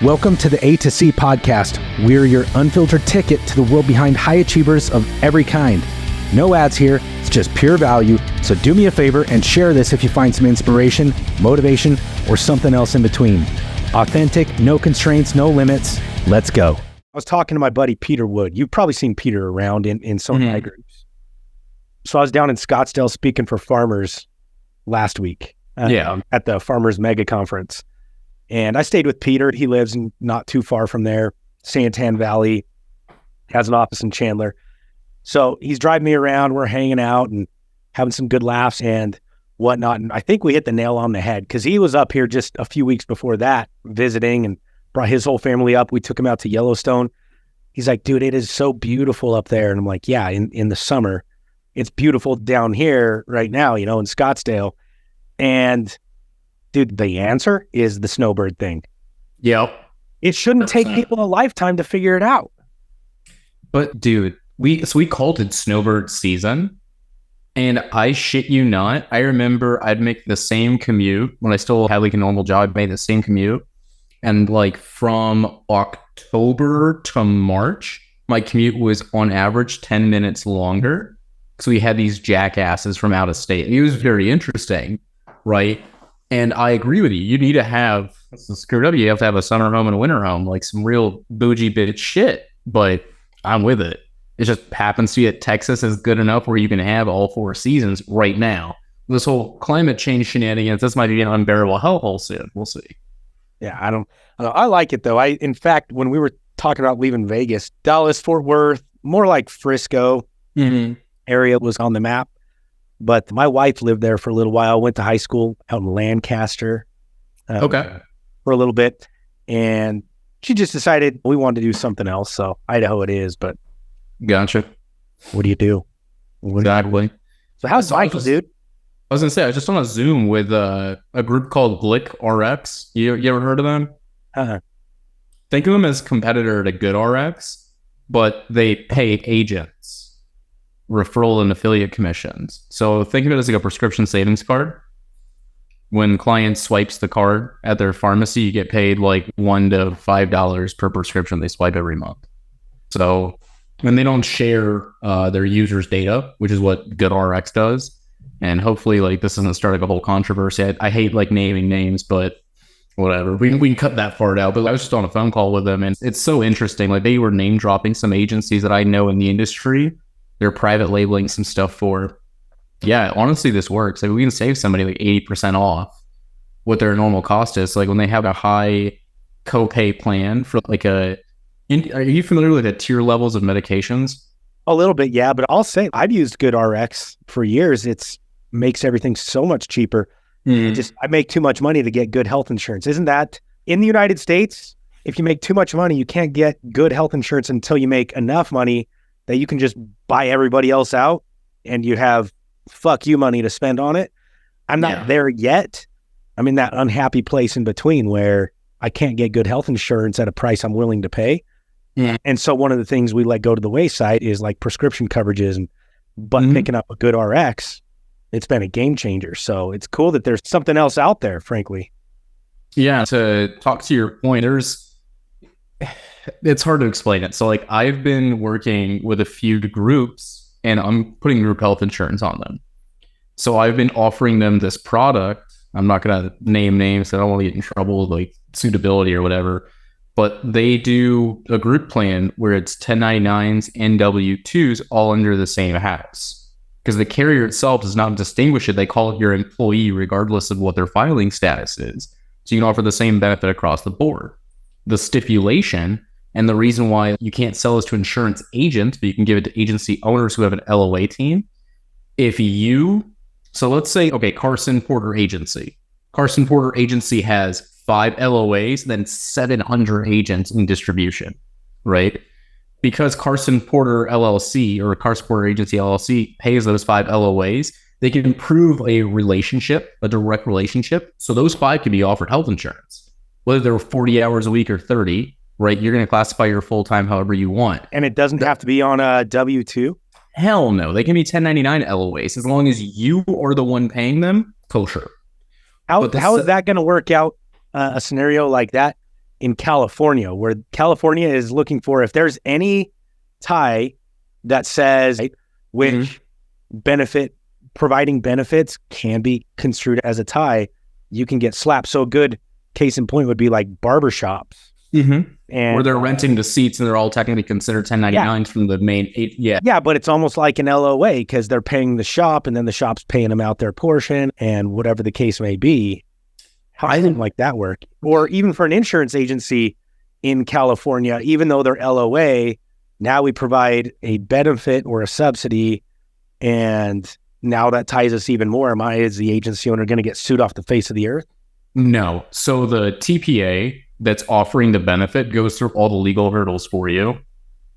Welcome to the A2C Podcast. We're your unfiltered ticket to the world behind high achievers of every kind. No ads here, it's just pure value. So do me a favor and share this if you find some inspiration, motivation, or something else in between. Authentic, no constraints, no limits. Let's go. I was talking to my buddy Peter Wood. You've probably seen Peter around in some of my groups. So I was down in Scottsdale speaking for farmers last week at the Farmers Mega Conference. And I stayed with Peter. He lives not too far from there, Santan Valley, has an office in Chandler. So he's driving me around. We're hanging out and having some good laughs and whatnot. And I think we hit the nail on the head because he was up here just a few weeks before that visiting and brought his whole family up. We took him out to Yellowstone. He's like, dude, it is so beautiful up there. And I'm like, yeah, in the summer, it's beautiful down here right now, in Scottsdale. And dude, the answer is the snowbird thing. Yep. It shouldn't 100%. Take people a lifetime to figure it out. But dude, we called it snowbird season. And I shit you not, I remember I'd make the same commute when I still had like a normal job. I'd make the same commute. And like from October to March, my commute was on average 10 minutes longer. So we had these jackasses from out of state. It was very interesting, right? And I agree with you. You need to have, screwed up, you have to have a summer home and a winter home, like some real bougie bitch shit. But I'm with it. It just happens to be that Texas is good enough where you can have all four seasons right now. This whole climate change shenanigans, this might be an unbearable hellhole soon. We'll see. Yeah, I don't know. I like it though. In fact, when we were talking about leaving Vegas, Dallas, Fort Worth, more like Frisco area was on the map. But my wife lived there for a little while, went to high school out in Lancaster for a little bit. And she just decided we wanted to do something else. So Idaho it is, but. Gotcha. What do you do? Exactly. So how's Michael, dude? I was going to say, I was just on a Zoom with a group called Glick RX. You ever heard of them? Think of them as competitor to Good RX, but they pay agents referral and affiliate commissions. So think of it as like a prescription savings card. When clients swipes the card at their pharmacy, you get paid like $1 to $5 per prescription they swipe every month. So when they don't share their users' data, which is what GoodRx does, and hopefully like this doesn't start like a whole controversy. I hate like naming names, but whatever. We can cut that part out. But I was just on a phone call with them, and it's so interesting. Like they were name dropping some agencies that I know in the industry. They're private labeling some stuff for. Yeah, honestly, this works. Like we can save somebody like 80% off what their normal cost is. Like when they have a high copay plan for like are you familiar with the tier levels of medications? A little bit, yeah. But I'll say I've used GoodRx for years. It makes everything so much cheaper. I make too much money to get good health insurance. Isn't that in the United States? If you make too much money, you can't get good health insurance until you make enough money that you can just buy everybody else out and you have fuck you money to spend on it. I'm not there yet. I'm in that unhappy place in between where I can't get good health insurance at a price I'm willing to pay. And so one of the things we let go to the wayside is like prescription coverages but picking up a good RX, it's been a game changer. So it's cool that there's something else out there, frankly. Yeah. To talk to your point, it's hard to explain it. So like I've been working with a few groups and I'm putting group health insurance on them. So I've been offering them this product. I'm not going to name names. I don't want to get in trouble with like suitability or whatever, but they do a group plan where it's 1099s and W-2s all under the same house because the carrier itself does not distinguish it. They call it your employee regardless of what their filing status is. So you can offer the same benefit across the board. The stipulation and the reason why you can't sell this to insurance agents, but you can give it to agency owners who have an LOA team. So let's say, Carson Porter Agency. Carson Porter Agency has 5 LOAs, then 700 agents in distribution, right? Because Carson Porter LLC or Carson Porter Agency LLC pays those 5 LOAs, they can improve a relationship, a direct relationship. So those 5 can be offered health insurance. Whether they're 40 hours a week or 30, right? You're going to classify your full-time however you want. And it doesn't have to be on a W-2? Hell no. They can be 1099 LOAs as long as you are the one paying them, kosher. How is that going to work out, a scenario like that? in California, where California is looking for, if there's any tie that says which providing benefits can be construed as a tie, you can get slapped. So a good case in point would be like barbershops. And where they're renting the seats and they're all technically considered 1099s from the main. Yeah, but it's almost like an LOA because they're paying the shop and then the shop's paying them out their portion and whatever the case may be. How does something like that work? Or even for an insurance agency in California, even though they're LOA, now we provide a benefit or a subsidy, and now that ties us even more. Am I, as the agency owner, going to get sued off the face of the earth? No. So the TPA that's offering the benefit goes through all the legal hurdles for you.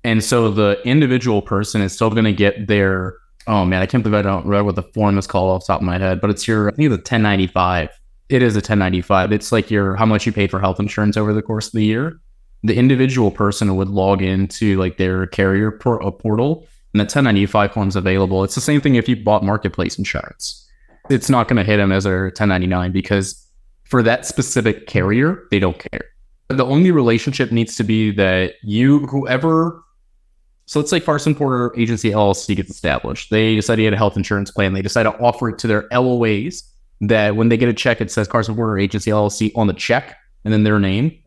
And so the individual person is still going to get their, oh man, I can't believe I don't remember what the form is called off the top of my head, but it's your, I think it's a 1095. It is a 1095. It's like how much you paid for health insurance over the course of the year. The individual person would log into like their carrier portal, and the 1095 form's available. It's the same thing if you bought marketplace insurance. It's not going to hit them as a 1099 because for that specific carrier, they don't care. The only relationship needs to be that so let's say Carson Porter Agency LLC gets established. They decide to get a health insurance plan. They decide to offer it to their LOAs that when they get a check, it says Carson Porter Agency LLC on the check and then their name.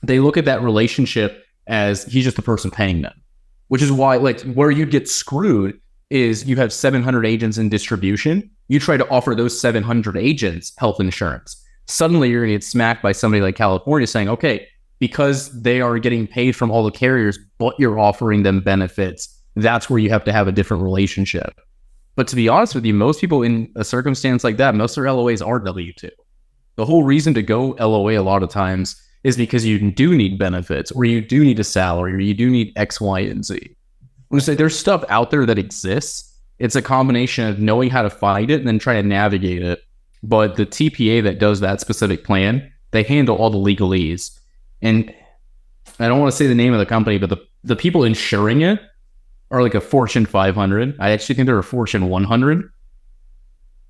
They look at that relationship as he's just the person paying them, which is why like where you get screwed is you have 700 agents in distribution. You try to offer those 700 agents health insurance. Suddenly you're going to get smacked by somebody like California saying, okay, because they are getting paid from all the carriers, but you're offering them benefits, that's where you have to have a different relationship. But to be honest with you, most people in a circumstance like that, most of their LOAs are W-2. The whole reason to go LOA a lot of times is because you do need benefits, or you do need a salary, or you do need X, Y, and Z. I'm going to say there's stuff out there that exists. It's a combination of knowing how to find it and then trying to navigate it. But the TPA that does that specific plan, they handle all the legalese. And I don't want to say the name of the company, but the people insuring it are like a Fortune 500. I actually think they're a Fortune 100.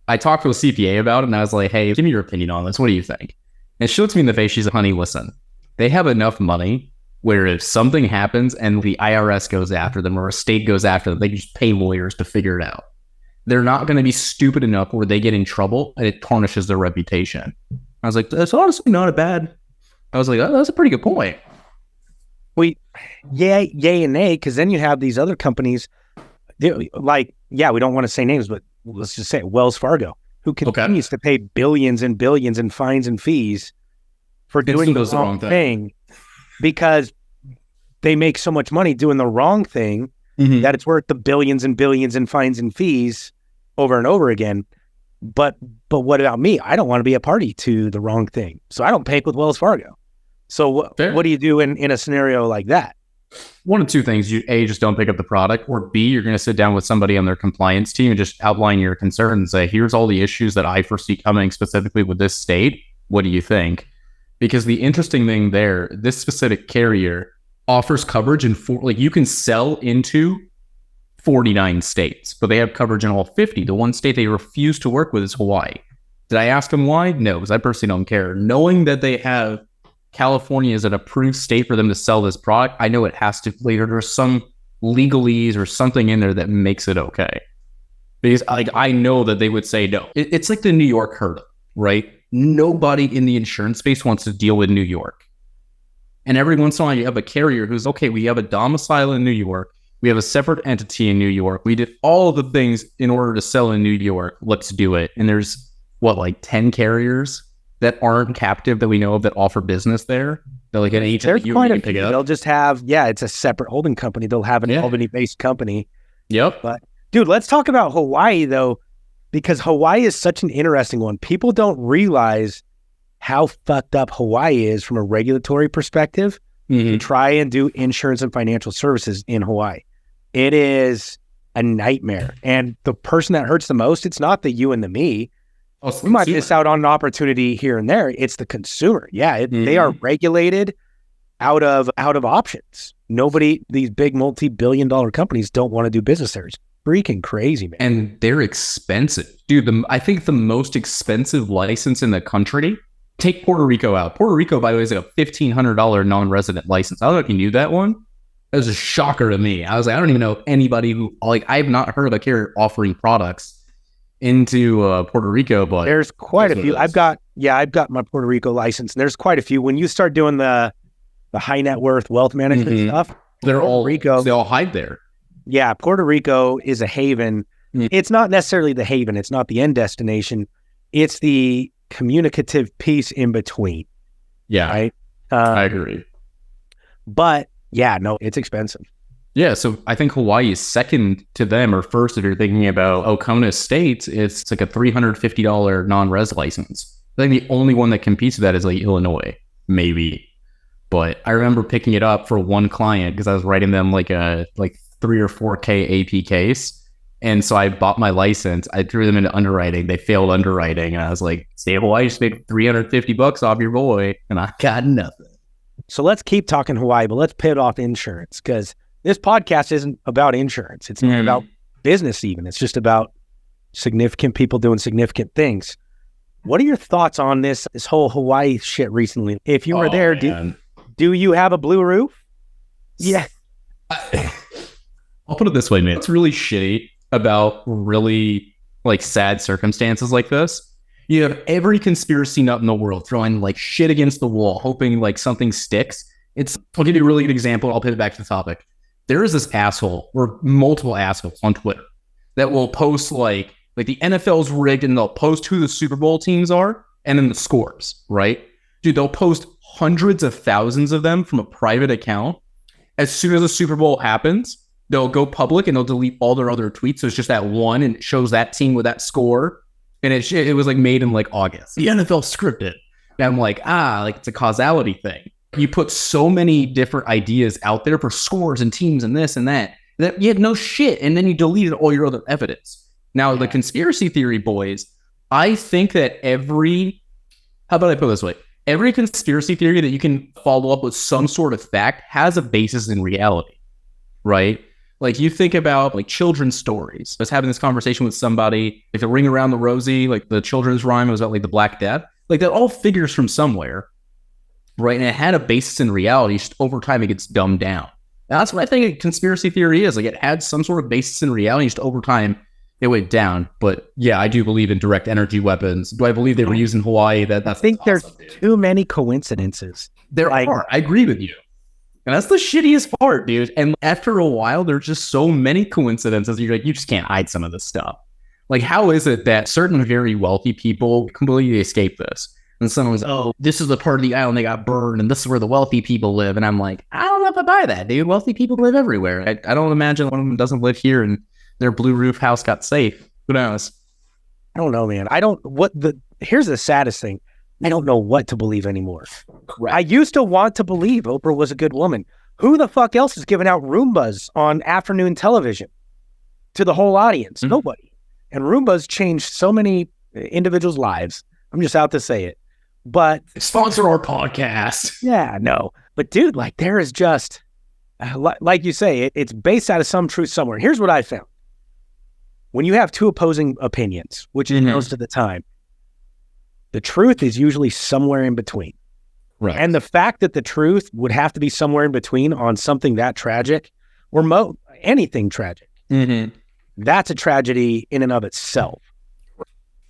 I talked to a CPA about it, and I was like, hey, give me your opinion on this. What do you think? And she looks me in the face. She's like, honey, listen, they have enough money where if something happens and the IRS goes after them or a state goes after them, they can just pay lawyers to figure it out. They're not going to be stupid enough where they get in trouble and it tarnishes their reputation. I was like, that's honestly not a bad. I was like, oh, that's a pretty good point. Yay and nay, because then you have these other companies, like, yeah, we don't want to say names, but let's just say Wells Fargo, who continues to pay billions and billions in fines and fees for doing the wrong thing because they make so much money doing the wrong thing that it's worth the billions and billions in fines and fees over and over again. But what about me? I don't want to be a party to the wrong thing. So I don't pay with Wells Fargo. So what do you do in a scenario like that? One of two things. You A, just don't pick up the product, or B, you're going to sit down with somebody on their compliance team and just outline your concerns and say, here's all the issues that I foresee coming specifically with this state. What do you think? Because the interesting thing there, this specific carrier offers coverage in you can sell into 49 states, but they have coverage in all 50. The one state they refuse to work with is Hawaii. Did I ask them why? No, because I personally don't care. Knowing that they have California as an approved state for them to sell this product, I know it has to later. There's some legalese or something in there that makes it okay. Because I know that they would say no. It's like the New York hurdle, right? Nobody in the insurance space wants to deal with New York. And every once in a while you have a carrier who's, okay, we have a domicile in New York. We have a separate entity in New York. We did all of the things in order to sell in New York. Let's do it. And there's 10 carriers that aren't captive that we know of that offer business there. They're like an agent that you can pick it up. They'll just have, it's a separate holding company. They'll have an Albany-based company. Yep. But dude, let's talk about Hawaii though, because Hawaii is such an interesting one. People don't realize how fucked up Hawaii is from a regulatory perspective to try and do insurance and financial services in Hawaii. It is a nightmare. And the person that hurts the most, it's not the you and the me. We might miss out on an opportunity here and there. It's the consumer. Yeah, they are regulated out of options. These big multi-billion-dollar companies don't want to do business there. It's freaking crazy, man. And they're expensive. Dude, I think the most expensive license in the country take Puerto Rico out. Puerto Rico, by the way, is like a $1,500 non-resident license. I don't know if you knew that one. That was a shocker to me. I was like, I don't even know anybody who, like, I've not heard of a carrier offering products into Puerto Rico, but there's quite a few. I've got my Puerto Rico license, and there's quite a few. When you start doing the high net worth wealth management stuff, they all hide there. Yeah, Puerto Rico is a haven. It's not necessarily the haven. It's not the end destination. It's the communicative piece in between. Yeah, right. I agree. But yeah, no, it's expensive. Yeah, so I think Hawaii is second to them, or first if you're thinking about Kona State. It's like a $350 non-res license. I think the only one that competes with that is like Illinois, maybe. But I remember picking it up for one client because I was writing them like 3 or 4K AP case. And so I bought my license. I threw them into underwriting. They failed underwriting. And I was like, State of Hawaii just made $350 off your boy. And I got nothing. So let's keep talking Hawaii, but let's pivot off insurance, because this podcast isn't about insurance. It's not about business even. It's just about significant people doing significant things. What are your thoughts on this whole Hawaii shit recently? If you were there, do you have a blue roof? Yeah. I'll put it this way, man. It's really shitty about really like sad circumstances like this. You have every conspiracy nut in the world throwing like shit against the wall, hoping like something sticks. I'll give you a really good example. I'll pivot back to the topic. There is this asshole, or multiple assholes on Twitter, that will post like the NFL's rigged, and they'll post who the Super Bowl teams are and then the scores, right? Dude, they'll post hundreds of thousands of them from a private account. As soon as the Super Bowl happens, they'll go public and they'll delete all their other tweets. So it's just that one, and it shows that team with that score. And it was like made in like August. The NFL scripted. And I'm like, it's a causality thing. You put so many different ideas out there for scores and teams and this and that you had no shit. And then you deleted all your other evidence. Now, the conspiracy theory boys, I think that how about I put it this way? Every conspiracy theory that you can follow up with some sort of fact has a basis in reality, right? Like you think about like children's stories. I was having this conversation with somebody, like the Ring Around the Rosie, like the children's rhyme was about like the Black Death. Like that all figures from somewhere, right? And it had a basis in reality. Just over time, it gets dumbed down. And that's what I think a conspiracy theory is. Like it had some sort of basis in reality. Just over time, it went down. But yeah, I do believe in direct energy weapons. Do I believe they were used in Hawaii? I think there's too many coincidences. There are. I agree with you. And that's the shittiest part, dude. And after a while, there's just so many coincidences. You're like, you just can't hide some of this stuff. Like, how is it that certain very wealthy people completely escape this? And someone's, this is the part of the island they got burned, and this is where the wealthy people live. And I'm like, I don't know if I buy that, dude. Wealthy people live everywhere. I don't imagine one of them doesn't live here and their blue roof house got safe. Who knows? I don't know, man. Here's the saddest thing. I don't know what to believe anymore. Correct. I used to want to believe Oprah was a good woman. Who the fuck else is giving out Roombas on afternoon television to the whole audience? Mm-hmm. Nobody. And Roombas changed so many individuals' lives. I'm just out to say it. But sponsor our podcast. Yeah, no. But dude, like there is just, like you say, it's based out of some truth somewhere. Here's what I found. When you have two opposing opinions, which is most of the time, the truth is usually somewhere in between. Right. And the fact that the truth would have to be somewhere in between on something that tragic or anything tragic, that's a tragedy in and of itself.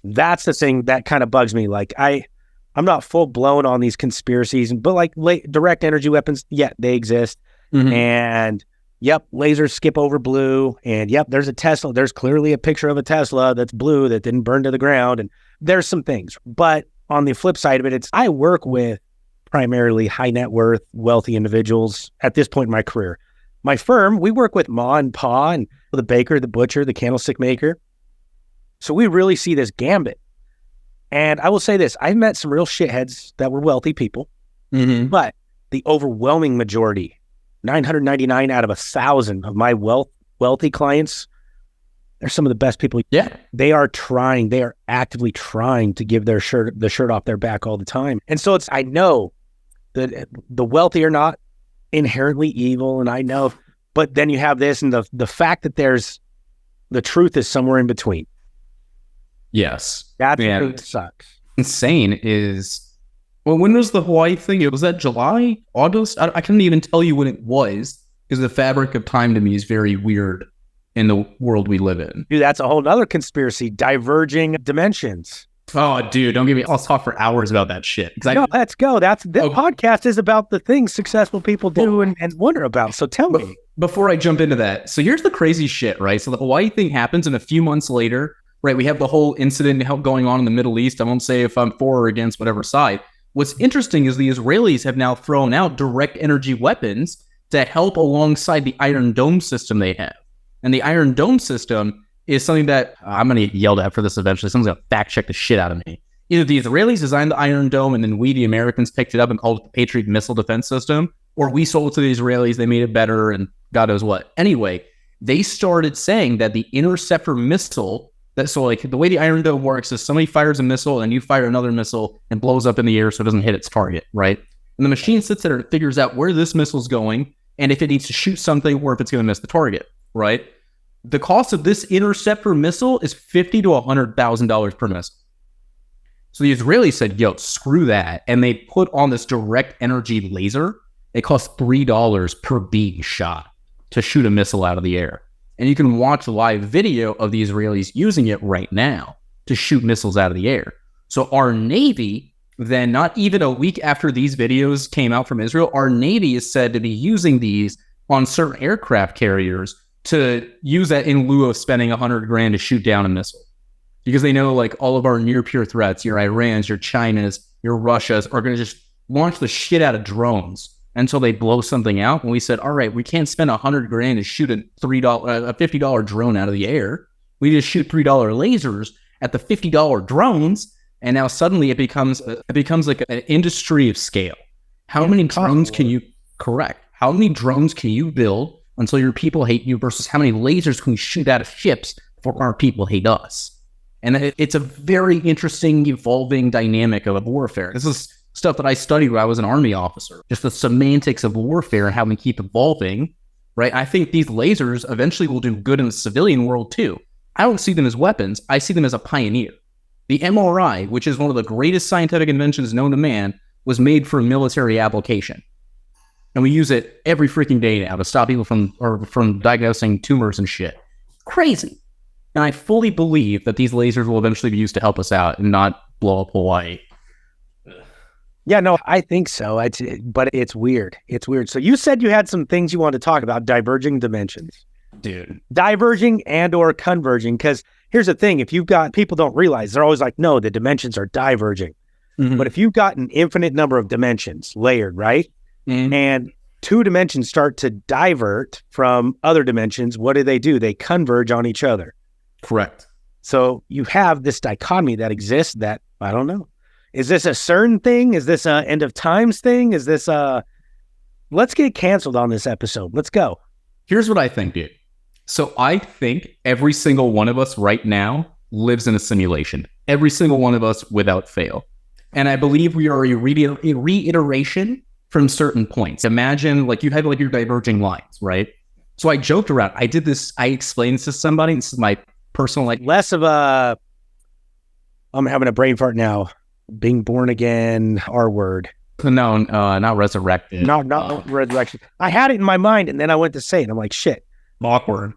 That's the thing that kind of bugs me. Like I'm not full blown on these conspiracies, but like direct energy weapons, yeah, they exist. And yep, lasers skip over blue. And yep, there's a Tesla. There's clearly a picture of a Tesla that's blue that didn't burn to the ground. And there's some things. But on the flip side of it, I work with primarily high net worth, wealthy individuals at this point in my career. My firm, we work with Ma and Pa and the baker, the butcher, the candlestick maker. So we really see this gambit. And I will say this, I've met some real shitheads that were wealthy people, but the overwhelming majority, 999 out of 1,000 of my wealthy clients, they're some of the best people. Yeah. They are actively trying to give the shirt off their back all the time. And so I know that the wealthy are not inherently evil, and I know, but then you have this and the fact that the truth is somewhere in between. Yes. That's what sucks. Insane is Well, when was the Hawaii thing? Was that July, August? I couldn't even tell you when it was because the fabric of time to me is very weird in the world we live in. Dude, that's a whole other conspiracy. Diverging dimensions. Oh, dude, don't get me. I'll talk for hours about that shit. No, let's go. This podcast is about the things successful people do and wonder about. So tell me. Before I jump into that, so here's the crazy shit, right? So the Hawaii thing happens, and a few months later, right, we have the whole incident going on in the Middle East. I won't say if I'm for or against whatever side. What's interesting is the Israelis have now thrown out direct energy weapons to help alongside the Iron Dome system they have. And the Iron Dome system is something that I'm going to get yelled at for this eventually. Someone's going to fact check the shit out of me. Either the Israelis designed the Iron Dome and then we, the Americans, picked it up and called it the Patriot Missile Defense System, or we sold it to the Israelis, they made it better, and God knows what. Anyway, they started saying that the interceptor missile, so like the way the Iron Dome works is somebody fires a missile and you fire another missile and blows up in the air so it doesn't hit its target, right? And the machine sits there and figures out where this missile's going and if it needs to shoot something or if it's going to miss the target, right? The cost of this interceptor missile is $50,000 to $100,000 per missile. So the Israelis said, yo, screw that. And they put on this direct energy laser. It costs $3 per beam shot to shoot a missile out of the air. And you can watch live video of the Israelis using it right now to shoot missiles out of the air. So our Navy, then not even a week after these videos came out from Israel, our Navy is said to be using these on certain aircraft carriers to use that in lieu of spending $100,000 to shoot down a missile. Because they know like all of our near peer threats, your Irans, your Chinas, your Russias are going to just launch the shit out of drones until they blow something out. And we said, all right, we can't spend $100,000 to shoot a $50 drone out of the air. We just shoot $3 lasers at the $50 drones. And now suddenly it becomes like an industry of scale. How many drones can you How many drones can you build until your people hate you versus how many lasers can we shoot out of ships before our people hate us? And it's a very interesting, evolving dynamic of warfare. This is stuff that I studied when I was an Army officer. Just the semantics of warfare and how we keep evolving, right? I think these lasers eventually will do good in the civilian world too. I don't see them as weapons. I see them as a pioneer. The MRI, which is one of the greatest scientific inventions known to man, was made for military application. And we use it every freaking day now to stop people from diagnosing tumors and shit. Crazy. And I fully believe that these lasers will eventually be used to help us out and not blow up Hawaii. Yeah, no, I think so. But it's weird. It's weird. So you said you had some things you wanted to talk about, diverging dimensions. Dude. Diverging and or converging. Because here's the thing. If you've got, people don't realize, they're always like, no, the dimensions are diverging. Mm-hmm. But if you've got an infinite number of dimensions layered, right? Mm-hmm. And two dimensions start to divert from other dimensions, what do? They converge on each other. Correct. So you have this dichotomy that exists that, I don't know. Is this a CERN thing? Is this a end of times thing? Is this let's get canceled on this episode. Let's go. Here's what I think, dude. So I think every single one of us right now lives in a simulation. Every single one of us without fail. And I believe we are a reiteration from certain points. Imagine like you had like your diverging lines, right? So I joked around. I explained this to somebody. This is my personal, like, less of I'm having a brain fart now. Being born again, R word. No, not resurrected. Not resurrection. I had it in my mind and then I went to say it. I'm like, shit. Awkward.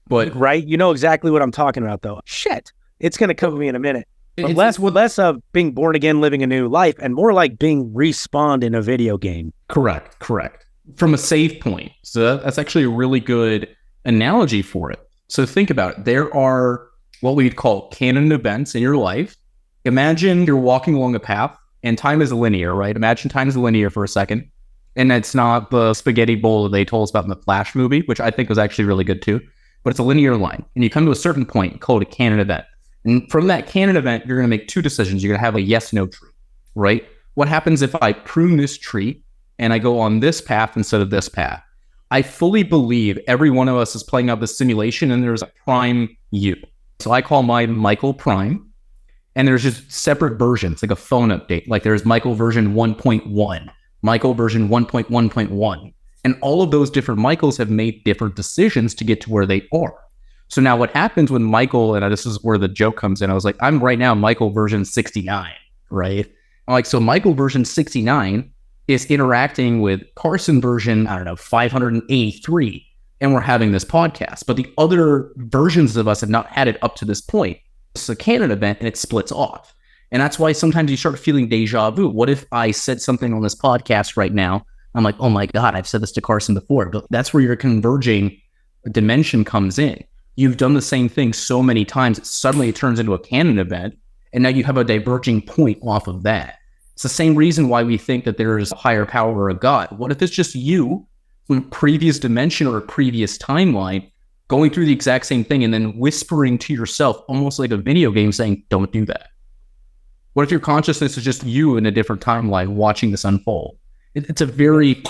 But right? You know exactly what I'm talking about though. Shit. It's going to come to me in a minute. But less of being born again, living a new life, and more like being respawned in a video game. Correct. From a save point. So that's actually a really good analogy for it. So think about it. There are what we'd call canon events in your life. Imagine you're walking along a path and time is linear, right? Imagine time is linear for a second. And it's not the spaghetti bowl that they told us about in the Flash movie, which I think was actually really good too. But it's a linear line. And you come to a certain point called a canon event. And from that canon event, you're going to make two decisions. You're going to have a yes-no tree, right? What happens if I prune this tree and I go on this path instead of this path? I fully believe every one of us is playing out this simulation and there's a prime you. So I call mine Michael Prime. And there's just separate versions, like a phone update. Like there's Michael version 1.1, Michael version 1.1.1. And all of those different Michaels have made different decisions to get to where they are. So now what happens when Michael, and this is where the joke comes in, I was like, I'm right now Michael version 69, right? Like, so Michael version 69 is interacting with Carson version, 583, and we're having this podcast. But the other versions of us have not had it up to this point. It's a canon event and it splits off. And that's why sometimes you start feeling deja vu. What if I said something on this podcast right now? I'm like, oh my God, I've said this to Carson before. But that's where your converging dimension comes in. You've done the same thing so many times, suddenly it turns into a canon event. And now you have a diverging point off of that. It's the same reason why we think that there is a higher power or a God. What if it's just you from a previous dimension or a previous timeline going through the exact same thing and then whispering to yourself, almost like a video game, saying, don't do that? What if your consciousness is just you in a different timeline watching this unfold? It's a very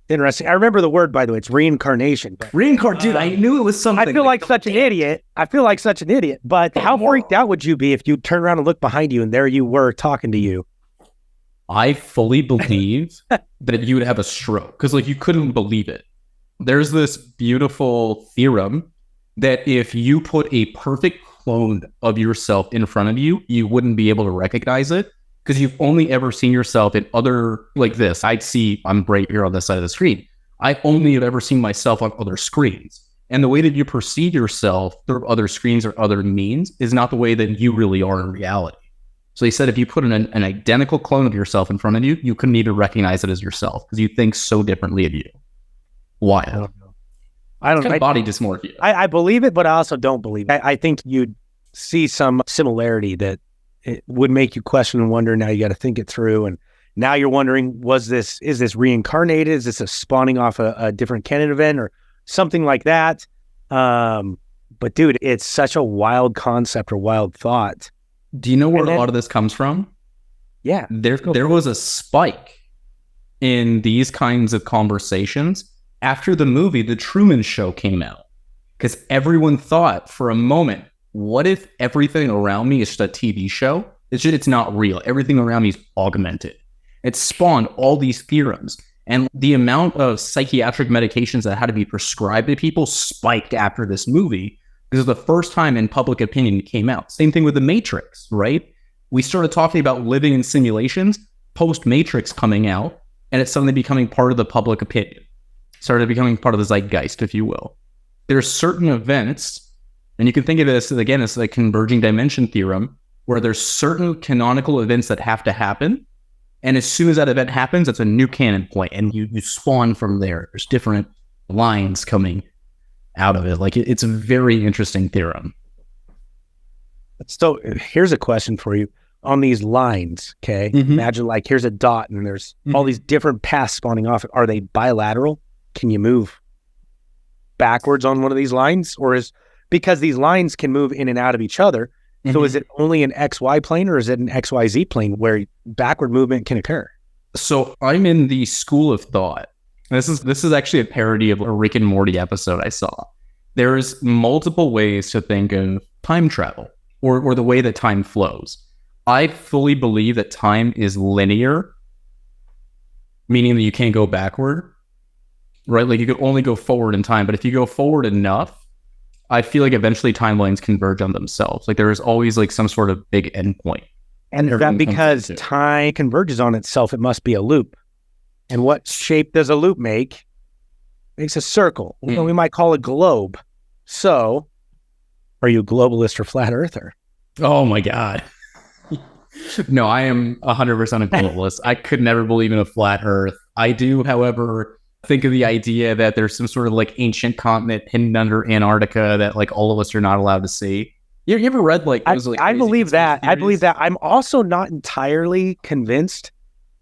interesting. I remember the word, by the way. It's reincarnation. Dude, I knew it was something. I feel like such an idiot. But how freaked out would you be if you turn around and look behind you and there you were talking to you? I fully believe that you would have a stroke because, like, you couldn't believe it. There's this beautiful theorem that if you put a perfect clone of yourself in front of you, you wouldn't be able to recognize it because you've only ever seen yourself in other, like this. I'm right here on this side of the screen. I only have ever seen myself on other screens. And the way that you perceive yourself through other screens or other means is not the way that you really are in reality. So he said if you put an identical clone of yourself in front of you, you couldn't even recognize it as yourself because you think so differently of you. Why? I don't know. It's kind of body dysmorphia. I believe it, but I also don't believe it. I think you'd see some similarity that it would make you question and wonder. Now you got to think it through. And now you're wondering, is this reincarnated? Is this a spawning off a different canon event or something like that? But dude, it's such a wild concept or wild thought. Do you know where a lot of this comes from? Yeah. There was a spike in these kinds of conversations after the movie The Truman Show came out. Because everyone thought for a moment, what if everything around me is just a TV show? It's not real. Everything around me is augmented. It spawned all these theorems. And the amount of psychiatric medications that had to be prescribed to people spiked after this movie. Because the first time in public opinion it came out. Same thing with The Matrix, right? We started talking about living in simulations post-Matrix coming out, and it's suddenly becoming part of the public opinion. Started becoming part of the zeitgeist, if you will. There's certain events, and you can think of it as, again, as the converging dimension theorem, where there's certain canonical events that have to happen, and as soon as that event happens, it's a new canon point, and you spawn from there. There's different lines coming out of it. Like, it's a very interesting theorem. So here's a question for you on these lines. Okay. Mm-hmm. Imagine like here's a dot and there's all these different paths spawning off. Are they bilateral? Can you move backwards on one of these lines, or because these lines can move in and out of each other? So is it only an XY plane or is it an XYZ plane where backward movement can occur? So I'm in the school of thought. This is actually a parody of a Rick and Morty episode I saw. There's multiple ways to think of time travel or the way that time flows. I fully believe that time is linear, meaning that you can't go backward, right? Like you could only go forward in time, but if you go forward enough, I feel like eventually timelines converge on themselves. Like there is always like some sort of big endpoint. And that because time converges on itself, it must be a loop. And what shape does a loop make? Makes a circle. You know, we might call it a globe. So, are you a globalist or flat earther? Oh my God. No, I am 100% a globalist. I could never believe in a flat earth. I do, however, think of the idea that there's some sort of like ancient continent hidden under Antarctica that like all of us are not allowed to see. You ever read like those? I believe that. I believe that. I'm also not entirely convinced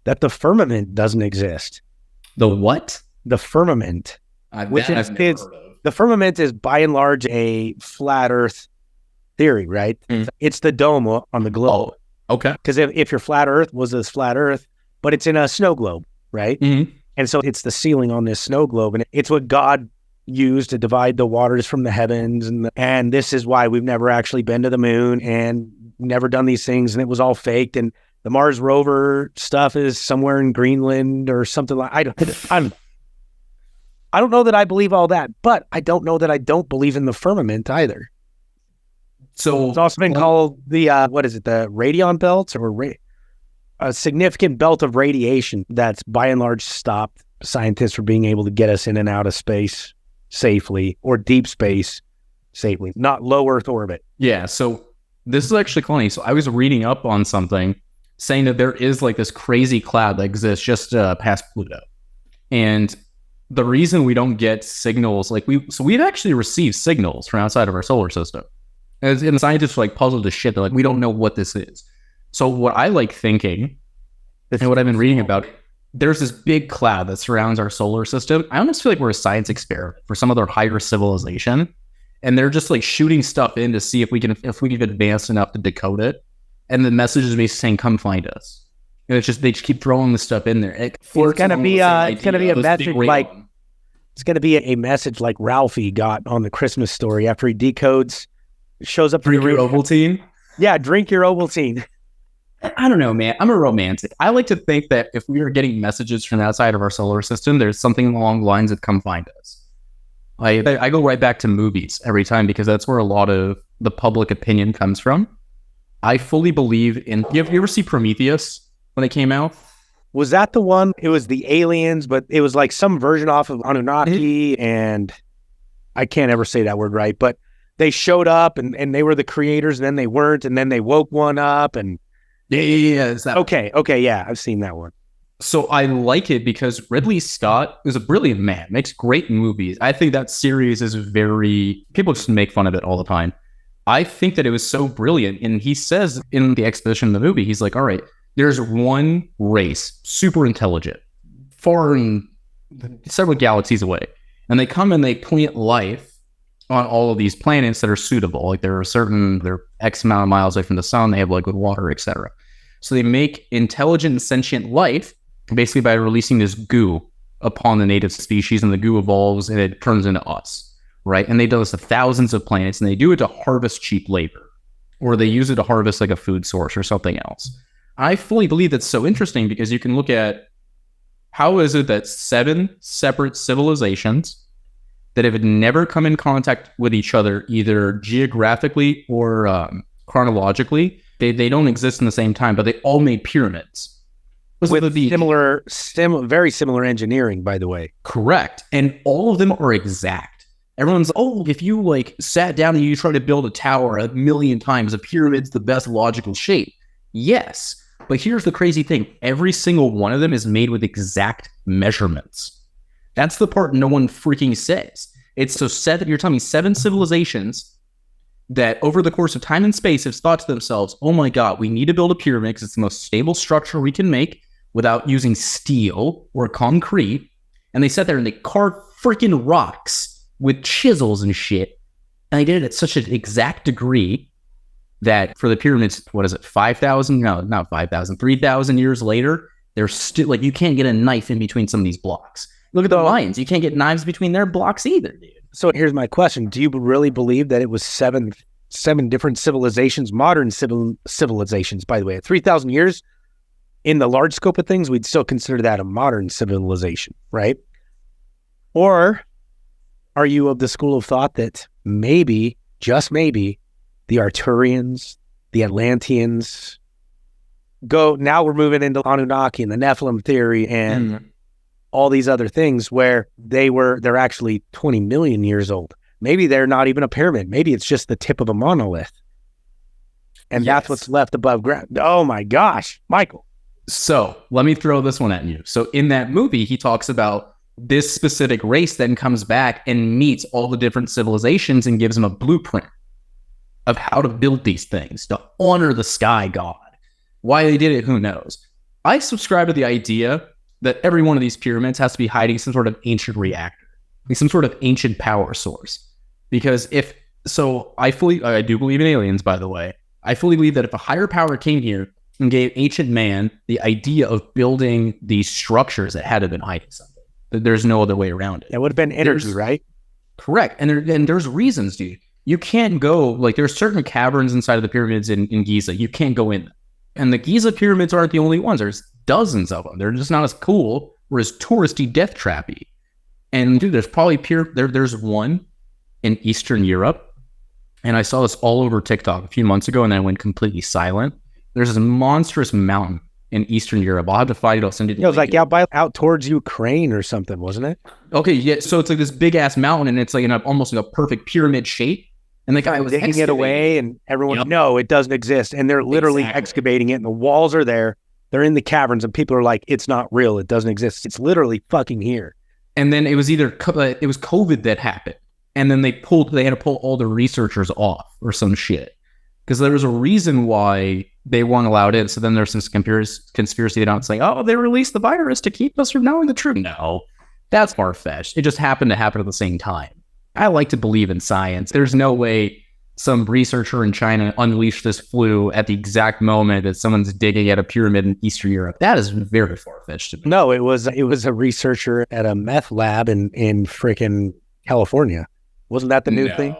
that the firmament doesn't exist. The what? The firmament. The firmament is by and large a flat earth theory, right? It's the dome on the globe. Oh, okay. Because if your flat earth was this flat earth, but it's in a snow globe, right? And so it's the ceiling on this snow globe, and it's what God used to divide the waters from the heavens. And this is why we've never actually been to the moon and never done these things, and it was all faked. And the Mars rover stuff is somewhere in Greenland or something like. I don't know that I believe all that, but I don't know that I don't believe in the firmament either. So it's also been called the what is it? The radion belts or a significant belt of radiation that's by and large stopped scientists from being able to get us in and out of space safely, or deep space safely, not low Earth orbit. Yeah, so this is actually funny. So I was reading up on something saying that there is like this crazy cloud that exists just past Pluto. And the reason we don't get signals, we've actually received signals from outside of our solar system. And the scientists are like puzzled as shit. They're like, we don't know what this is. So what I like thinking, and what I've been reading about, there's this big cloud that surrounds our solar system. I almost feel like we're a science experiment for some other higher civilization. And they're just like shooting stuff in to see if we've advanced enough to decode it. And the message is basically saying, come find us. And it's just, they just keep throwing this stuff in there. It's going to be a message like, it's going to be a message like Ralphie got on the Christmas Story after he decodes, shows up. Drink your Ovaltine? Yeah, drink your Ovaltine. I don't know, man. I'm a romantic. I like to think that if we are getting messages from outside of our solar system, there's something along the lines of come find us. I go right back to movies every time because that's where a lot of the public opinion comes from. I fully believe in... You ever see Prometheus when it came out? Was that the one? It was the aliens, but it was like some version off of Anunnaki, and I can't ever say that word right, but they showed up and they were the creators, and then they weren't, and then they woke one up, and... Yeah. Is that okay, yeah, I've seen that one. So I like it because Ridley Scott is a brilliant man, makes great movies. I think that series is very... People just make fun of it all the time. I think that it was so brilliant. And he says in the exposition of the movie, he's like, all right, there's one race, super intelligent, far and several galaxies away. And they come and they plant life on all of these planets that are suitable. Like they're X amount of miles away from the sun. They have like good water, etc. So they make intelligent and sentient life basically by releasing this goo upon the native species, and the goo evolves and it turns into us. Right? And they do this to thousands of planets, and they do it to harvest cheap labor, or they use it to harvest like a food source or something else. I fully believe that's so interesting because you can look at how is it that 7 separate civilizations that have never come in contact with each other, either geographically or chronologically, they don't exist in the same time, but they all made pyramids. With very similar engineering, by the way. Correct. And all of them are exact. Everyone's, if you like sat down and you try to build a tower 1,000,000 times, a pyramid's the best logical shape. Yes, but here's the crazy thing. Every single one of them is made with exact measurements. That's the part no one freaking says. It's so sad that you're telling me 7 civilizations that over the course of time and space have thought to themselves, oh my God, we need to build a pyramid because it's the most stable structure we can make without using steel or concrete. And they sat there and they carved freaking rocks with chisels and shit. And they did it at such an exact degree that for the pyramids, 5,000? No, not 5,000. 3,000 years later, they're still like, you can't get a knife in between some of these blocks. Look at the Mayans. You can't get knives between their blocks either, dude. So here's my question. Do you really believe that it was seven different civilizations, modern civilizations, by the way? At 3,000 years, in the large scope of things, we'd still consider that a modern civilization, right? Or are you of the school of thought that maybe, just maybe, the Arturians, the Atlanteans now we're moving into Anunnaki and the Nephilim theory and all these other things where they're actually 20 million years old. Maybe they're not even a pyramid. Maybe it's just the tip of a monolith. And that's what's left above ground. Oh my gosh, Michael. So let me throw this one at you. So in that movie, he talks about this specific race then comes back and meets all the different civilizations and gives them a blueprint of how to build these things, to honor the sky god. Why they did it, who knows? I subscribe to the idea that every one of these pyramids has to be hiding some sort of ancient reactor, like some sort of ancient power source. Because I do believe in aliens, by the way. I fully believe that if a higher power came here and gave ancient man the idea of building these structures, that had to have been hiding something. There's no other way around it. That would have been energy, right? Correct. And there's reasons, dude. You can't go, like there's certain caverns inside of the pyramids in Giza. You can't go in them. And the Giza pyramids aren't the only ones. There's dozens of them. They're just not as cool or as touristy, death trappy. And dude, there's probably there's one in Eastern Europe. And I saw this all over TikTok a few months ago and then I went completely silent. There's this monstrous mountain in Eastern Europe. I'll have to find it. I'll send it. It was like out towards Ukraine or something, wasn't it? Okay, yeah. So it's like this big ass mountain, and it's like almost in a perfect pyramid shape. And the guy was digging it away, and everyone, no, it doesn't exist. And they're literally excavating it, and the walls are there. They're in the caverns, and people are like, "It's not real. It doesn't exist. It's literally fucking here." And then it was it was COVID that happened, and then they had to pull all the researchers off or some shit because there was a reason why they weren't allowed in. So then there's this conspiracy about saying, "Oh, they released the virus to keep us from knowing the truth." No, that's far-fetched. It just happened to happen at the same time. I like to believe in science. There's no way some researcher in China unleashed this flu at the exact moment that someone's digging at a pyramid in Eastern Europe. That is very far-fetched to me. No, it was a researcher at a meth lab in freaking California. Wasn't that the new thing?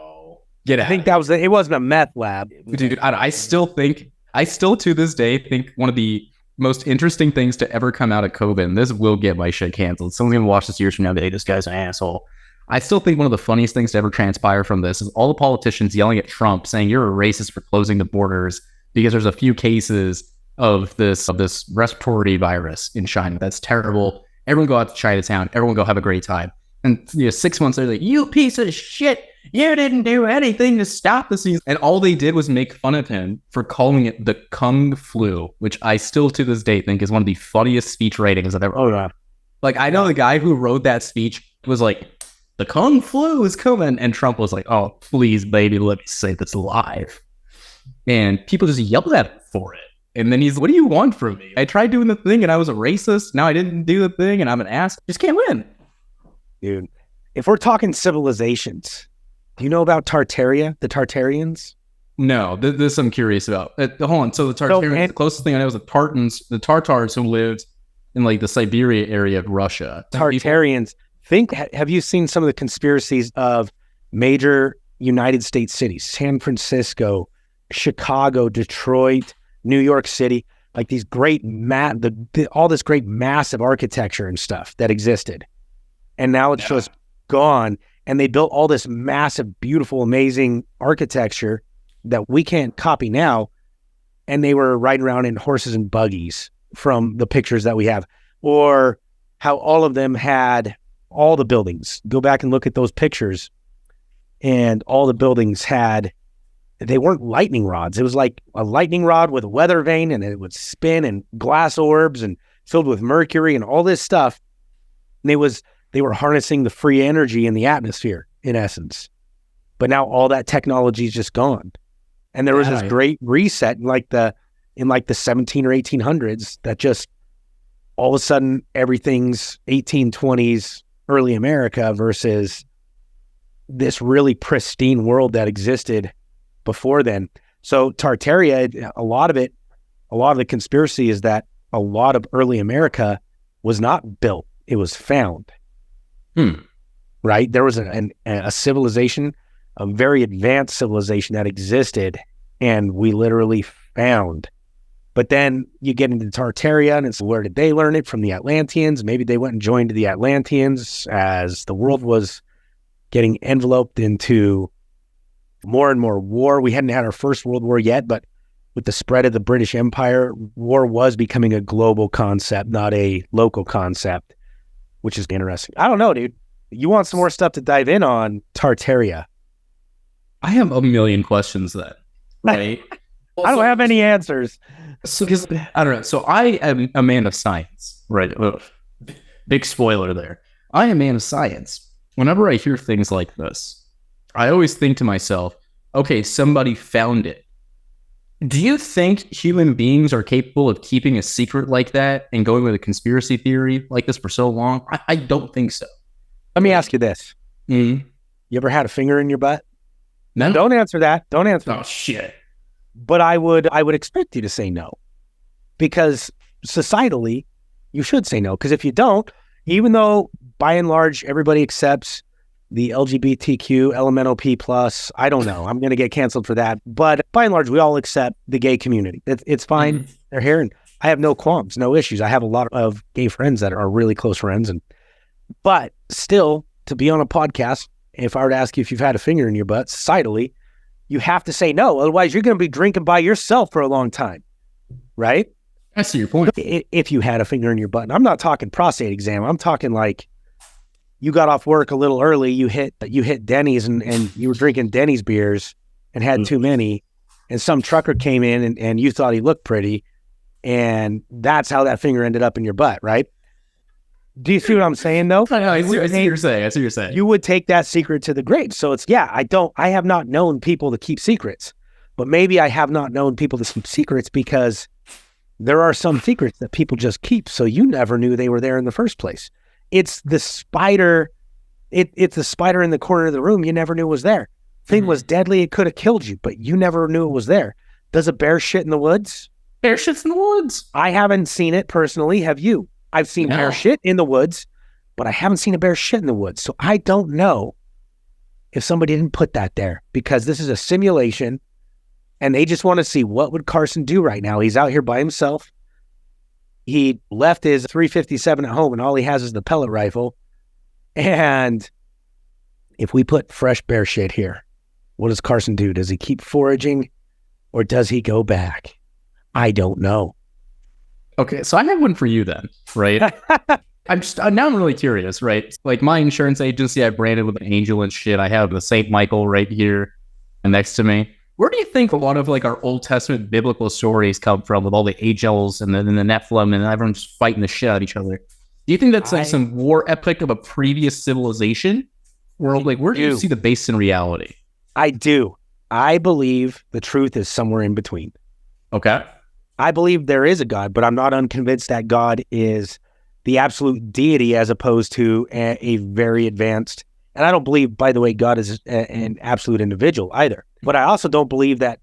Get out. I think that was it. Wasn't a meth lab. Dude, I still to this day think one of the most interesting things to ever come out of COVID, and this will get my shit canceled. Someone's going to watch this years from now and be like, this guy's an asshole. I still think one of the funniest things to ever transpire from this is all the politicians yelling at Trump saying you're a racist for closing the borders because there's a few cases of this respiratory virus in China. That's terrible. Everyone go out to Chinatown. Everyone go have a great time. And 6 months later, like, you piece of shit. You didn't do anything to stop the season. And all they did was make fun of him for calling it the Kung flu, which I still to this day think is one of the funniest speech writings I've ever. Oh, yeah. Like, I know the guy who wrote that speech was like, the Kung flu is coming. And Trump was like, oh, please, baby, let me say this live. And people just yelled at him for it. And then he's, what do you want from me? I tried doing the thing and I was a racist. Now I didn't do the thing and I'm an ass. Just can't win. Dude, if we're talking civilizations, do you know about Tartaria, the Tartarians? No, this I'm curious about. Hold on. So the Tartarians, the closest thing I know is the Tartars who lived in like the Siberia area of Russia. Tartarians. Have you seen some of the conspiracies of major United States cities? San Francisco, Chicago, Detroit, New York City, like these great all this great massive architecture and stuff that existed. And now it's just gone. And they built all this massive, beautiful, amazing architecture that we can't copy now. And they were riding around in horses and buggies from the pictures that we have. Or how all of them had all the buildings. Go back and look at those pictures. And all the buildings they weren't lightning rods. It was like a lightning rod with a weather vane, and it would spin, and glass orbs and filled with mercury and all this stuff. And they were harnessing the free energy in the atmosphere, in essence. But now all that technology is just gone. And there was this great reset in like the 17 or 1800s that just all of a sudden everything's 1820s early America versus this really pristine world that existed before then. So Tartaria, a lot of the conspiracy is that a lot of early America was not built. It was found. Right? There was a civilization, a very advanced civilization that existed, and we literally found. But then you get into Tartaria, and it's where did they learn it? From the Atlanteans. Maybe they went and joined the Atlanteans as the world was getting enveloped into more and more war. We hadn't had our first World War yet, but with the spread of the British Empire, war was becoming a global concept, not a local concept, which is interesting. I don't know, dude. You want some more stuff to dive in on Tartaria? I have a million questions then, right? I don't have any answers. So, because I don't know. So I am a man of science, right? Ugh. Big spoiler there. I am a man of science. Whenever I hear things like this, I always think to myself, okay, somebody found it. Do you think human beings are capable of keeping a secret like that and going with a conspiracy theory like this for so long? I don't think so. Let me ask you this. Mm-hmm. You ever had a finger in your butt? No. Don't answer that. Don't answer that. that. Shit. But I would expect you to say no. Because societally, you should say no. Because if you don't, even though by and large everybody accepts the LGBTQ, LMNOP+, I don't know. I'm going to get canceled for that. But by and large, we all accept the gay community. It's fine. Mm-hmm. They're here, and I have no qualms, no issues. I have a lot of gay friends that are really close friends. But still, to be on a podcast, if I were to ask you if you've had a finger in your butt, societally, you have to say no. Otherwise, you're going to be drinking by yourself for a long time, right? I see your point. If you had a finger in your butt, and I'm not talking prostate exam. I'm talking like you got off work a little early. You hit Denny's and you were drinking Denny's beers and had too many, and some trucker came in and you thought he looked pretty, and that's how that finger ended up in your butt, right? Do you see what I'm saying, though? I see what you're saying. You would take that secret to the grave. So I have not known people to keep secrets, but maybe I have not known people to keep secrets because there are some secrets that people just keep. So you never knew they were there in the first place. It's the spider. It's the spider in the corner of the room. You never knew was there. Thing was deadly. It could have killed you, but you never knew it was there. Does a bear shit in the woods? Bear shits in the woods. I haven't seen it personally. Have you? I've seen bear shit in the woods, but I haven't seen a bear shit in the woods. So I don't know if somebody didn't put that there because this is a simulation and they just want to see what would Carson do right now. He's out here by himself. He left his 357 at home and all he has is the pellet rifle. And if we put fresh bear shit here, what does Carson do? Does he keep foraging or does he go back? I don't know. Okay, so I have one for you then, right? I'm really curious, right? Like my insurance agency, I branded with an angel and shit. I have the St. Michael right here next to me. Where do you think a lot of like our Old Testament biblical stories come from with all the angels and the Nephilim and everyone's fighting the shit out of each other? Do you think that's like some war epic of a previous civilization? Or like where do you see the base in reality? I do. I believe the truth is somewhere in between. Okay. I believe there is a God, but I'm not unconvinced that God is the absolute deity as opposed to a very advanced. And I don't believe, by the way, God is an absolute individual either. But I also don't believe that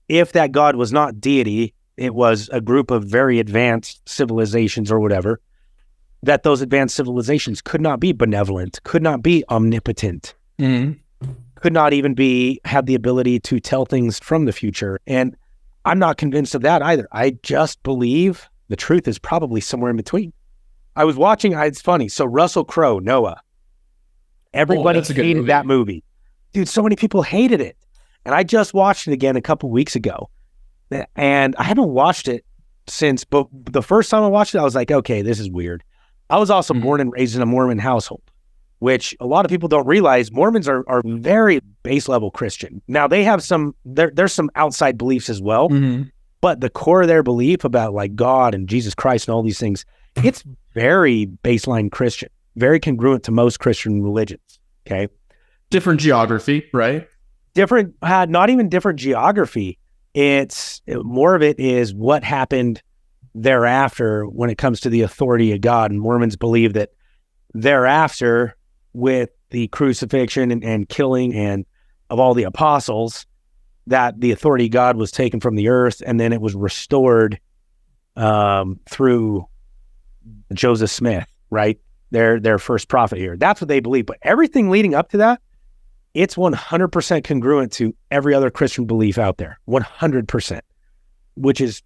if that God was not deity, it was a group of very advanced civilizations or whatever, that those advanced civilizations could not be benevolent, could not be omnipotent, could not even have the ability to tell things from the future. And I'm not convinced of that either. I just believe the truth is probably somewhere in between. I was watching, it's funny. So Russell Crowe, Noah, everybody hated that movie. Dude, so many people hated it. And I just watched it again a couple weeks ago. And I haven't watched it since, but the first time I watched it, I was like, okay, this is weird. I was also born and raised in a Mormon household, which a lot of people don't realize. Mormons are very base level Christian. Now they have there's some outside beliefs as well, but the core of their belief about like God and Jesus Christ and all these things, it's very baseline Christian, very congruent to most Christian religions. Okay. Different geography, right? Different, not even different geography. More of it is what happened thereafter when it comes to the authority of God. And Mormons believe that thereafter, with the crucifixion and killing and of all the apostles, that the authority of God was taken from the earth and then it was restored through Joseph Smith, right? Their first prophet here. That's what they believe. But everything leading up to that, it's 100% congruent to every other Christian belief out there. 100%, which is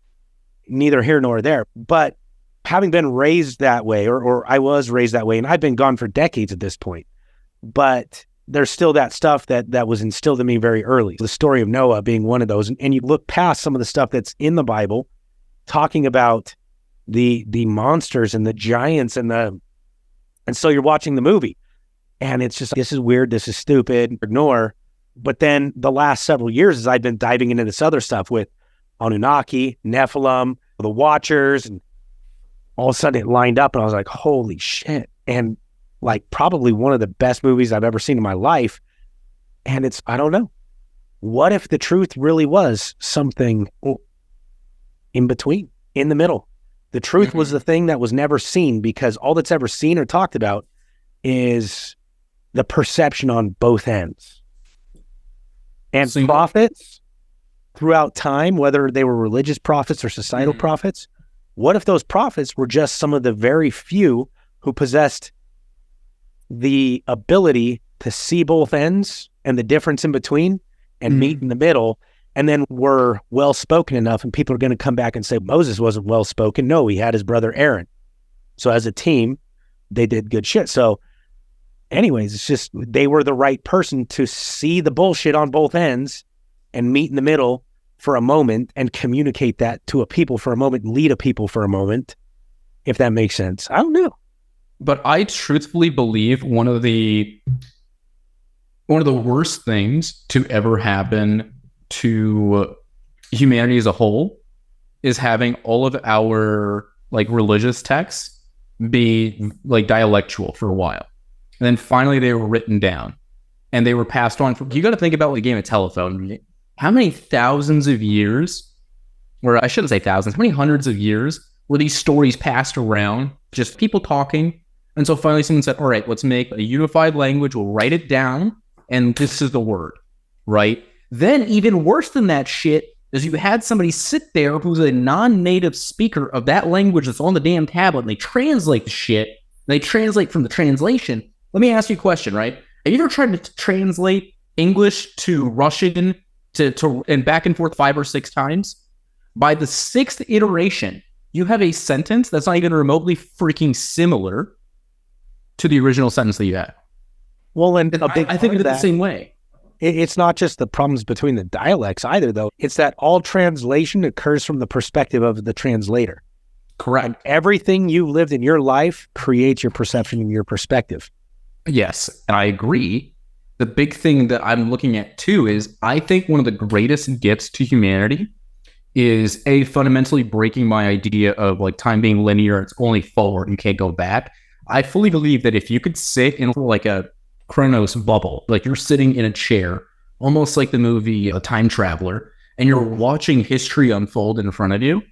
neither here nor there. But having been raised that way, or I was raised that way, and I've been gone for decades at this point, but there's still that stuff that was instilled in me very early. The story of Noah being one of those. And you look past some of the stuff that's in the Bible, talking about the monsters and the giants and so you're watching the movie and it's just, this is weird, this is stupid, ignore. But then the last several years, as I've been diving into this other stuff with Anunnaki, Nephilim, the Watchers, and all of a sudden it lined up and I was like, holy shit. And like probably one of the best movies I've ever seen in my life. And I don't know. What if the truth really was something in between, in the middle? The truth was the thing that was never seen, because all that's ever seen or talked about is the perception on both ends. And prophets throughout time, whether they were religious prophets or societal prophets, what if those prophets were just some of the very few who possessed the ability to see both ends and the difference in between and meet in the middle, and then were well-spoken enough, and people are going to come back and say, Moses wasn't well-spoken. No, he had his brother Aaron. So as a team, they did good shit. So anyways, it's just, they were the right person to see the bullshit on both ends and meet in the middle for a moment and communicate that to a people for a moment, lead a people for a moment, if that makes sense. I don't know. But I truthfully believe one of the worst things to ever happen to humanity as a whole is having all of our like religious texts be like dialectual for a while. And then finally they were written down and they were passed on. You got to think about like a game of telephone. How many thousands of years, or I shouldn't say thousands, how many hundreds of years were these stories passed around, just people talking? And so finally someone said, all right, let's make a unified language. We'll write it down. And this is the word, right? Then even worse than that shit is you had somebody sit there who's a non-native speaker of that language that's on the damn tablet, and they translate the shit. They translate from the translation. Let me ask you a question, right? Have you ever tried to translate English to Russian to and back and forth 5 or 6 times? By the 6th iteration, you have a sentence that's not even remotely freaking similar to the original sentence that you had. Well, and I think it's the same way. It's not just the problems between the dialects either, though. It's that all translation occurs from the perspective of the translator. Correct. And everything you lived in your life creates your perception and your perspective. Yes, and I agree. The big thing that I'm looking at too is I think one of the greatest gifts to humanity is fundamentally breaking my idea of like time being linear. It's only forward. You can't go back. I fully believe that if you could sit in like a Chronos bubble, like you're sitting in a chair, almost like the movie A Time Traveler, and you're watching history unfold in front of you,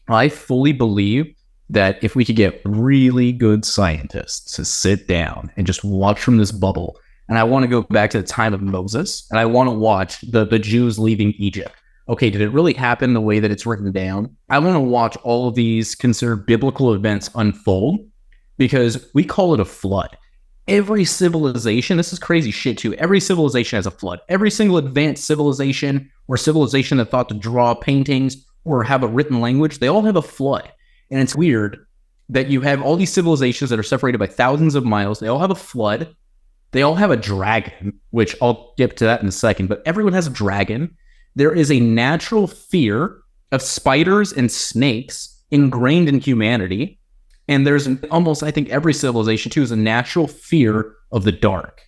I fully believe that if we could get really good scientists to sit down and just watch from this bubble, and I want to go back to the time of Moses, and I want to watch the Jews leaving Egypt. Okay, did it really happen the way that it's written down? I want to watch all of these considered biblical events unfold, because we call it a flood. Every civilization, this is crazy shit too, every civilization has a flood. Every single advanced civilization or civilization that thought to draw paintings or have a written language, they all have a flood. And it's weird that you have all these civilizations that are separated by thousands of miles. They all have a flood. They all have a dragon, which I'll get to that in a second, but everyone has a dragon. There is a natural fear of spiders and snakes ingrained in humanity. And there's almost, I think every civilization too is a natural fear of the dark,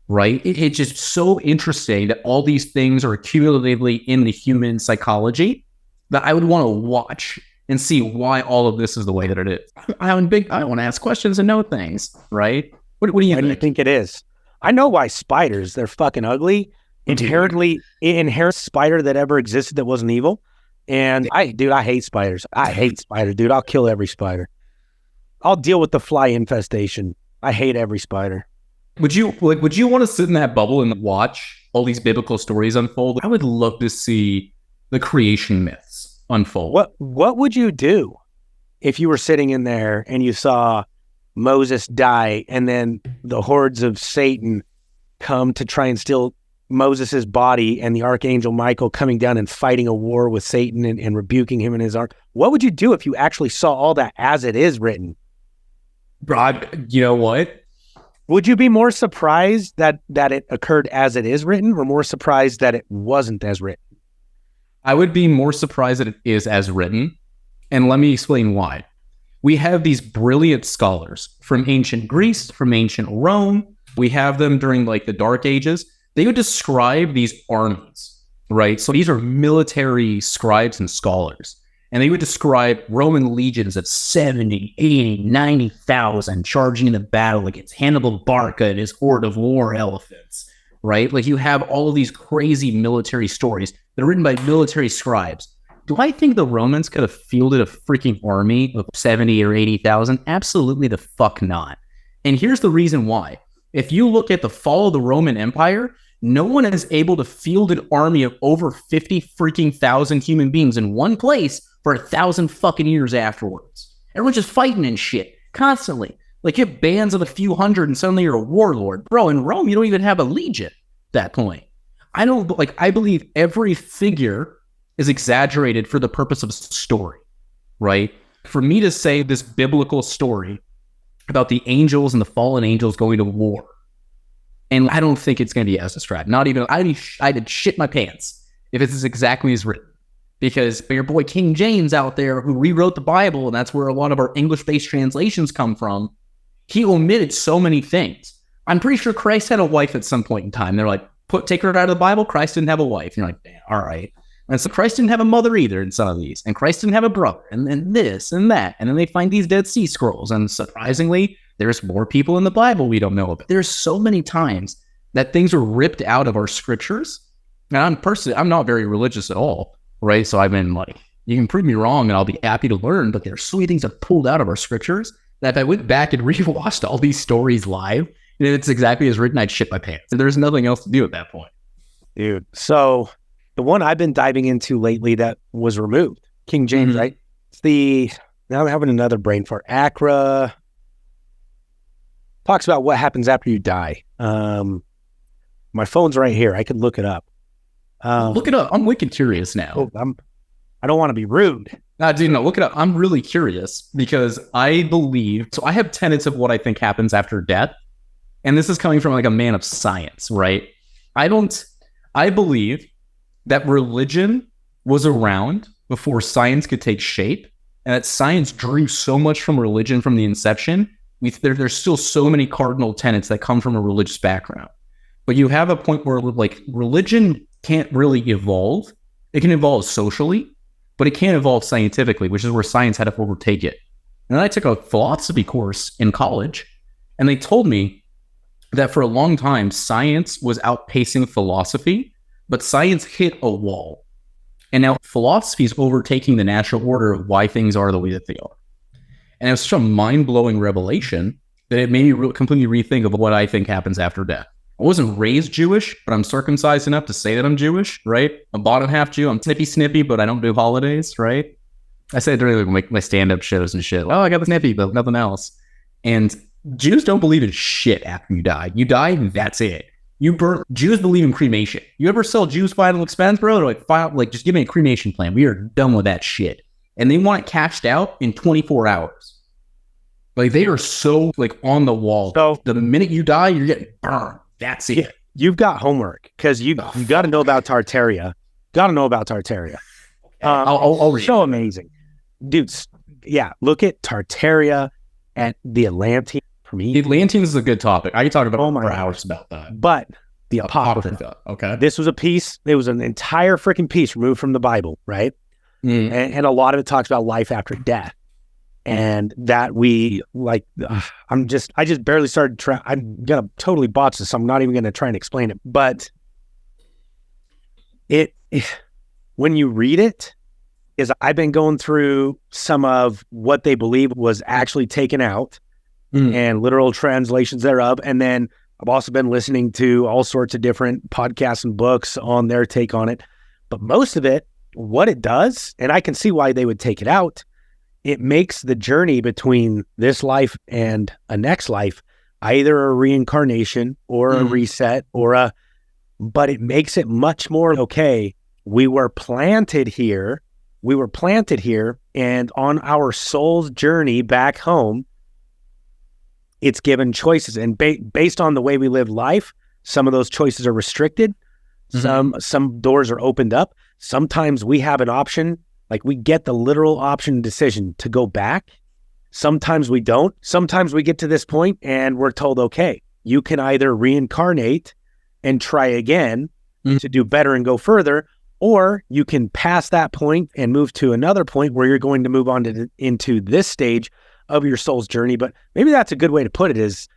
right? It's just so interesting that all these things are cumulatively in the human psychology that I would want to watch and see why all of this is the way that it is. I want to ask questions and know things, right? What do you think? I think it is. I know why spiders, they're fucking ugly. Inherent spider that ever existed that wasn't evil. And I hate spiders. I hate spiders, dude. I'll kill every spider. I'll deal with the fly infestation. I hate every spider. Would you want to sit in that bubble and watch all these biblical stories unfold? I would love to see the creation myths unfold. What would you do if you were sitting in there and you saw Moses die and then the hordes of Satan come to try and steal Moses's body, and the archangel Michael coming down and fighting a war with Satan and rebuking him in his ark? What would you do if you actually saw all that as it is written? You know what? Would you be more surprised that it occurred as it is written, or more surprised that it wasn't as written? I would be more surprised that it is as written. And let me explain why. We have these brilliant scholars from ancient Greece, from ancient Rome. We have them during like the Dark Ages. They would describe these armies, right? So these are military scribes and scholars. And they would describe Roman legions of 70, 80, 90,000 charging into battle against Hannibal Barca and his horde of war elephants, right? Like you have all of these crazy military stories that are written by military scribes. Do I think the Romans could have fielded a freaking army of 70 or 80,000? Absolutely the fuck not. And here's the reason why. If you look at the fall of the Roman Empire, no one is able to field an army of over 50 freaking thousand human beings in one place for 1,000 fucking years afterwards. Everyone's just fighting and shit constantly. Like you have bands of a few hundred and suddenly you're a warlord. Bro, in Rome, you don't even have a legion at that point. I believe every figure is exaggerated for the purpose of story, right? For me to say this biblical story about the angels and the fallen angels going to war, and I don't think it's going to be as described. Not even, I'd shit my pants if it's exactly as written. Because your boy King James out there, who rewrote the Bible, and that's where a lot of our English-based translations come from, he omitted so many things. I'm pretty sure Christ had a wife at some point in time. They're like, take her out of the Bible. Christ didn't have a wife. And you're like, damn, all right. And so Christ didn't have a mother either in some of these. And Christ didn't have a brother. And then this and that. And then they find these Dead Sea Scrolls. And surprisingly, there's more people in the Bible we don't know about. There's so many times that things are ripped out of our scriptures. And I'm not very religious at all. Right. So I've been like, you can prove me wrong and I'll be happy to learn. But there's so many things that pulled out of our scriptures that if I went back and rewatched all these stories live, and it's exactly as written, I'd shit my pants. And there's nothing else to do at that point. Dude. So the one I've been diving into lately that was removed, King James, right? It's now I'm having another brain fart. Accra talks about what happens after you die. My phone's right here. I could look it up. Look it up. I'm wicked curious now. I don't want to be rude. No, dude, no, look it up. I'm really curious because I believe, so I have tenets of what I think happens after death. And this is coming from like a man of science, right? I believe that religion was around before science could take shape. And that science drew so much from religion from the inception. There's still so many cardinal tenets that come from a religious background. But you have a point where like religion can't really evolve. It can evolve socially, but it can't evolve scientifically, which is where science had to overtake it. And then I took a philosophy course in college, and they told me that for a long time, science was outpacing philosophy, but science hit a wall. And now philosophy is overtaking the natural order of why things are the way that they are. And it was such a mind-blowing revelation that it made me completely rethink of what I think happens after death. I wasn't raised Jewish, but I'm circumcised enough to say that I'm Jewish, right? I'm bottom half Jew. I'm snippy, but I don't do holidays, right? I say it during my stand-up shows and shit. Oh, I got the snippy, but nothing else. And Jews don't believe in shit after you die. You die, that's it. Jews believe in cremation. You ever sell Jews final expense, bro? They're like, just give me a cremation plan. We are done with that shit. And they want it cashed out in 24 hours. Like, they are so, like, on the wall. So the minute you die, you're getting burned. That's it. Yeah, you've got homework because you got to know about Tartaria. I'll read. So amazing. Dudes, yeah, look at Tartaria and the Atlantean. For me, the Atlanteans is a good topic. I could talk about for hours about that. But the Apocrypha. Okay. This was a piece. It was an entire freaking piece removed from the Bible, right? And a lot of it talks about life after death. And that we like, I just barely started I'm going to totally botch this. So I'm not even going to try and explain it. But when you read it, I've been going through some of what they believe was actually taken out and literal translations thereof. And then I've also been listening to all sorts of different podcasts and books on their take on it. But most of it, what it does, and I can see why they would take it out, it makes the journey between this life and a next life either a reincarnation or a reset but it makes it much more okay. We were planted here, and on our soul's journey back home, it's given choices. And based on the way we live life, some of those choices are restricted. Some doors are opened up. Sometimes we have an option. Like, we get the literal option decision to go back. Sometimes we don't. Sometimes we get to this point and we're told, okay, you can either reincarnate and try again to do better and go further, or you can pass that point and move to another point where you're going to move on into this stage of your soul's journey. But maybe that's a good way to put it, is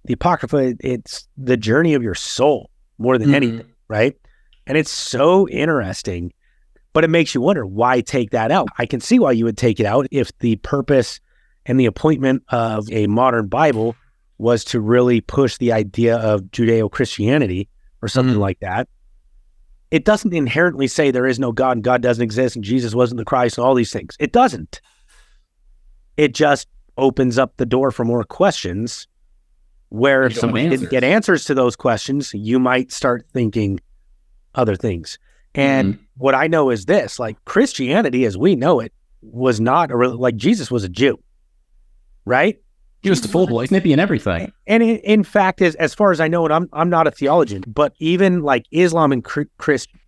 the Apocrypha, it's the journey of your soul more than anything, right? And it's so interesting. But it makes you wonder, why take that out? I can see why you would take it out if the purpose and the appointment of a modern Bible was to really push the idea of Judeo-Christianity or something like that. It doesn't inherently say there is no God and God doesn't exist and Jesus wasn't the Christ and all these things. It doesn't. It just opens up the door for more questions where if somebody didn't get answers to those questions, you might start thinking other things. And what I know is this, like, Christianity as we know it was not like Jesus was a Jew, right? He was the full boy, snippy and everything. And in fact, as far as I know, and I'm not a theologian, but even like Islam and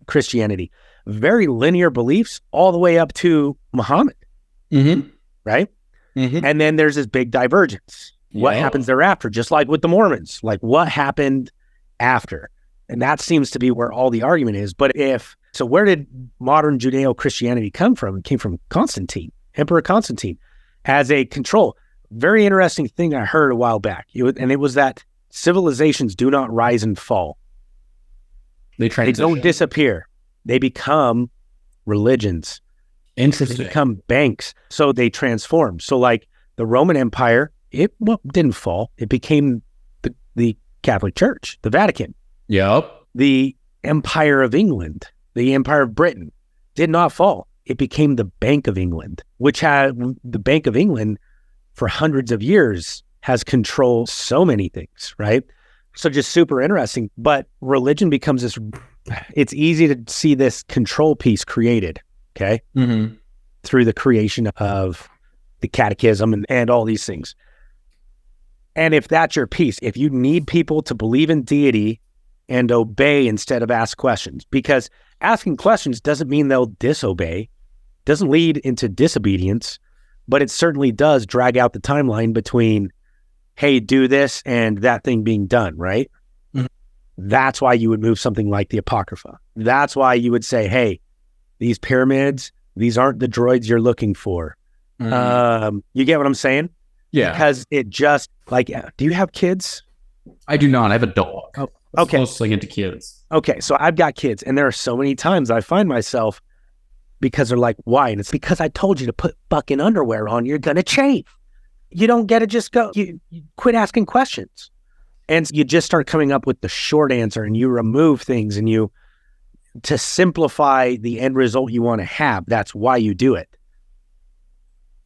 Christianity, very linear beliefs all the way up to Muhammad, right? And then there's this big divergence. What happens thereafter? Just like with the Mormons, like what happened after? And that seems to be where all the argument is. But so where did modern Judeo-Christianity come from? It came from Constantine, Emperor Constantine, as a control. Very interesting thing I heard a while back. It was that civilizations do not rise and fall. They don't disappear. They become religions. Interesting. They become banks. So they transform. So like the Roman Empire, it didn't fall. It became the Catholic Church, the Vatican. Yep. The Empire of England, the Empire of Britain did not fall. It became the Bank of England, which had the Bank of England for hundreds of years has controlled so many things, right? So just super interesting. But religion becomes this, it's easy to see this control piece created, okay? Through the creation of the catechism and all these things. And if that's your piece, if you need people to believe in deity and obey instead of ask questions, because asking questions doesn't mean they'll disobey, doesn't lead into disobedience, but it certainly does drag out the timeline between, hey, do this and that thing being done, right? That's why you would move something like the Apocrypha. That's why you would say, hey, these pyramids, these aren't the droids you're looking for. You get what I'm saying? Yeah. Because it just, like, do you have kids? I do not. I have a dog. Oh, okay. Closely into kids. Okay, so I've got kids, and there are so many times I find myself, because they're like, why? And it's because I told you to put fucking underwear on, you're going to chafe. You don't get to just go, you quit asking questions. And you just start coming up with the short answer, and you remove things, and to simplify the end result you want to have. That's why you do it.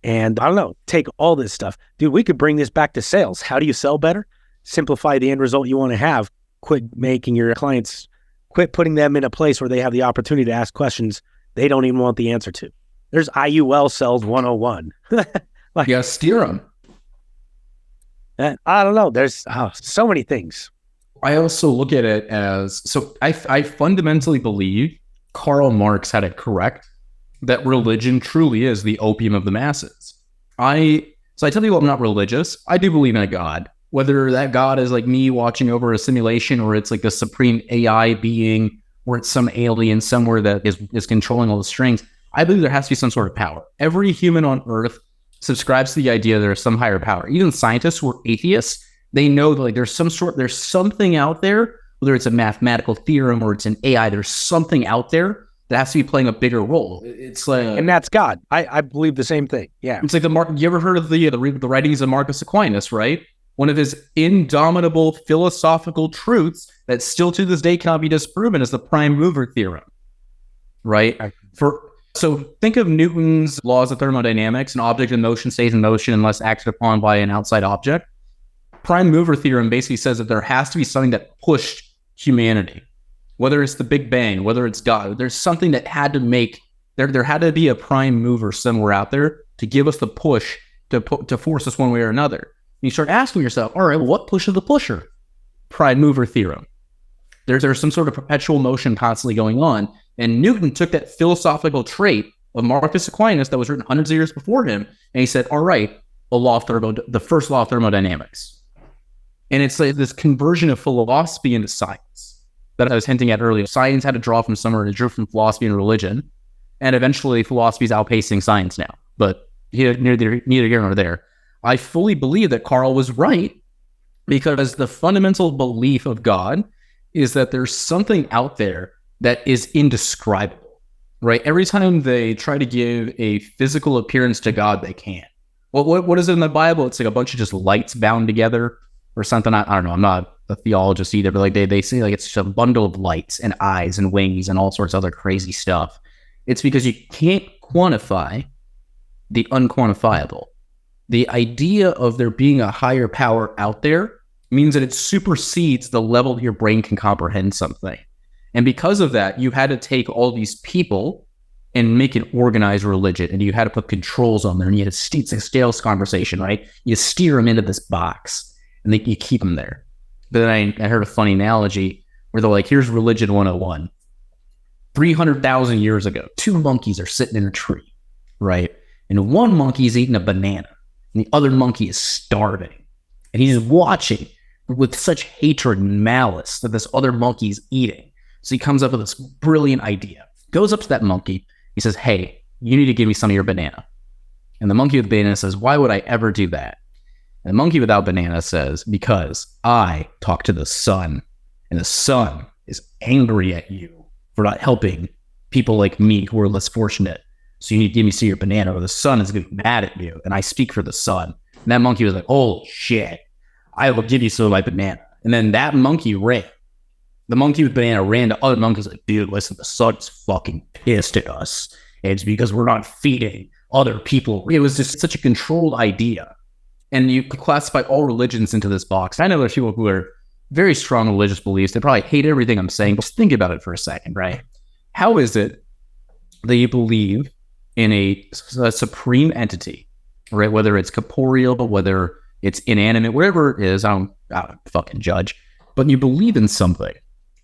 And I don't know, take all this stuff. Dude, we could bring this back to sales. How do you sell better? Simplify the end result you want to have. Quit making your clients, quit putting them in a place where they have the opportunity to ask questions they don't even want the answer to. There's IUL Sales 101. Steer them. I don't know. There's so many things. I also look at it as, so I fundamentally believe Karl Marx had it correct, that religion truly is the opium of the masses. So I tell you, I'm not religious. I do believe in a God. Whether that God is like me watching over a simulation, or it's like the supreme AI being, or it's some alien somewhere that is controlling all the strings, I believe there has to be some sort of power. Every human on Earth subscribes to the idea there's some higher power. Even scientists who are atheists, they know that like there's something out there, whether it's a mathematical theorem or it's an AI, there's something out there that has to be playing a bigger role. It's like, and that's God. I believe the same thing. Yeah. It's like you ever heard of the writings of Marcus Aquinas, right? One of his indomitable philosophical truths that still to this day cannot be disproven is the prime mover theorem, right? So think of Newton's laws of thermodynamics. An object in motion stays in motion unless acted upon by an outside object. Prime mover theorem basically says that there has to be something that pushed humanity, whether it's the Big Bang, whether it's God. There's something that had to make, there had to be a prime mover somewhere out there to give us the push to force us one way or another. And you start asking yourself, all right, well, what pushes the pusher? Prime mover theorem. There's some sort of perpetual motion constantly going on. And Newton took that philosophical trait of Marcus Aquinas that was written hundreds of years before him, and he said, all right, the first law of thermodynamics. And it's like this conversion of philosophy into science that I was hinting at earlier. Science had to draw from somewhere, and it drew from philosophy and religion. And eventually philosophy is outpacing science now. But neither here nor there. I fully believe that Carl was right, because the fundamental belief of God is that there's something out there that is indescribable, right? Every time they try to give a physical appearance to God, they can't. What is it in the Bible? It's like a bunch of just lights bound together or something. I don't know. I'm not a theologist either, but like they say like it's just a bundle of lights and eyes and wings and all sorts of other crazy stuff. It's because you can't quantify the unquantifiable. The idea of there being a higher power out there means that it supersedes the level that your brain can comprehend something. And because of that, you had to take all these people and make an organized religion, and you had to put controls on there, and you had to it's a scales conversation, right? You steer them into this box, and you keep them there. But then I heard a funny analogy where they're like, here's religion 101. 300,000 years ago, 2 monkeys are sitting in a tree, right? And one monkey's eating a banana, and the other monkey is starving. And he's watching with such hatred and malice that this other monkey's eating. So he comes up with this brilliant idea. Goes up to that monkey. He says, hey, you need to give me some of your banana. And the monkey with the banana says, why would I ever do that? And the monkey without banana says, because I talk to the sun, and the sun is angry at you for not helping people like me who are less fortunate. So you need to give me some of your banana, or the sun is going to be mad at you, and I speak for the sun. And that monkey was like, holy shit, I will give you some of my banana. And then that monkey ran. The monkey with banana ran to other monkeys like, dude, listen, the sun's fucking pissed at us. And it's because we're not feeding other people. It was just such a controlled idea. And you classify all religions into this box. I know there's people who are very strong religious beliefs. They probably hate everything I'm saying, but just think about it for a second, right? How is it that you believe in a supreme entity, right? Whether it's corporeal, whether it's inanimate, whatever it is, I don't fucking judge, but you believe in something.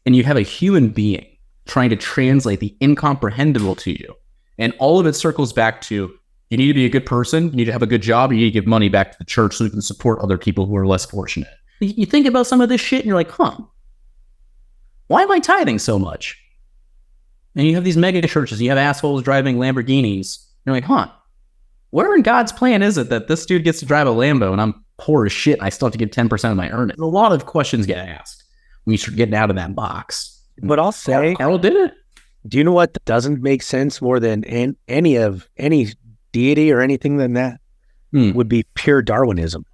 And you have a human being trying to translate the incomprehensible to you. And all of it circles back to, you need to be a good person, you need to have a good job, you need to give money back to the church so you can support other people who are less fortunate. You think about some of this shit and you're like, why am I tithing so much? And you have these mega churches, you have assholes driving Lamborghinis. You're like, where in God's plan is it that this dude gets to drive a Lambo and I'm poor as shit and I still have to give 10% of my earnings? A lot of questions get asked when you start getting out of that box. But I'll say, Carol did it. Do you know what doesn't make sense more than any deity or anything than that? Would be pure Darwinism.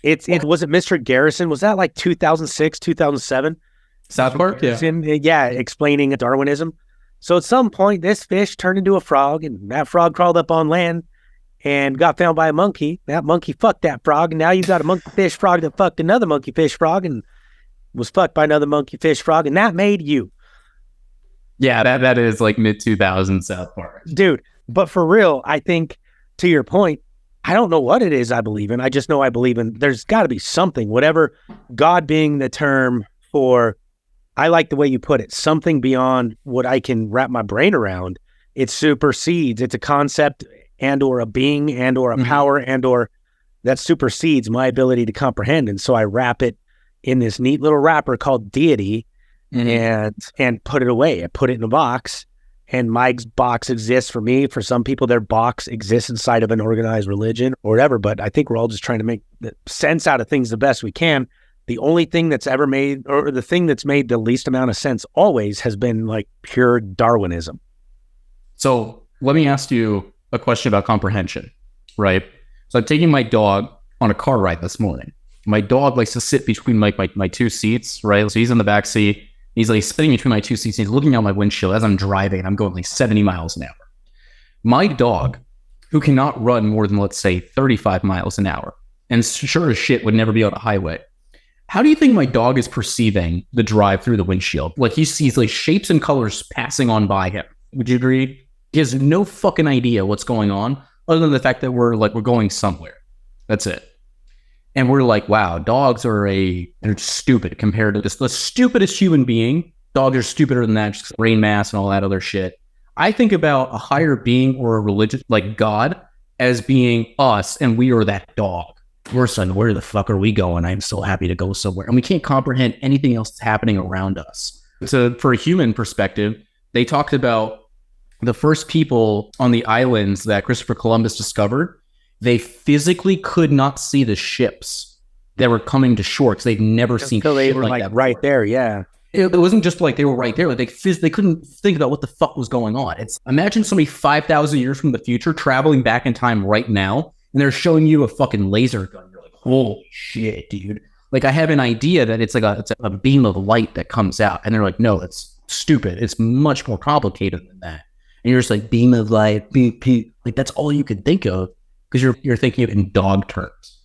It was it Mr. Garrison? Was that like 2006, 2007? South Park, yeah, explaining Darwinism. So at some point, this fish turned into a frog, and that frog crawled up on land and got found by a monkey. That monkey fucked that frog, and now you've got a monkey fish frog that fucked another monkey fish frog and was fucked by another monkey fish frog, and that made you. Yeah, that is like mid-2000s South Park. Dude, but for real, I think, to your point, I don't know what it is I believe in. I just know I believe in, there's got to be something, whatever, God being the term for, I like the way you put it, something beyond what I can wrap my brain around. It supersedes, it's a concept and or a being and or a power and or that supersedes my ability to comprehend. And so I wrap it in this neat little wrapper called deity and put it away. I put it in a box. And Mike's box exists for me. For some people, their box exists inside of an organized religion or whatever. But I think we're all just trying to make sense out of things the best we can. The only thing that's ever made, or the thing that's made the least amount of sense always, has been like pure Darwinism. So let me ask you a question about comprehension, right? So I'm taking my dog on a car ride this morning. My dog likes to sit between my 2 seats, right? So he's in the back seat. He's like sitting between my 2 seats. And he's looking out my windshield as I'm driving, and I'm going like 70 miles an hour. My dog, who cannot run more than, let's say, 35 miles an hour, and sure as shit would never be on a highway. How do you think my dog is perceiving the drive through the windshield? Like he sees like shapes and colors passing on by him. Would you agree? He has no fucking idea what's going on, other than the fact that we're going somewhere. That's it. And we're like, wow, dogs they're stupid compared to just the stupidest human being. Dogs are stupider than that, just brain mass and all that other shit. I think about a higher being or a religion like God as being us, and we are that dog. We're saying, where the fuck are we going? I'm so happy to go somewhere. And we can't comprehend anything else that's happening around us. So for a human perspective, they talked about the first people on the islands that Christopher Columbus discovered. They physically could not see the ships that were coming to shore because they'd never seen shit they were like that right before. There, yeah. It wasn't just like they were right there. Like they couldn't think about what the fuck was going on. Imagine somebody 5,000 years from the future traveling back in time right now, and they're showing you a fucking laser gun. You're like, holy shit, dude. Like I have an idea that it's a beam of light that comes out, and they're like, no, it's stupid. It's much more complicated than that. And you're just like, beam of light, beep, beep. Like that's all you can think of. Because you're thinking of it in dog terms,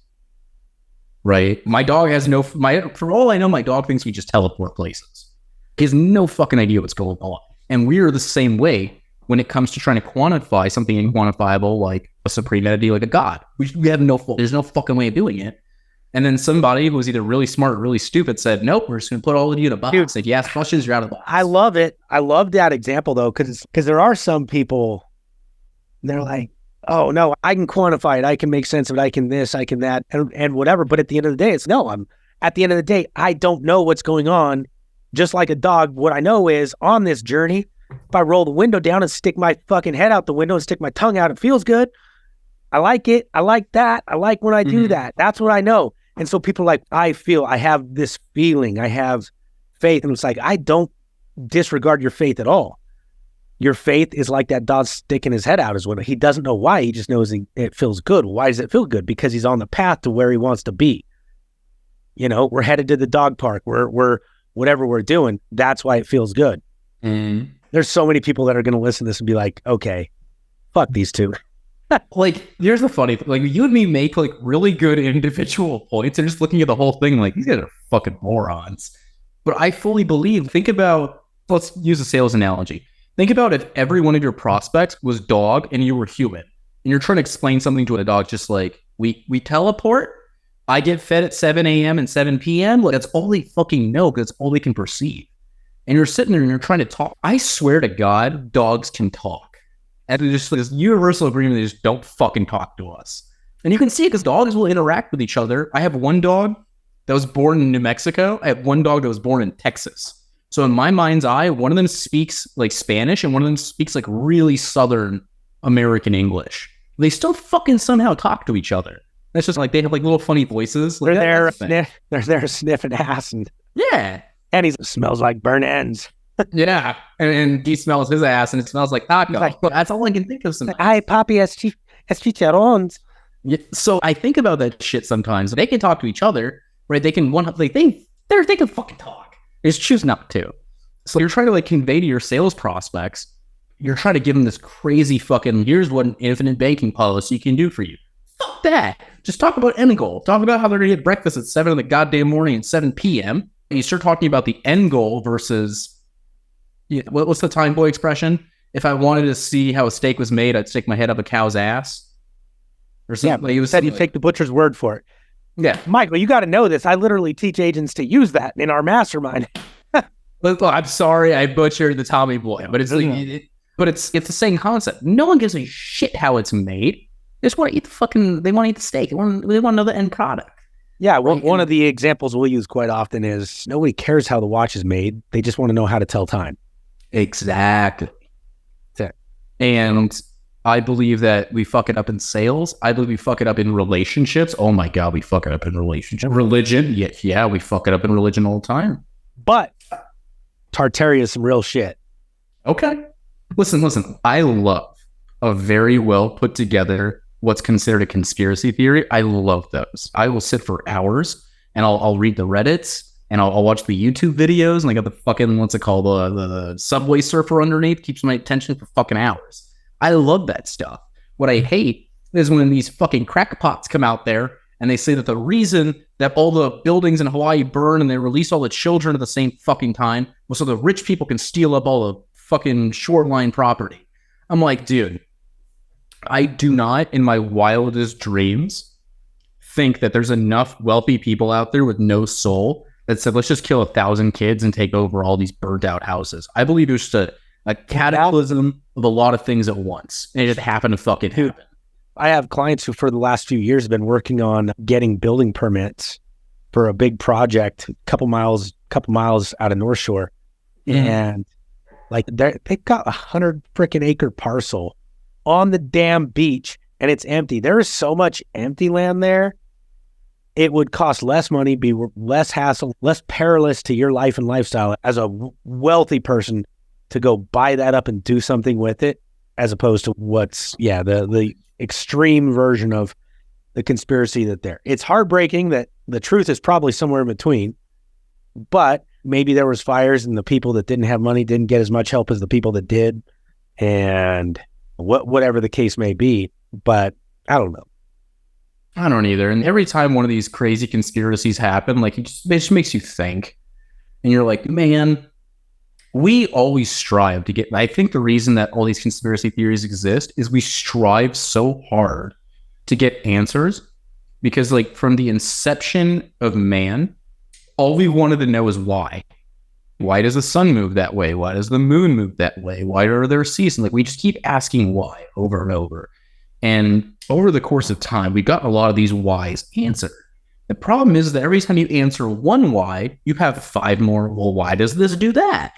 right? My dog has for all I know, my dog thinks we just teleport places. He has no fucking idea what's going on. And we are the same way. when it comes to trying to quantify something inquantifiable like a supreme entity, like a god. We have there's no fucking way of doing it. And then somebody who was either really smart or really stupid said, nope, we're just going to put all of you in a box. Dude, if you ask questions, you're out of the box. I love it. I love that example, though, because there are some people, they're like, oh, no, I can quantify it. I can make sense of it. I can this, I can that, and whatever. But at the end of the day, at the end of the day, I don't know what's going on. Just like a dog, what I know is on this journey, if I roll the window down and stick my fucking head out the window and stick my tongue out, it feels good. I like it. I like that. I like when I do that. That's what I know. And so people are like, I have this feeling, I have faith. And it's like, I don't disregard your faith at all. Your faith is like that dog sticking his head out is what he doesn't know why. He just knows it feels good. Why does it feel good? Because he's on the path to where he wants to be. You know, we're headed to the dog park. We're whatever we're doing. That's why it feels good. There's so many people that are going to listen to this and be like, okay, fuck these two. Like, here's the funny thing. Like, you and me make like really good individual points and just looking at the whole thing like, these guys are fucking morons. But I fully believe, think about, let's use a sales analogy. Think about if every one of your prospects was dog and you were human and you're trying to explain something to a dog, just like, we teleport, I get fed at 7 a.m. and 7 p.m. Like, that's all they fucking know because that's all they can perceive. And you're sitting there and you're trying to talk. I swear to God, dogs can talk. And there's just this universal agreement, they just don't fucking talk to us. And you can see it because dogs will interact with each other. I have one dog that was born in New Mexico. I have one dog that was born in Texas. So in my mind's eye, one of them speaks like Spanish and one of them speaks like really Southern American English. They still fucking somehow talk to each other. That's just like, they have like little funny voices. Like, they're there sniffing ass. And he smells like burnt ends. Yeah, and he smells his ass, and it smells like taco. Like, that's all I can think of sometimes. Ay, papi, es chicharrones. Yeah, so I think about that shit sometimes. They can talk to each other, right? They can they can fucking talk. They just choose not to. So you're trying to like convey to your sales prospects, you're trying to give them this crazy fucking, here's what an infinite banking policy can do for you. Fuck that. Just talk about end goal. Talk about how they're gonna get breakfast at 7 in the goddamn morning and 7 p.m. And you start talking about the end goal versus, what's the time boy expression? If I wanted to see how a steak was made, I'd stick my head up a cow's ass. Or something. Yeah, you said you take the butcher's word for it. Yeah. Michael, you got to know this. I literally teach agents to use that in our mastermind. Look, I'm sorry I butchered the Tommy boy, but it's it's the same concept. No one gives a shit how it's made. They just want to eat they want to eat the steak. They want to know the end product. Yeah, well, one of the examples we'll use quite often is nobody cares how the watch is made. They just want to know how to tell time. Exactly. And I believe that we fuck it up in sales. I believe we fuck it up in relationships. Oh my God, we fuck it up in relationships. Religion, yeah, we fuck it up in religion all the time. But Tartaria is some real shit. Okay. Listen. I love a very well put together what's considered a conspiracy theory. I love those. I will sit for hours and I'll read the Reddits. And I'll watch the YouTube videos, and I got the fucking, what's it called, the Subway Surfer underneath, keeps my attention for fucking hours. I love that stuff. What I hate is when these fucking crackpots come out there and they say that the reason that all the buildings in Hawaii burn and they release all the children at the same fucking time was so the rich people can steal up all the fucking shoreline property. I'm like, dude, I do not, in my wildest dreams, think that there's enough wealthy people out there with no soul that said, let's just kill 1,000 kids and take over all these burnt out houses. I believe there's just a cataclysm of a lot of things at once. And it just happened to fucking happen. I have clients who for the last few years have been working on getting building permits for a big project, a couple miles out of North Shore. And like they've got 100 freaking acre parcel on the damn beach and it's empty. There is so much empty land there. It would cost less money, be less hassle, less perilous to your life and lifestyle as a wealthy person to go buy that up and do something with it, as opposed to the extreme version of the conspiracy that there. It's heartbreaking that the truth is probably somewhere in between, but maybe there was fires and the people that didn't have money didn't get as much help as the people that did, and whatever the case may be. But I don't know. I don't either. And every time one of these crazy conspiracies happen, like it just makes you think. And you're like, man, we always strive to get, I think the reason that all these conspiracy theories exist is we strive so hard to get answers, because like from the inception of man, all we wanted to know is why. Why does the sun move that way? Why does the moon move that way? Why are there seasons? Like we just keep asking why over and over. And over the course of time, we got a lot of these whys answered. The problem is that every time you answer one why, you have 5 more, well, why does this do that?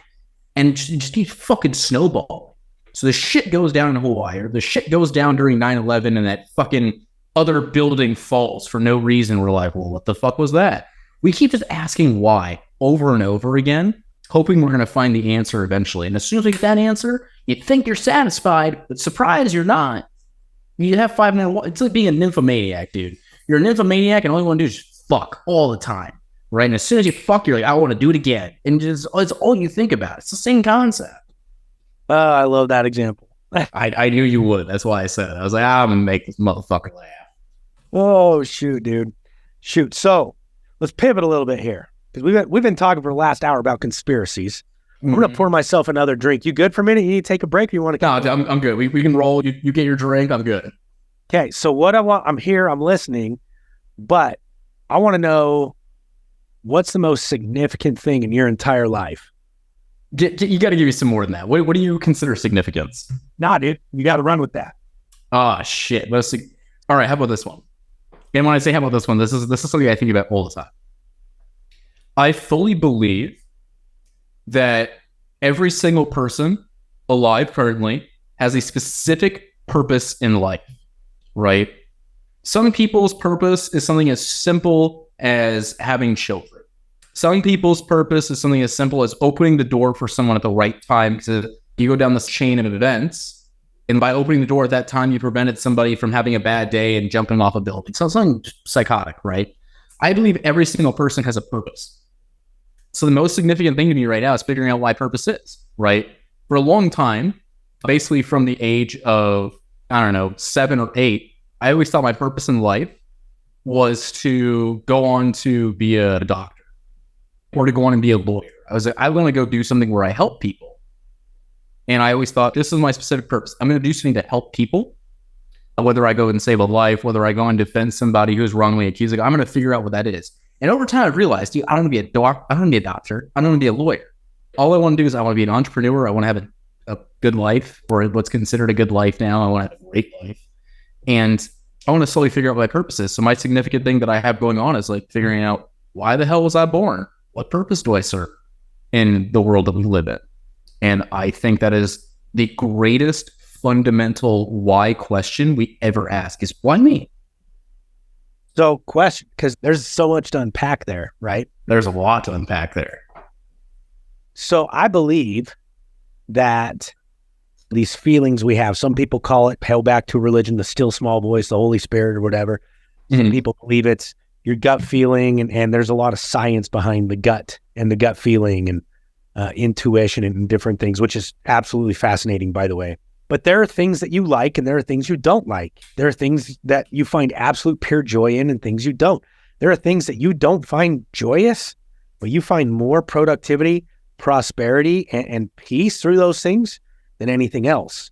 And just keep fucking snowball. So the shit goes down in Hawaii, or the shit goes down during 9/11 and that fucking other building falls for no reason. We're like, well, what the fuck was that? We keep just asking why over and over again, hoping we're going to find the answer eventually. And as soon as we get that answer, you think you're satisfied, but surprise, you're not. You have 5 minutes. It's like being a nymphomaniac, dude. You're a nymphomaniac, and all you want to do is fuck all the time, right? And as soon as you fuck, you're like, I want to do it again. And it's all you think about. It's the same concept. I love that example. I knew you would. That's why I said it. I was like, I'm going to make this motherfucker laugh. Oh, shoot, dude. Shoot. So let's pivot a little bit here, because we've been talking for the last hour about conspiracies. I'm going to pour myself another drink. You good for a minute? You need to take a break? Or you want to? No, I'm good. We can roll. You get your drink. I'm good. Okay. So what I'm here, I'm listening, but I want to know, what's the most significant thing in your entire life? You got to give me some more than that. What do you consider significance? Nah, dude. You got to run with that. Oh, shit. All right. How about this one? And when I say how about this one, this is something I think about all the time. I fully believe that every single person alive currently has a specific purpose in life, right? Some people's purpose is something as simple as having children. Some people's purpose is something as simple as opening the door for someone at the right time, because you go down this chain of events, and by opening the door at that time, you prevented somebody from having a bad day and jumping off a building. So something psychotic, right? I believe every single person has a purpose. So the most significant thing to me right now is figuring out why purpose is, right? For a long time, basically from the age of, 7 or 8, I always thought my purpose in life was to go on to be a doctor or to go on and be a lawyer. I was like, I want to go do something where I help people. And I always thought, this is my specific purpose. I'm going to do something to help people, whether I go and save a life, whether I go and defend somebody who's wrongly accused. Like, I'm going to figure out what that is. And over time, I've realized, dude, I don't want to be a doctor. I don't want to be a doctor. I don't want to be a lawyer. All I want to do is I want to be an entrepreneur. I want to have a good life, or what's considered a good life now. I want to have a great life. And I want to slowly figure out what my purpose is. So my significant thing that I have going on is like figuring out, why the hell was I born? What purpose do I serve in the world that we live in? And I think that is the greatest fundamental why question we ever ask is, why me? So question, because there's so much to unpack there, right? There's a lot to unpack there. So I believe that these feelings we have, some people call it, pale back to religion, the still small voice, the Holy Spirit or whatever. Some people believe it's your gut feeling, and there's a lot of science behind the gut and the gut feeling and intuition and different things, which is absolutely fascinating, by the way. But there are things that you like and there are things you don't like. There are things that you find absolute pure joy in and things you don't. There are things that you don't find joyous, but you find more productivity, prosperity, and peace through those things than anything else.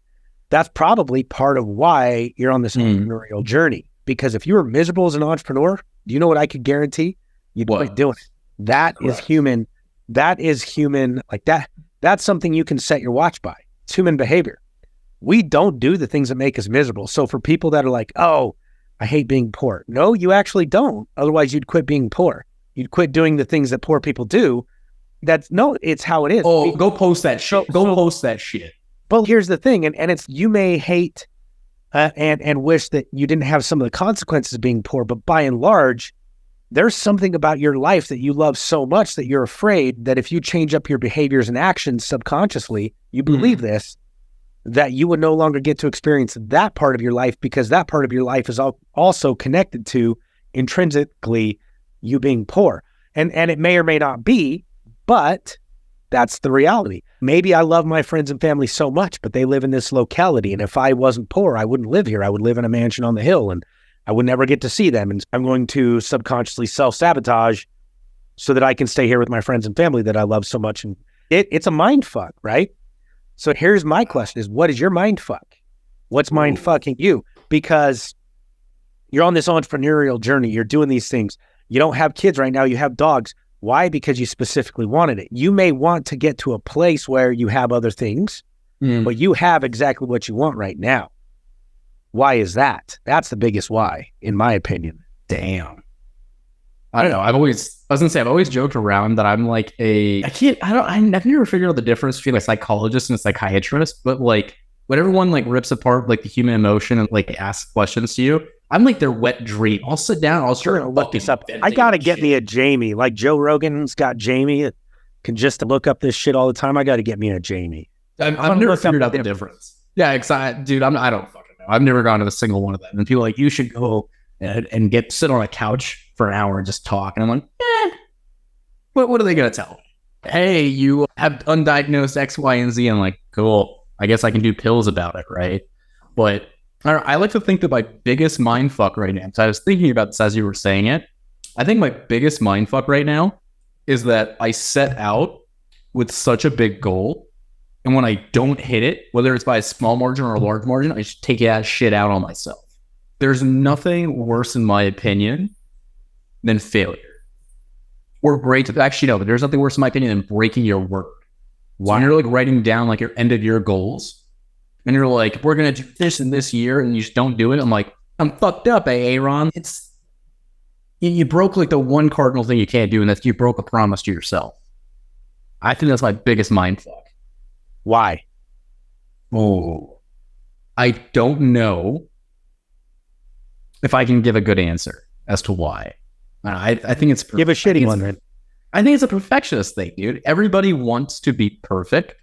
That's probably part of why you're on this entrepreneurial journey. Because if you were miserable as an entrepreneur, do you know what I could guarantee? You'd quit doing it. That is human. That is human. Like that. That's something you can set your watch by. It's human behavior. We don't do the things that make us miserable. So for people that are like, oh, I hate being poor. No, you actually don't. Otherwise, you'd quit being poor. You'd quit doing the things that poor people do. It's how it is. Oh, go post that shit. Post that shit. But here's the thing, and it's, you may hate and wish that you didn't have some of the consequences of being poor, but by and large, there's something about your life that you love so much that you're afraid that if you change up your behaviors and actions subconsciously, you believe this, that you would no longer get to experience that part of your life, because that part of your life is also connected to intrinsically you being poor. And it may or may not be, but that's the reality. Maybe I love my friends and family so much, but they live in this locality. And if I wasn't poor, I wouldn't live here. I would live in a mansion on the hill and I would never get to see them. And I'm going to subconsciously self-sabotage so that I can stay here with my friends and family that I love so much It's a mind fuck, right? So here's my question is, what is your mind fuck? What's mind fucking you? Because you're on this entrepreneurial journey. You're doing these things. You don't have kids right now. You have dogs. Why? Because you specifically wanted it. You may want to get to a place where you have other things, but you have exactly what you want right now. Why is that? That's the biggest why, in my opinion. Damn. I don't know. I've always joked around that I'm like I've never figured out the difference between a psychologist and a psychiatrist, but like when everyone like rips apart like the human emotion and like asks questions to you, I'm like their wet dream. I'll sit down, I'll start to look this up. I gotta get me a Jamie. Like Joe Rogan's got Jamie that can just look up this shit all the time. I gotta get me a Jamie. I've never figured out the difference. Yeah, exactly. Dude, I don't fucking know. I've never gone to a single one of them. And people are like, you should go and sit on a couch for an hour and just talk. And I'm like, what are they gonna tell me? Hey, you have undiagnosed X, Y, and Z. I'm like, cool. I guess I can do pills about it, right? But I like to think that my biggest mindfuck right now, so I was thinking about this as you were saying it, I think my biggest mindfuck right now is that I set out with such a big goal, and when I don't hit it, whether it's by a small margin or a large margin, I just take that shit out on myself. There's nothing worse, in my opinion, than failure. Or actually, no, but there's nothing worse, in my opinion, than breaking your word. So when you're like writing down like your end of year goals, and you're like, we're going to do this in this year, and you just don't do it. I'm like, I'm fucked up, Aaron. You broke like the one cardinal thing you can't do, and that's you broke a promise to yourself. I think that's my biggest mindfuck. Why? Oh, I don't know if I can give a good answer as to why. I think it's... Give a shitty one, then. I think it's a perfectionist thing, dude. Everybody wants to be perfect,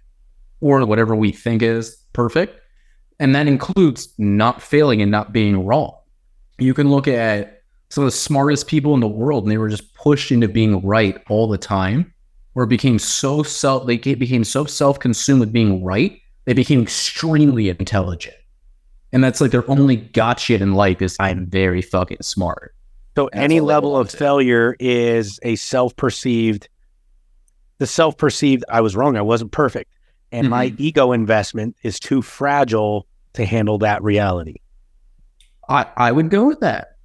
or whatever we think is perfect. And that includes not failing and not being wrong. You can look at some of the smartest people in the world, and they were just pushed into being right all the time, or became so self-consumed with being right, they became extremely intelligent. And that's like their only gotcha in life is I'm very fucking smart. So any level of failure is a self-perceived, I was wrong, I wasn't perfect. And my ego investment is too fragile to handle that reality. I would go with that.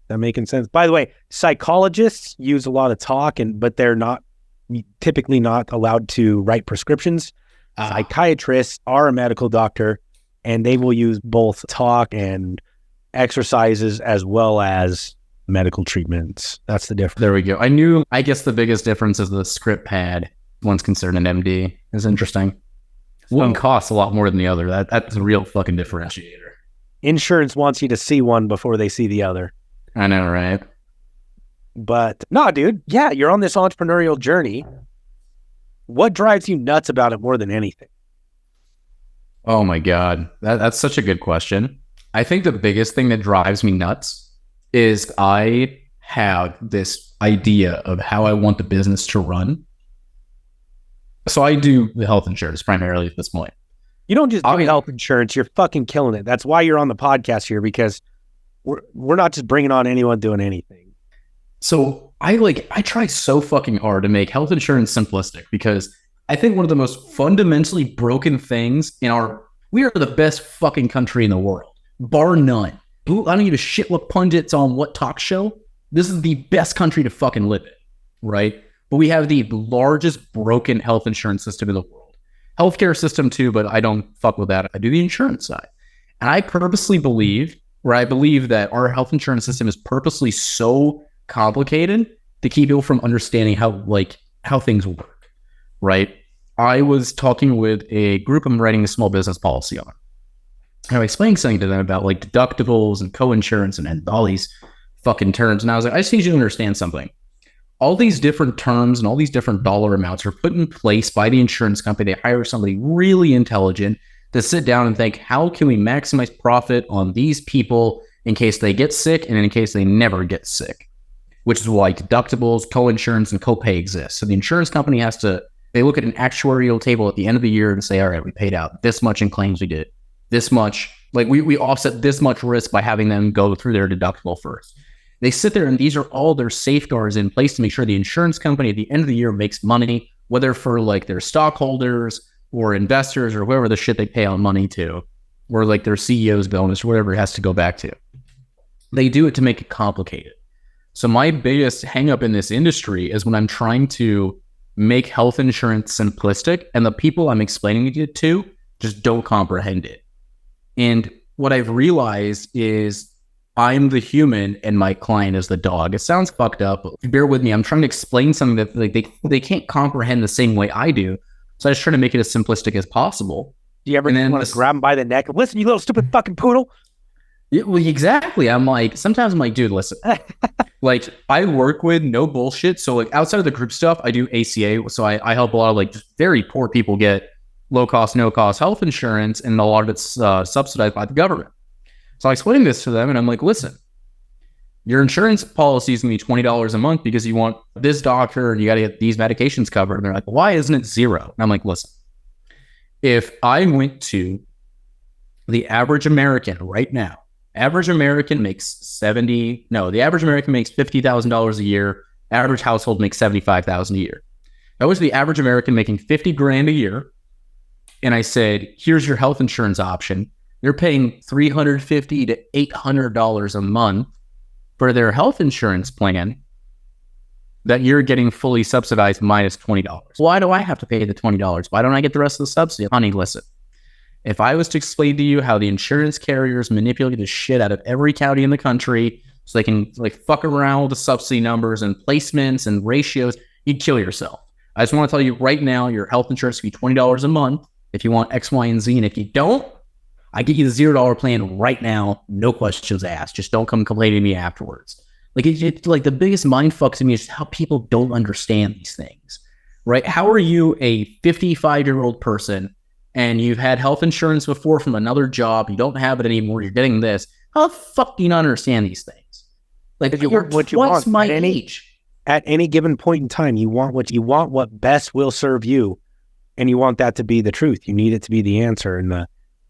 That making sense? By the way, psychologists use a lot of talk, but they're typically not allowed to write prescriptions. Psychiatrists are a medical doctor, and they will use both talk and exercises as well as medical treatments. That's the difference. There we go. I guess the biggest difference is the script pad. One's considered an MD. Is interesting. One costs a lot more than the other. That's a real fucking differentiator. Insurance wants you to see one before they see the other. I know, right? But no, dude. Yeah, you're on this entrepreneurial journey. What drives you nuts about it more than anything? Oh my God. That's such a good question. I think the biggest thing that drives me nuts is I have this idea of how I want the business to run. So I do the health insurance primarily at this point. You don't just do health insurance. You're fucking killing it. That's why you're on the podcast here, because we're not just bringing on anyone doing anything. So I try so fucking hard to make health insurance simplistic, because I think one of the most fundamentally broken things we are the best fucking country in the world, bar none. I don't give a shit what pundits on what talk show. This is the best country to fucking live in, right? But we have the largest broken health insurance system in the world. Healthcare system too, but I don't fuck with that. I do the insurance side. And I believe that our health insurance system is purposely so complicated to keep people from understanding how things work, right? I was talking with a group I'm writing a small business policy on. And I explained something to them about like deductibles and co-insurance and all these fucking terms. And I was like, I just need you to understand something. All these different terms and all these different dollar amounts are put in place by the insurance company. They hire somebody really intelligent to sit down and think, how can we maximize profit on these people in case they get sick and in case they never get sick? Which is why deductibles, co-insurance, and copay exist. So the insurance company they look at an actuarial table at the end of the year and say, all right, we paid out this much in claims, we did this much. Like we offset this much risk by having them go through their deductible first. They sit there and these are all their safeguards in place to make sure the insurance company at the end of the year makes money whether for like their stockholders or investors or whoever the shit they pay out money to, or like their CEO's bonus or whatever it has to go back to. They do it to make it complicated. So my biggest hang up in this industry is when I'm trying to make health insurance simplistic and the people I'm explaining it to just don't comprehend it. And what I've realized is I'm the human and my client is the dog. It sounds fucked up, but bear with me. I'm trying to explain something that like they can't comprehend the same way I do. So I just try to make it as simplistic as possible. Do you ever want to grab him by the neck and listen, you little stupid fucking poodle? Yeah, well, exactly. I'm like, sometimes I'm like, dude, listen. Like, I work with no bullshit. So like outside of the group stuff, I do ACA. So I help a lot of like just very poor people get low cost, no cost health insurance, and a lot of it's subsidized by the government. So I explain this to them and I'm like, listen, your insurance policy is going to be $20 a month because you want this doctor and you got to get these medications covered. And they're like, why isn't it $0? And I'm like, listen, if I went to the average American right now, average American makes the average American makes $50,000 a year. Average household makes $75,000 a year. That was the average American making $50,000 a year. And I said, here's your health insurance option. They're paying $350 to $800 a month for their health insurance plan that you're getting fully subsidized minus $20. Why do I have to pay the $20? Why don't I get the rest of the subsidy? Honey, listen. If I was to explain to you how the insurance carriers manipulate the shit out of every county in the country so they can like fuck around with the subsidy numbers and placements and ratios, you'd kill yourself. I just want to tell you right now, your health insurance will be $20 a month if you want X, Y, and Z. And if you don't, I get you the $0 plan right now, no questions asked. Just don't come complaining to me afterwards. Like it's like the biggest mind fuck to me is how people don't understand these things, right? How are you a 55-year-old person and you've had health insurance before from another job, you don't have it anymore, you're getting this? How the fuck do you not understand these things? Like if you're twice my age. At any given point in time, you want what best will serve you, and you want that to be the truth. You need it to be the answer,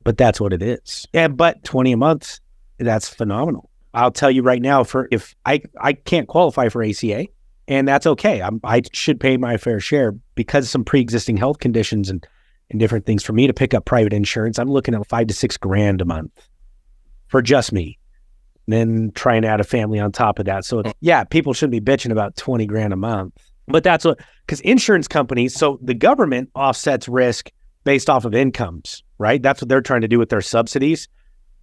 but that's what it is. Yeah, but $20 a month, that's phenomenal. I'll tell you right now, if I can't qualify for ACA, and that's okay. I should pay my fair share because of some pre-existing health conditions and different things. For me to pick up private insurance, I'm looking at $5,000 to $6,000 a month for just me. Then trying to add a family on top of that. So yeah, people shouldn't be bitching about $20,000 a month. But that's because insurance companies, so the government offsets risk based off of incomes, right? That's what they're trying to do with their subsidies.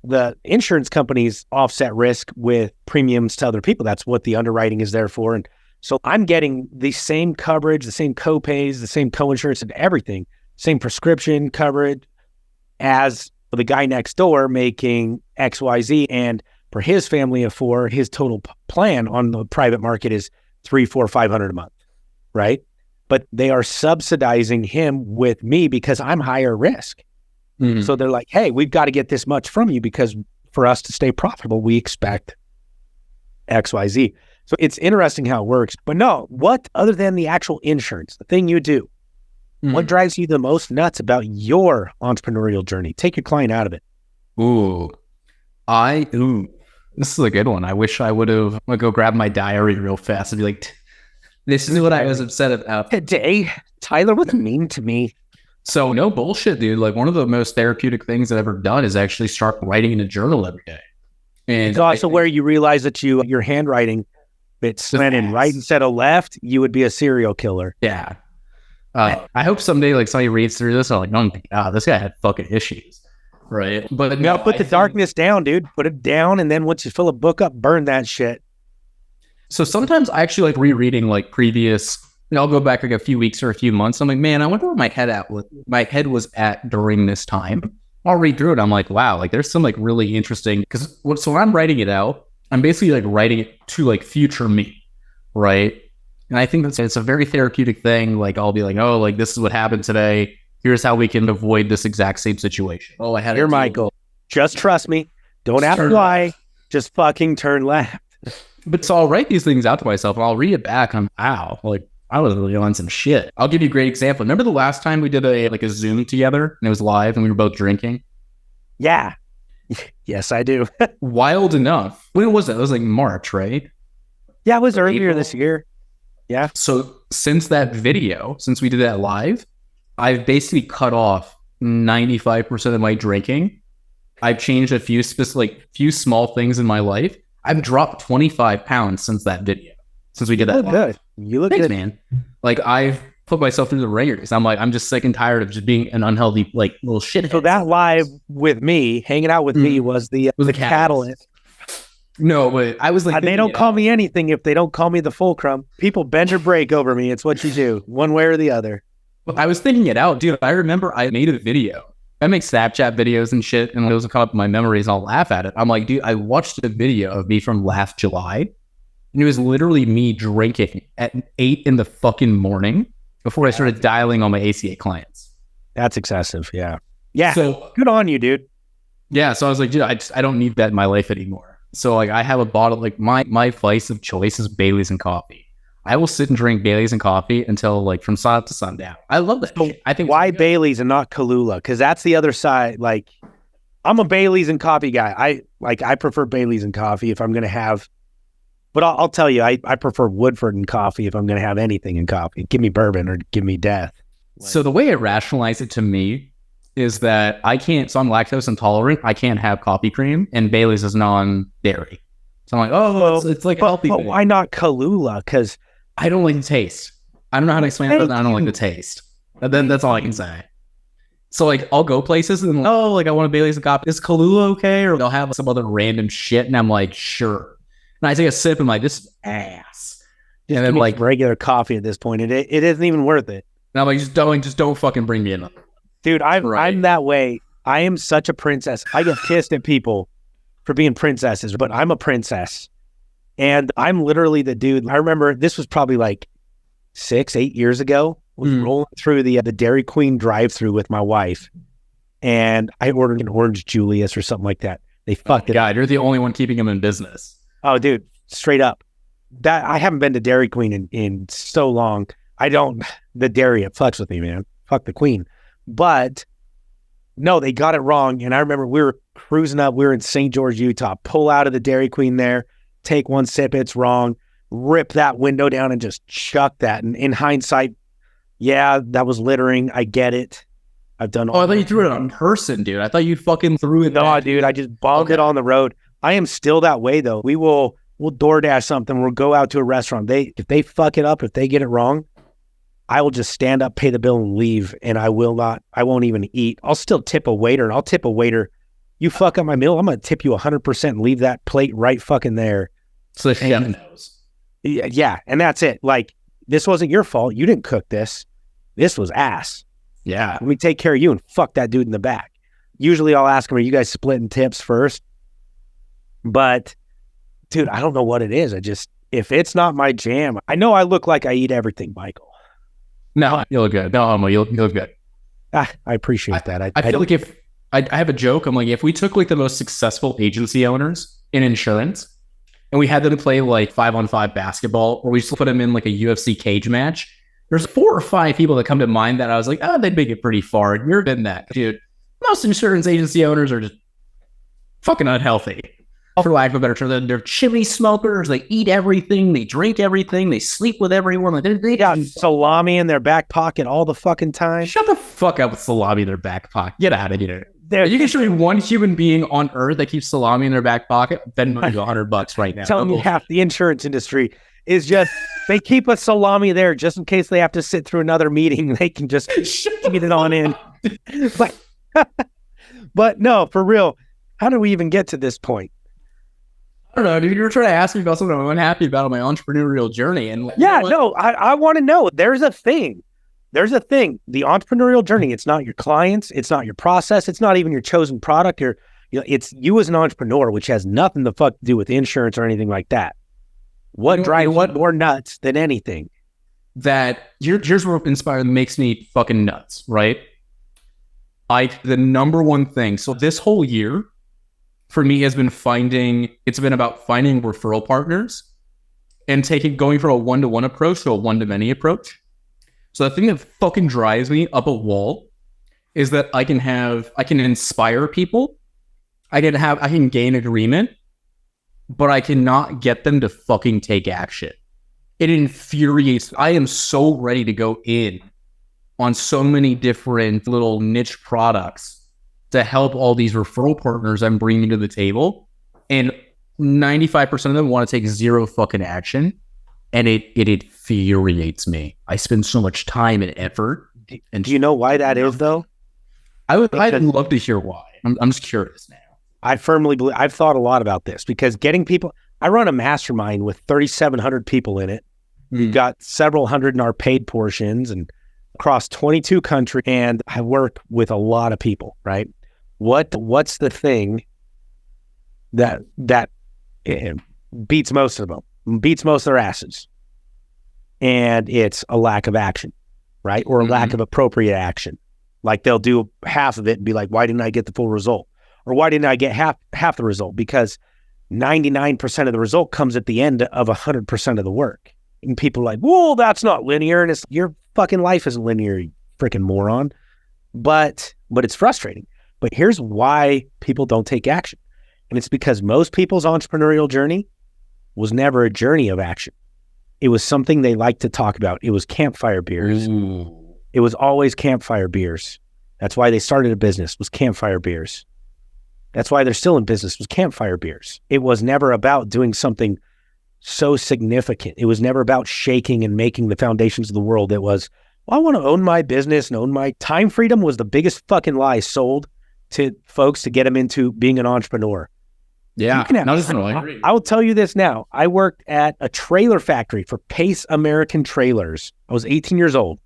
The insurance companies offset risk with premiums to other people. That's what the underwriting is there for. And so I'm getting the same coverage, the same co-pays, the same co-insurance and everything, same prescription coverage as the guy next door making XYZ. And for his family of four, his total plan on the private market is $300, $400, $500 a month, right? But they are subsidizing him with me because I'm higher risk. Mm-hmm. So they're like, hey, we've got to get this much from you because for us to stay profitable, we expect XYZ. So it's interesting how it works. But no, what other than the actual insurance, the thing you do, what drives you the most nuts about your entrepreneurial journey? Take your client out of it. This is a good one. I wish I would have. I'm going to go grab my diary real fast and be like, this is what I was upset about. Today, Tyler was mean to me. So no bullshit, dude. Like one of the most therapeutic things I've ever done is actually start writing in a journal every day. And it's also where you realize that your handwriting, it's slanted right instead of left, you would be a serial killer. Yeah. I hope someday like somebody reads through this and like, oh my God, this guy had fucking issues. Right. But no, put the darkness down, dude. Put it down. And then once you fill a book up, burn that shit. So sometimes I actually like rereading like previous, I'll go back like a few weeks or a few months. I'm like, man, I wonder where my head was at during this time. I'll read through it. I'm like, wow, like there's some like really interesting, because so when I'm writing it out, I'm basically like writing it to like future me. Right. And I think it's a very therapeutic thing. Like I'll be like, oh, like this is what happened today. Here's how we can avoid this exact same situation. Oh, I had Here, Michael. Just trust me. Don't ask why. Just fucking turn left. But so I'll write these things out to myself and I'll read it back. And wow, like I was really on some shit. I'll give you a great example. Remember the last time we did a Zoom together and it was live and we were both drinking? Yeah. Yes, I do. Wild enough. When was that? It was like March, right? Yeah, it was earlier this year. Yeah. So since that video, since we did that live, I've basically cut off 95% of my drinking. I've changed a few few small things in my life. I've dropped 25 pounds since that video. Since we did that. Good. You look Thanks, good, man. Like I've put myself through the ringer because I'm just sick and tired of just being an unhealthy like little shit. So that live with me, hanging out with me, was the catalyst. No, but I was like, they don't call me anything if they don't call me the fulcrum. People bend or break over me. It's what you do, one way or the other. Well, I was thinking it out, dude. I remember I made a video. I make Snapchat videos and shit, and those will come up in my memories, and I'll laugh at it. I'm like, dude, I watched a video of me from last July, and it was literally me drinking at 8 in the fucking morning before I started dialing on my ACA clients. That's excessive, yeah. Yeah, so good on you, dude. Yeah, so I was like, dude, I don't need that in my life anymore. So like I have a bottle, like my vice of choice is Bailey's and coffee. I will sit and drink Bailey's and coffee until like from sun up to sundown. I love that shit. I think why Bailey's and not Kahlua? Because that's the other side. Like I'm a Bailey's and coffee guy. I prefer Bailey's and coffee if I'm gonna have. But I'll tell you, I prefer Woodford and coffee if I'm gonna have anything in coffee. Give me bourbon or give me death. So the way I rationalize it to me is that I can't. So I'm lactose intolerant. I can't have coffee cream, and Bailey's is non-dairy. So I'm like, oh, it's like healthy. But why not Kahlua? Because I don't like the taste. I don't know how to explain it, but I don't like the taste. That's all I can say. So like I'll go places and like I want a Bailey's and coffee. Is Kahlua okay? Or they'll have some other random shit, and I'm like, sure. And I take a sip and I'm like, this is ass. And then like regular coffee at this point, it isn't even worth it. And I'm like, just don't fucking bring me another. Dude, I'm that way. I am such a princess. I get pissed at people for being princesses, but I'm a princess. And I'm literally the dude. I remember this was probably like 6-8 years ago. I was rolling through the Dairy Queen drive-thru with my wife, and I ordered an Orange Julius or something like that. They fucked it. God, you're the only one keeping them in business. Oh, dude, straight up. That I haven't been to Dairy Queen in so long. The dairy, it fucks with me, man. Fuck the queen. But no, they got it wrong. And I remember we were cruising up. We were in St. George, Utah. Pull out of the Dairy Queen there. Take one sip, it's wrong. Rip that window down and just chuck that. And in hindsight, yeah, that was littering. I get it. I've done all I thought you threw it on person, dude. I thought you fucking threw it. No, dude, I just bombed it on the road. I am still that way, though. We'll DoorDash something. We'll go out to a restaurant. If they fuck it up, if they get it wrong, I will just stand up, pay the bill, and leave. And I won't even eat. I'll still tip a waiter, and I'll tip a waiter. You fuck up my meal, I'm going to tip you 100% and leave that plate right fucking there. So the chef knows. Yeah, and that's it. Like, this wasn't your fault. You didn't cook this. This was ass. Yeah. Let me take care of you and fuck that dude in the back. Usually I'll ask him, are you guys splitting tips first? But, dude, I don't know what it is. If it's not my jam, I know I look like I eat everything, Michael. No, you look good. No, Homo, you look good. I appreciate that. I feel like if I have a joke, I'm like, if we took like the most successful agency owners in insurance and we had them play like 5-on-5 basketball, or we just put them in like a UFC cage match, there's 4 or 5 people that come to mind that I was like, oh, they'd make it pretty far. And you're in that, dude. Most insurance agency owners are just fucking unhealthy. For lack of a better term, they're chimney smokers. They eat everything. They drink everything. They sleep with everyone. They got salami in their back pocket all the fucking time. Shut the fuck up with salami in their back pocket. Get out of here. You can show me one human being on earth that keeps salami in their back pocket. Then I'll $100 right now. Telling you half the insurance industry is just they keep a salami there just in case they have to sit through another meeting. They can just get it on in. But no, for real, how did we even get to this point? I don't know, dude. You were trying to ask me about something I'm unhappy about on my entrepreneurial journey. And yeah, I want to know. There's a thing. The entrepreneurial journey. It's not your clients. It's not your process. It's not even your chosen product. It's you as an entrepreneur, which has nothing to fuck to do with insurance or anything like that. What more nuts than anything? That here's what inspired makes me fucking nuts, right? The number one thing. So this whole year, for me, has been about finding referral partners and going from a one-to-one approach to a one-to-many approach. So the thing that fucking drives me up a wall is that I can inspire people. I can gain agreement, but I cannot get them to fucking take action. it infuriates. I am so ready to go in on so many different little niche products to help all these referral partners I'm bringing to the table. And 95% of them want to take zero fucking action. And it infuriates me. I spend so much time and effort. And do you know why that is, though? I'd love to hear why. I'm just curious now. I firmly believe, I've thought a lot about this, because getting people, I run a mastermind with 3,700 people in it. We've got several hundred in our paid portions and across 22 countries. And I work with a lot of people, right? What's the thing that beats most of them, beats most of their asses? And it's a lack of action, right? Or a lack of appropriate action. Like they'll do half of it and be like, why didn't I get the full result? Or why didn't I get half the result? Because 99% of the result comes at the end of 100% of the work. And people are like, whoa, that's not linear. And it's, your fucking life isn't linear, you freaking moron. But it's frustrating. But here's why people don't take action. And it's because most people's entrepreneurial journey was never a journey of action. It was something they liked to talk about. It was campfire beers. Ooh. It was always campfire beers. That's why they started a business, was campfire beers. That's why they're still in business, was campfire beers. It was never about doing something so significant. It was never about shaking and making the foundations of the world. It was, well, I want to own my business and own my time freedom. Was the biggest fucking lie sold to folks to get them into being an entrepreneur. Yeah. I will tell you this now. I worked at a trailer factory for Pace American Trailers. I was 18 years old.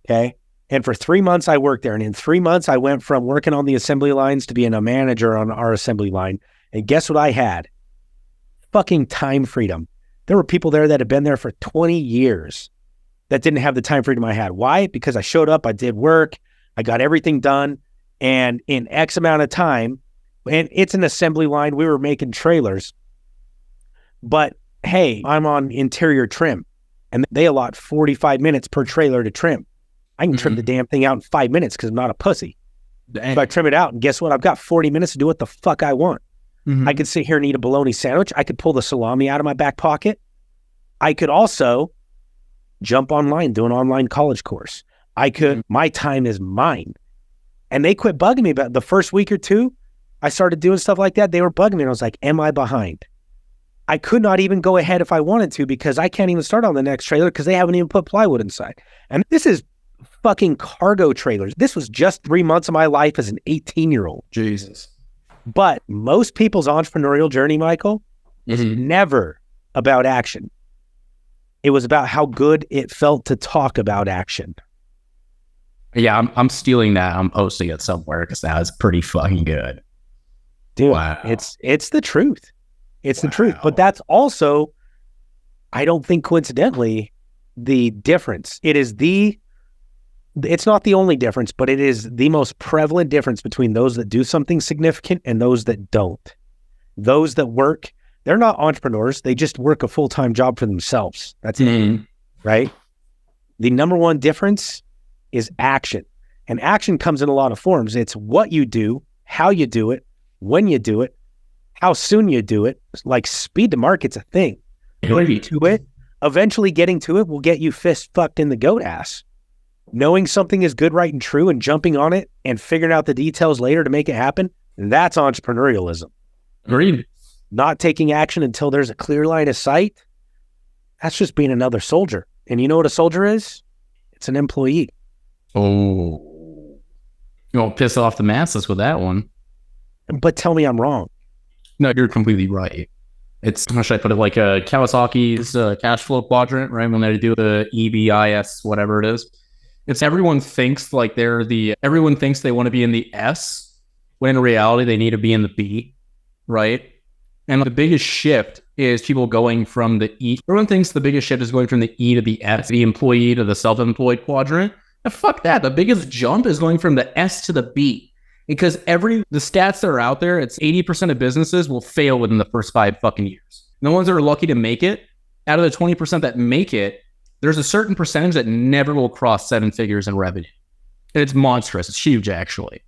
Okay. And for 3 months I worked there. And in 3 months I went from working on the assembly lines to being a manager on our assembly line. And guess what I had? Fucking time freedom. There were people there that had been there for 20 years that didn't have the time freedom I had. Why? Because I showed up, I did work, I got everything done. And in X amount of time, and it's an assembly line, we were making trailers. But hey, I'm on interior trim and they allot 45 minutes per trailer to trim. I can trim the damn thing out in 5 minutes because I'm not a pussy. Dang. So I trim it out and guess what? I've got 40 minutes to do what the fuck I want. I could sit here and eat a bologna sandwich. I could pull the salami out of my back pocket. I could also jump online, do an online college course. I could, my time is mine. And they quit bugging me about the first week or two. I started doing stuff like that. They were bugging me and I was like, am I behind? I could not even go ahead if I wanted to because I can't even start on the next trailer because they haven't even put plywood inside. And this is fucking cargo trailers. This was just 3 months of my life as an 18-year-old. Jesus. But most people's entrepreneurial journey, Michael, is never about action. It was about how good it felt to talk about action. Yeah, I'm stealing that. I'm posting it somewhere because that was pretty fucking good. Dude, wow. It's the truth. It's the truth. But that's also, I don't think coincidentally, the difference. It's not the only difference, but it is the most prevalent difference between those that do something significant and those that don't. Those that work, they're not entrepreneurs. They just work a full-time job for themselves. That's it, right? The number one difference is action. And action comes in a lot of forms. It's what you do, how you do it, when you do it, how soon you do it. Like speed to market's a thing. Getting to it, eventually getting to it will get you fist fucked in the goat ass. Knowing something is good, right, and true and jumping on it and figuring out the details later to make it happen, that's entrepreneurialism. Agreed. Not taking action until there's a clear line of sight, that's just being another soldier. And you know what a soldier is? It's an employee. Oh. You won't piss off the masses with that one. But tell me I'm wrong. No, you're completely right. It's, how should I put it, like Kawasaki's cash flow quadrant, right? When they do the EBIS, whatever it is. It's everyone thinks everyone thinks they want to be in the S, when in reality they need to be in the B, right? And the biggest shift is people going from the E. Everyone thinks the biggest shift is going from the E to the S, the employee to the self-employed quadrant. And fuck that. The biggest jump is going from the S to the B. Because the stats that are out there, it's 80% of businesses will fail within the first 5 fucking years. And the ones that are lucky to make it, out of the 20% that make it, there's a certain percentage that never will cross 7 figures in revenue. And it's monstrous. It's huge, actually.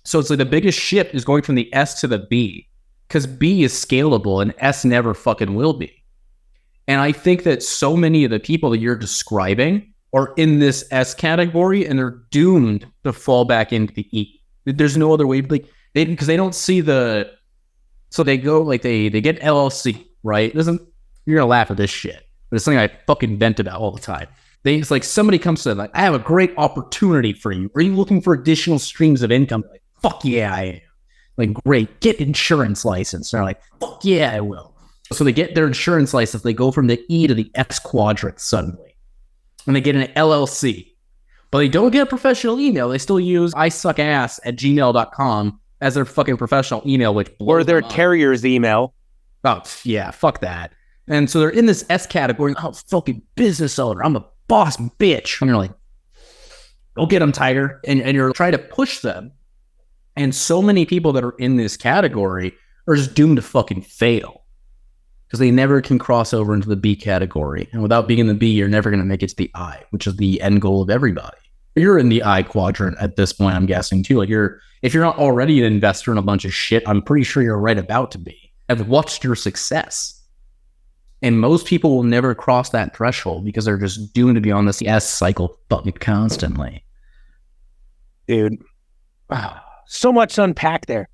So it's like the biggest shift is going from the S to the B, because B is scalable and S never fucking will be. And I think that so many of the people that you're describing are in this S category, and they're doomed to fall back into the E. There's no other way, like because they don't see the. So they go like they get LLC, right? You're gonna laugh at this shit, but it's something I fucking vent about all the time. It's like somebody comes to them like, I have a great opportunity for you. Are you looking for additional streams of income? They're like, fuck yeah, I am. Like, great, get insurance license. And they're like, fuck yeah, I will. So they get their insurance license. They go from the E to the X quadrant suddenly. And they get an LLC. But they don't get a professional email. They still use isuckass@gmail.com as their fucking professional email, which or their carrier's email. Oh, yeah, fuck that. And so they're in this S category. Oh, fucking business owner. I'm a boss bitch. And you're like, go get them, Tiger. And you're trying to push them. And so many people that are in this category are just doomed to fucking fail. Because they never can cross over into the B category. And without being in the B, you're never going to make it to the I, which is the end goal of everybody. You're in the I quadrant at this point, I'm guessing, too. Like, if you're not already an investor in a bunch of shit, I'm pretty sure you're right about to be. I've watched your success. And most people will never cross that threshold because they're just doomed to be on this S cycle fucking constantly. Dude, wow. So much to unpack there.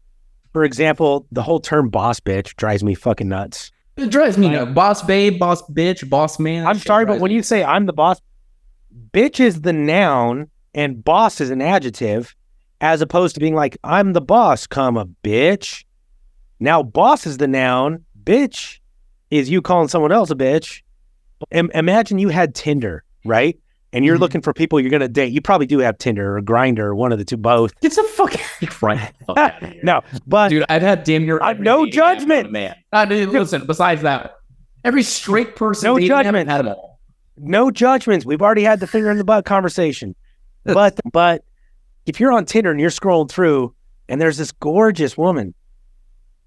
For example, the whole term boss bitch drives me fucking nuts. It drives me nuts. Boss babe, boss bitch, boss man. I'm sorry, but when you say I'm the boss, bitch is the noun and boss is an adjective, as opposed to being like, I'm the boss, comma, bitch. Now, boss is the noun, bitch is you calling someone else a bitch. Imagine you had Tinder, right? And you're looking for people you're going to date. You probably do have Tinder or Grindr or one of the two, both. It's a fucking right. No, but dude, I've had damn near no judgment, man. Dude, listen. Besides that, every straight person, no judgment. Had them all. No judgments. We've already had the finger in the butt conversation. But if you're on Tinder and you're scrolling through, and there's this gorgeous woman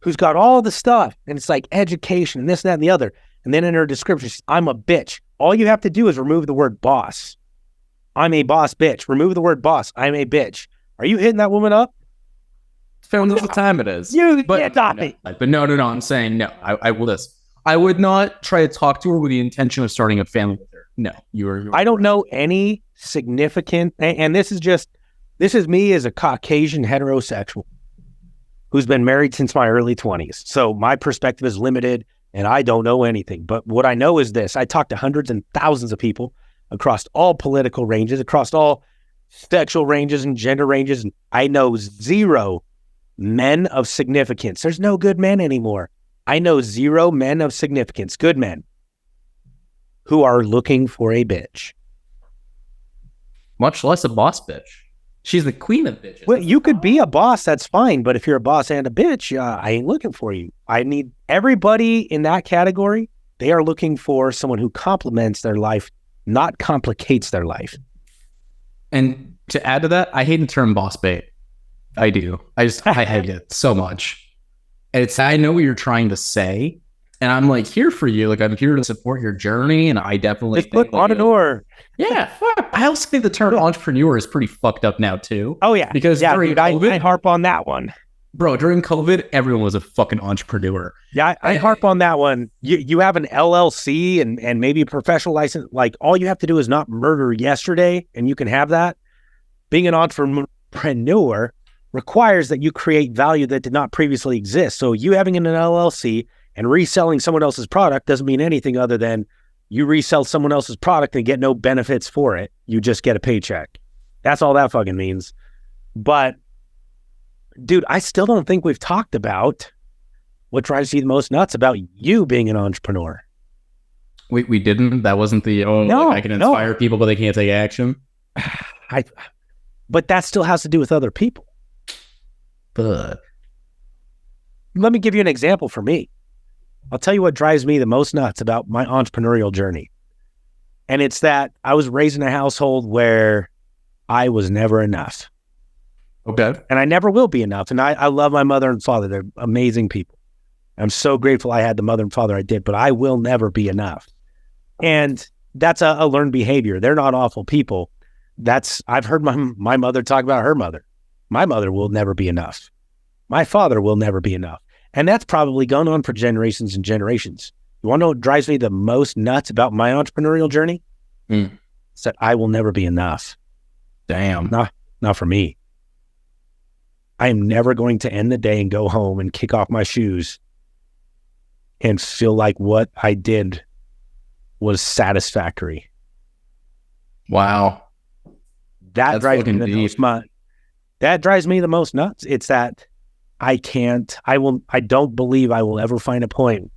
who's got all the stuff, and it's like education and this, that, and the other, and then in her description, she's, I'm a bitch. All you have to do is remove the word boss. I'm a boss bitch. Remove the word boss. I'm a bitch. Are you hitting that woman up? Depends on the time it is. You can't stop me. But no. I'm saying no. I will this. I would not try to talk to her with the intention of starting a family with her. No, you I don't know any significant, and this is me as a Caucasian heterosexual who's been married since my early 20s. So my perspective is limited and I don't know anything. But what I know is this. I talked to hundreds and thousands of people across all political ranges, across all sexual ranges and gender ranges. And I know zero men of significance. There's no good men anymore. I know zero men of significance, good men, who are looking for a bitch. Much less a boss bitch. She's the queen of bitches. Well, you could be a boss, that's fine. But if you're a boss and a bitch, I ain't looking for you. I need everybody in that category. They are looking for someone who complements their life, not complicates their life. And to add to that, I hate the term boss babe. I do. I hate it so much. I know what you're trying to say, and I'm like here for you. Like I'm here to support your journey, and I definitely just put entrepreneur. Yeah, I also think the term entrepreneur is pretty fucked up now too. Oh yeah, because during COVID, I harp on that one, bro. During COVID, everyone was a fucking entrepreneur. Yeah, I harp on that one. You have an LLC and maybe a professional license. Like all you have to do is not murder yesterday, and you can have that. Being an entrepreneur requires that you create value that did not previously exist. So you having an LLC and reselling someone else's product doesn't mean anything other than you resell someone else's product and get no benefits for it. You just get a paycheck. That's all that fucking means. But dude, I still don't think we've talked about what drives you the most nuts about you being an entrepreneur. We didn't. That wasn't the I can inspire people, but they can't take action. But that still has to do with other people. But let me give you an example for me. I'll tell you what drives me the most nuts about my entrepreneurial journey. And it's that I was raised in a household where I was never enough. Okay. And I never will be enough. And I love my mother and father. They're amazing people. I'm so grateful I had the mother and father I did, but I will never be enough. And that's a learned behavior. They're not awful people. I've heard my mother talk about her mother. My mother will never be enough. My father will never be enough. And that's probably gone on for generations and generations. You want to know what drives me the most nuts about my entrepreneurial journey? It's that I will never be enough. Damn. Not for me. I am never going to end the day and go home and kick off my shoes and feel like what I did was satisfactory. Wow. That drives me the most nuts. It's that I don't believe I will ever find a point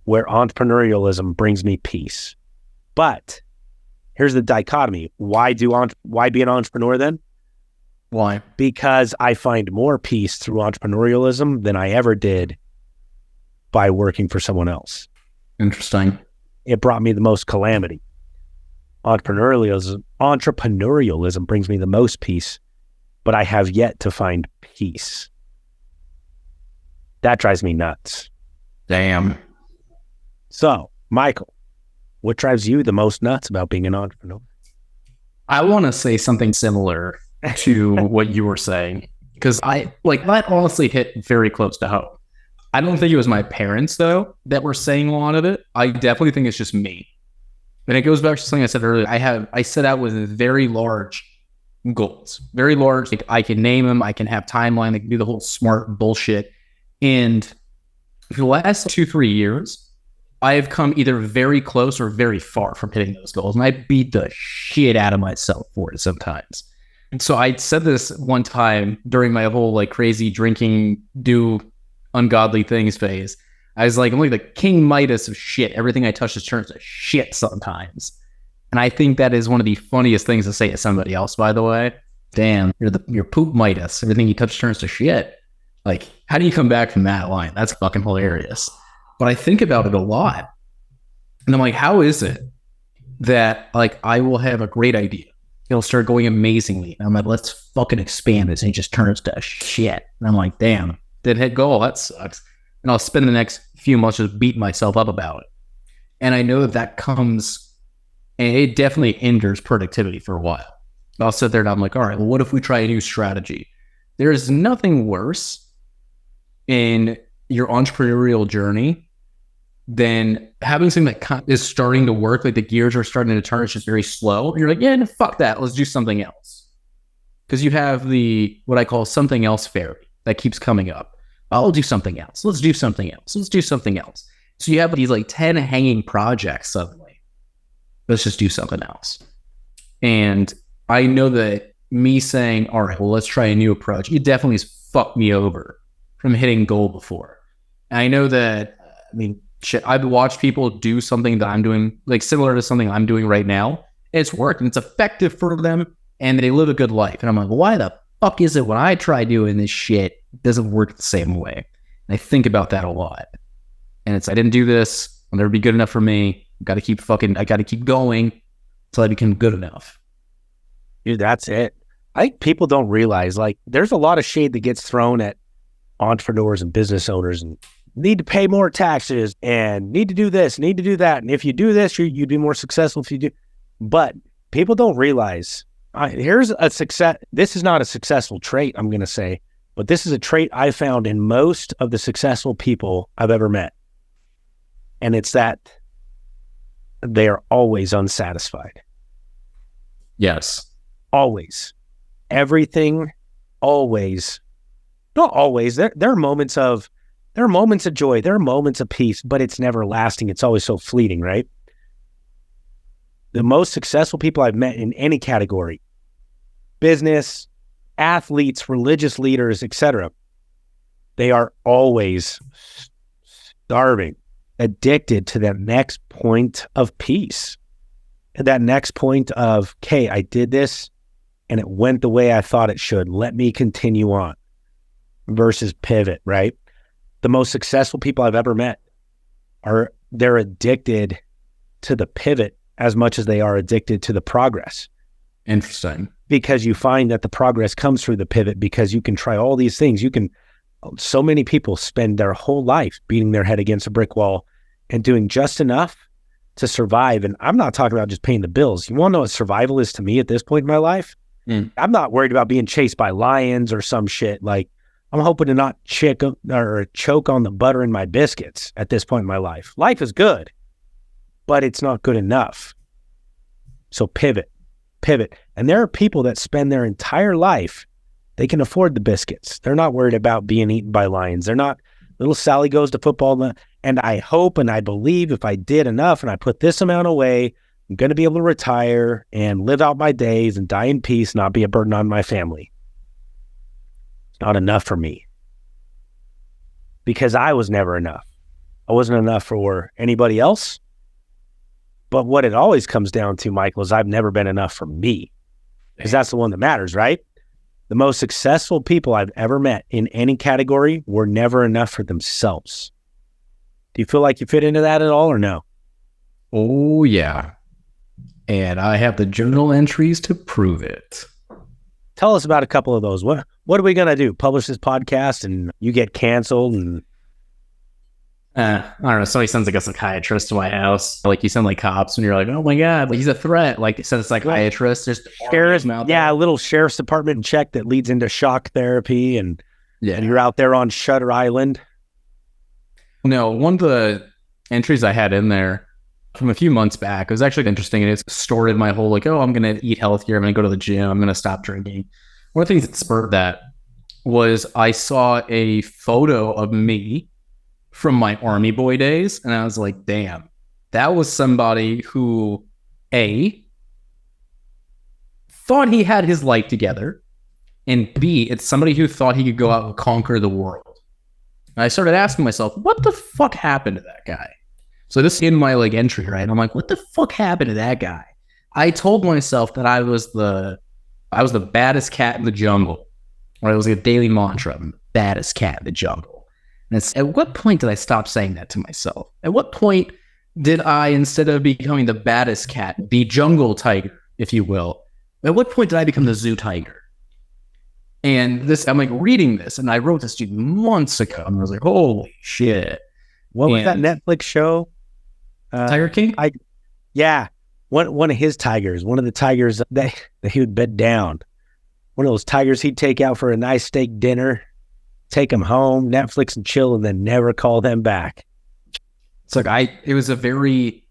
where entrepreneurialism brings me peace. But here's the dichotomy. Why be an entrepreneur then? Why? Because I find more peace through entrepreneurialism than I ever did by working for someone else. Interesting. It brought me the most calamity. Entrepreneurialism brings me the most peace, but I have yet to find peace. That drives me nuts. Damn. So, Michael, what drives you the most nuts about being an entrepreneur? I want to say something similar to what you were saying, because that honestly hit very close to home. I don't think it was my parents, though, that were saying a lot of it. I definitely think it's just me. And it goes back to something I said earlier. I set out with very large goals, very large. Like, I can name them, I can have timeline, I can do the whole smart bullshit. And for the last 2-3 years, I have come either very close or very far from hitting those goals. And I beat the shit out of myself for it sometimes. And so I said this one time during my whole crazy drinking, do ungodly things phase. I was like, I'm like the King Midas of shit. Everything I touch just turns to shit sometimes. And I think that is one of the funniest things to say to somebody else, by the way. Damn, you're poop Midas. Everything you touch turns to shit. Like, how do you come back from that line? That's fucking hilarious. But I think about it a lot. And I'm like, how is it that I will have a great idea? It'll start going amazingly. And I'm like, let's fucking expand this. And it just turns to shit. And I'm like, damn, didn't hit goal. That sucks. And I'll spend the next few months just beating myself up about it. And I know that comes, and it definitely hinders productivity for a while. I'll sit there and I'm like, all right, well, what if we try a new strategy? There is nothing worse in your entrepreneurial journey than having something that is starting to work, like the gears are starting to turn, it's just very slow. And you're like, yeah, no, fuck that. Let's do something else. Because you have what I call something else fairy that keeps coming up. I'll do something else. Let's do something else. Let's do something else. So you have these 10 hanging projects suddenly. Let's just do something else. And I know that me saying, all right, well, let's try a new approach, it definitely has fucked me over from hitting goal before. And I know that, I've watched people do something that I'm doing, similar to something I'm doing right now. And it's worked and it's effective for them and they live a good life. And I'm like, why the fuck is it when I try doing this shit, it doesn't work the same way? And I think about that a lot. And I didn't do this. I'll never be good enough for me. I got to keep going until I become good enough. Dude, that's it. I think people don't realize, there's a lot of shade that gets thrown at entrepreneurs and business owners and need to pay more taxes and need to do this, need to do that. And if you do this, you'd be more successful if you do. But people don't realize, here's a success. This is not a successful trait, I'm going to say, but this is a trait I found in most of the successful people I've ever met. And it's that they are always unsatisfied. Yes. Always. Everything, always. Not always. There are moments of joy. There are moments of peace, but it's never lasting. It's always so fleeting, right? The most successful people I've met in any category, business, athletes, religious leaders, etc., they are always starving, addicted to that next point of peace. And that next point of, okay, I did this and it went the way I thought it should. Let me continue on. Versus pivot, right? The most successful people I've ever met they're addicted to the pivot as much as they are addicted to the progress. Interesting. Because you find that the progress comes through the pivot because you can try all these things. So many people spend their whole life beating their head against a brick wall and doing just enough to survive. And I'm not talking about just paying the bills. You want to know what survival is to me at this point in my life? I'm not worried about being chased by lions or some shit. I'm hoping to not choke on the butter in my biscuits at this point in my life. Life is good, but it's not good enough. So pivot. And there are people that spend their entire life, they can afford the biscuits. They're not worried about being eaten by lions. They're not, little Sally goes to football. And I hope and I believe if I did enough and I put this amount away, I'm going to be able to retire and live out my days and die in peace, not be a burden on my family. It's not enough for me because I was never enough. I wasn't enough for anybody else. But what it always comes down to, Michael, is I've never been enough for me, because that's the one that matters, right? The most successful people I've ever met in any category were never enough for themselves. Do you feel like you fit into that at all or no? Oh, yeah. And I have the journal entries to prove it. Tell us about a couple of those. What are we going to do? Publish this podcast and you get canceled? And I don't know. Somebody sends like a psychiatrist to my house. Like you send like cops and you're like, oh my God, like he's a threat. Like it says psychiatrist. There's a little sheriff's department check that leads into shock therapy. And you're out there on Shutter Island. No, one of the entries I had in there from a few months back, it was actually interesting. And it's started my whole like, oh, I'm going to eat healthier. I'm going to go to the gym. I'm going to stop drinking. One of the things that spurred that was I saw a photo of me from my Army Boy days. And I was like, damn, that was somebody who, A, thought he had his life together. And B, it's somebody who thought he could go out and conquer the world. And I started asking myself, what the fuck happened to that guy? So this is in my like entry, right? I'm like, what the fuck happened to that guy? I told myself that I was the baddest cat in the jungle. Or it was like a daily mantra, I'm the baddest cat in the jungle. And it's, at what point did I stop saying that to myself? At what point did I, instead of becoming the baddest cat, the jungle tiger, if you will, at what point did I become the zoo tiger? And this, I'm like reading this, and I wrote this dude months ago, and I was like, holy shit. What was that Netflix show? Tiger King? One of his tigers, one of the tigers that he would bed down. One of those tigers he'd take out for a nice steak dinner, take them home, Netflix and chill, and then never call them back. It's like it was a very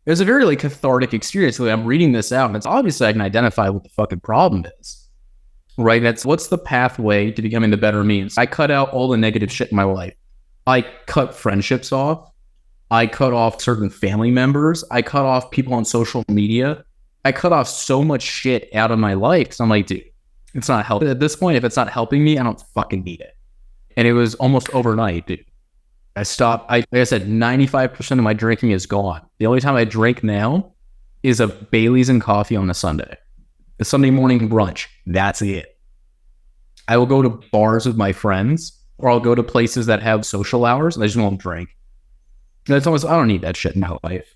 like cathartic experience. Like, I'm reading this out, and it's obviously I can identify what the fucking problem is. Right? That's what's the pathway to becoming the better me. I cut out all the negative shit in my life. I cut friendships off. I cut off certain family members. I cut off people on social media. I cut off so much shit out of my life. So I'm like, dude, it's not helping. At this point, if it's not helping me, I don't fucking need it. And it was almost overnight, dude. I stopped. Like I said, 95% of my drinking is gone. The only time I drink now is a Bailey's and coffee on a Sunday. A Sunday morning brunch. That's it. I will go to bars with my friends, or I'll go to places that have social hours, and I just won't drink. That's almost, I don't need that shit in my life.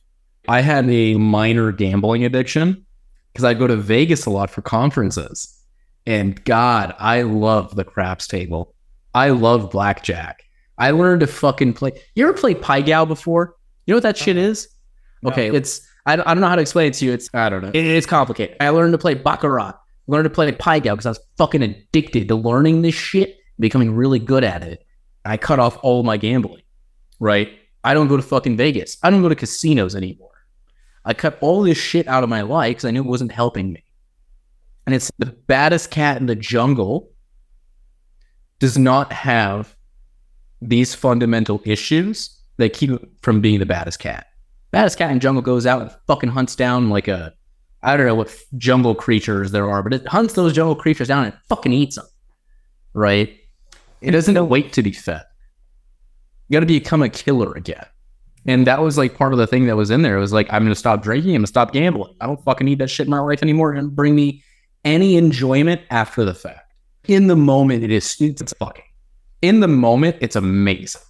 I had a minor gambling addiction because I'd go to Vegas a lot for conferences. And God, I love the craps table. I love blackjack. I learned to fucking play. You ever played Pai Gow before? You know what that shit is? Okay, no. I don't know how to explain it to you. I don't know. It's complicated. I learned to play Baccarat. I learned to play Pai Gow because I was fucking addicted to learning this shit, becoming really good at it. I cut off all my gambling, right? I don't go to fucking Vegas. I don't go to casinos anymore. I cut all this shit out of my life because I knew it wasn't helping me. And it's the baddest cat in the jungle does not have these fundamental issues that keep it from being the baddest cat. Baddest cat in the jungle goes out and fucking hunts down like I don't know what jungle creatures there are, but it hunts those jungle creatures down and fucking eats them, right? It doesn't wait to be fed. You got to become a killer again. And that was like part of the thing that was in there. It was like, I'm going to stop drinking. I'm going to stop gambling. I don't fucking need that shit in my life anymore. And bring me any enjoyment after the fact. In the moment, it's fucking. In the moment, it's amazing.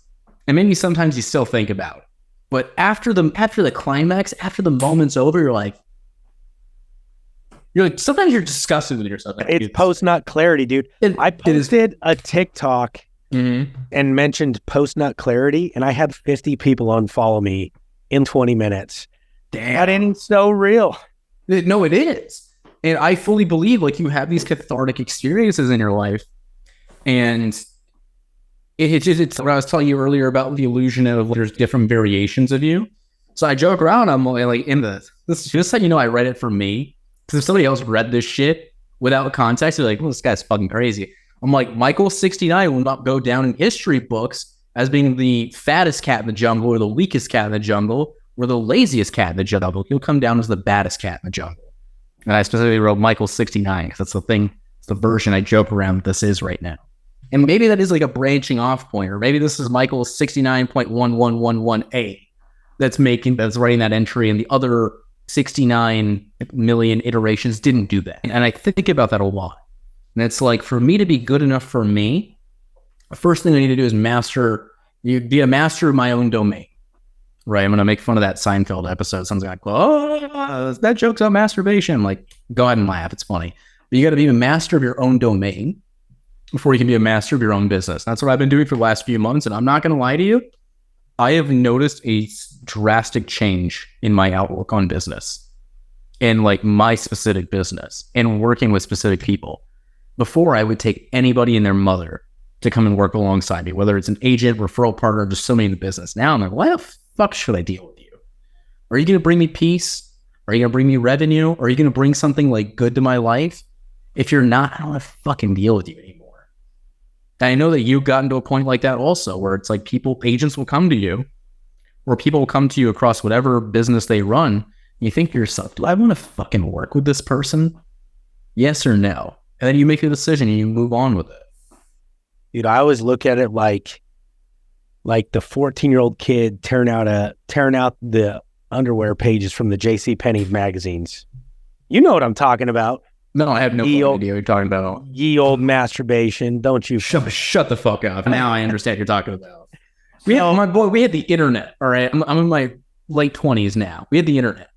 And maybe sometimes you still think about it. But after the climax, after the moment's over, you're like, sometimes you're disgusted with yourself. It's post-nut clarity, dude. I posted a TikTok and mentioned post-nut clarity, and I had 50 people unfollow me in 20 minutes. Damn. That ain't so real. No, it is. And I fully believe like you have these cathartic experiences in your life, and It's what I was telling you earlier about the illusion of there's different variations of you. So I joke around. I'm like in this just so you know, I read it for me. Because if somebody else read this shit without context, they're like, well, this guy's fucking crazy. I'm like, Michael 69 will not go down in history books as being the fattest cat in the jungle or the weakest cat in the jungle or the laziest cat in the jungle. He'll come down as the baddest cat in the jungle. And I specifically wrote Michael 69 because that's the thing, it's the version I joke around this is right now. And maybe that is like a branching off point, or maybe this is Michael 69.1111A that's writing that entry, and the other 69 million iterations didn't do that. And I think about that a lot. And it's like, for me to be good enough for me, the first thing I need to do is be a master of my own domain. Right? I'm going to make fun of that Seinfeld episode. Someone's like, oh, that joke's on masturbation. I'm like, go ahead and laugh. It's funny. But you got to be a master of your own domain before you can be a master of your own business. That's what I've been doing for the last few months. And I'm not going to lie to you. I have noticed a drastic change in my outlook on business and like my specific business and working with specific people. Before, I would take anybody and their mother to come and work alongside me, whether it's an agent, referral partner, just somebody in the business. Now I'm like, why the fuck should I deal with you? Are you going to bring me peace? Are you going to bring me revenue? Are you going to bring something like good to my life? If you're not, I don't want to fucking deal with you anymore. And I know that you've gotten to a point like that also, where it's like agents will come to you, or people will come to you across whatever business they run. And you think to yourself, do I want to fucking work with this person? Yes or no? And then you make a decision and you move on with it. Dude, I always look at it like the 14-year-old kid tearing out the underwear pages from the JCPenney magazines. You know what I'm talking about. No, I have no idea what you're talking about. Ye old masturbation, don't you? Shut the fuck up. Now I understand what you're talking about. We had the internet, all right? I'm in my late 20s now. We had the internet.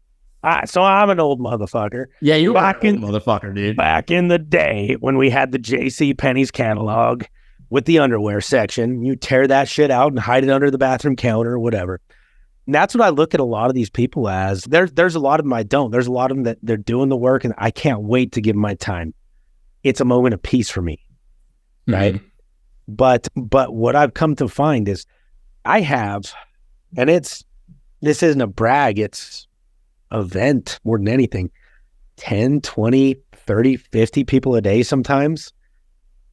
So I'm an old motherfucker. Yeah, you're an old motherfucker, dude. Back in the day when we had the JCPenney's catalog with the underwear section, you tear that shit out and hide it under the bathroom counter or whatever. And that's what I look at a lot of these people as. There's a lot of them I don't. There's a lot of them that they're doing the work and I can't wait to give them my time. It's a moment of peace for me, right? But what I've come to find is I have, and this isn't a brag, it's a vent more than anything, 10, 20, 30, 50 people a day sometimes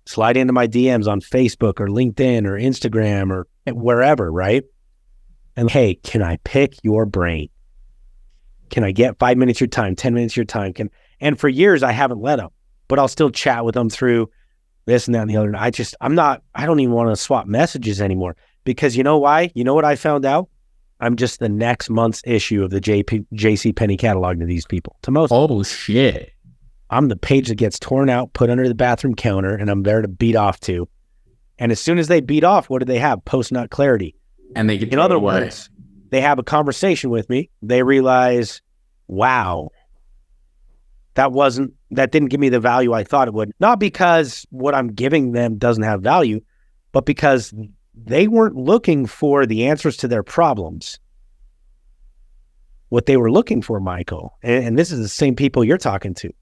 slide into my DMs on Facebook or LinkedIn or Instagram or wherever, right? And hey, can I pick your brain? Can I get 5 minutes of your time, 10 minutes of your time? And for years, I haven't let them, but I'll still chat with them through this and that and the other. And I don't even want to swap messages anymore because you know why? You know what I found out? I'm just the next month's issue of the JCPenney catalog to these people. To most. Oh, shit. I'm the page that gets torn out, put under the bathroom counter, and I'm there to beat off to. And as soon as they beat off, what do they have? Post-nut clarity. And they get, in other words, they have a conversation with me. They realize, wow, that didn't give me the value I thought it would. Not because what I'm giving them doesn't have value, but because they weren't looking for the answers to their problems. What they were looking for, Michael, and this is the same people you're talking to,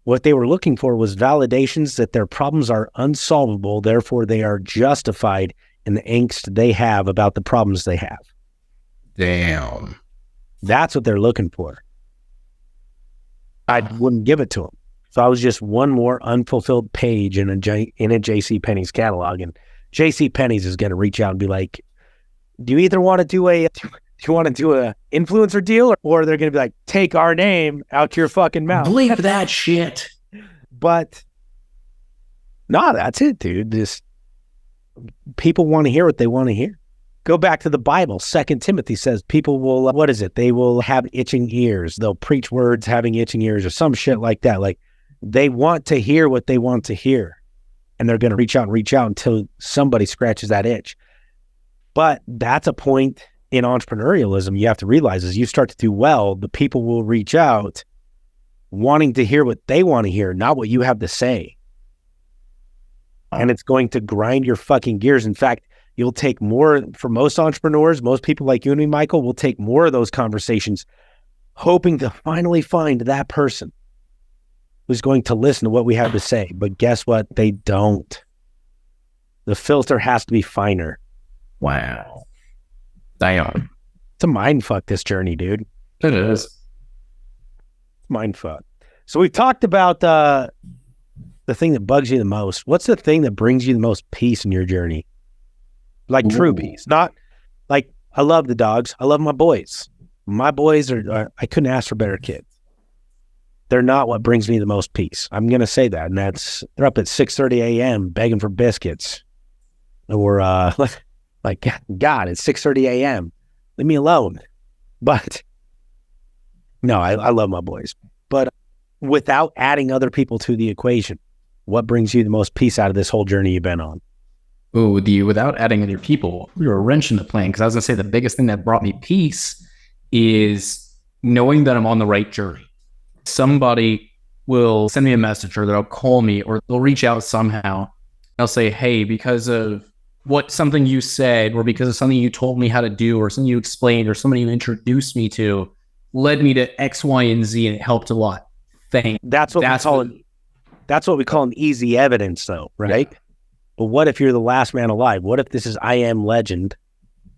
what they were looking for was validations that their problems are unsolvable, therefore they are justified in the angst they have about the problems they have. Damn. That's what they're looking for. I wouldn't give it to them. So I was just one more unfulfilled page in a JCPenney's catalog, and JCPenney's is going to reach out and be like, do you either want to do a influencer deal, or they're going to be like, take our name out your fucking mouth. Bleep that shit. But no, that's it, dude. Just people want to hear what they want to hear. Go back to the Bible. 2 Timothy says people will, they will have itching ears. They'll preach words having itching ears or some shit like that. Like they want to hear what they want to hear. And they're going to reach out until somebody scratches that itch. But that's a point in entrepreneurialism you have to realize as you start to do well, the people will reach out wanting to hear what they want to hear, not what you have to say. And it's going to grind your fucking gears. In fact, you'll take more, for most entrepreneurs, most people like you and me, Michael, will take more of those conversations, hoping to finally find that person who's going to listen to what we have to say. But guess what? They don't. The filter has to be finer. Wow. Damn. It's a mind fuck, this journey, dude. It is. Mind fuck. So we've talked about the thing that bugs you the most. What's the thing that brings you the most peace in your journey? Like true peace. Not like, I love the dogs. I love my boys. My boys are I couldn't ask for better kids. They're not what brings me the most peace. I'm going to say that. And they're up at 6:30 a.m. begging for biscuits. Or like, God, it's 6:30 a.m. Leave me alone. But no, I love my boys. But without adding other people to the equation, what brings you the most peace out of this whole journey you've been on? Oh, without adding other people, we were a wrench in the plan. Because I was going to say the biggest thing that brought me peace is knowing that I'm on the right journey. Somebody will send me a message, or they'll call me, or they'll reach out somehow. They'll say, hey, because of something you said, or because of something you told me how to do, or something you explained, or somebody you introduced me to, led me to X, Y, and Z, and it helped a lot. That's what we call an easy evidence, though, right? Yeah. But what if you're the last man alive? What if this is I Am Legend,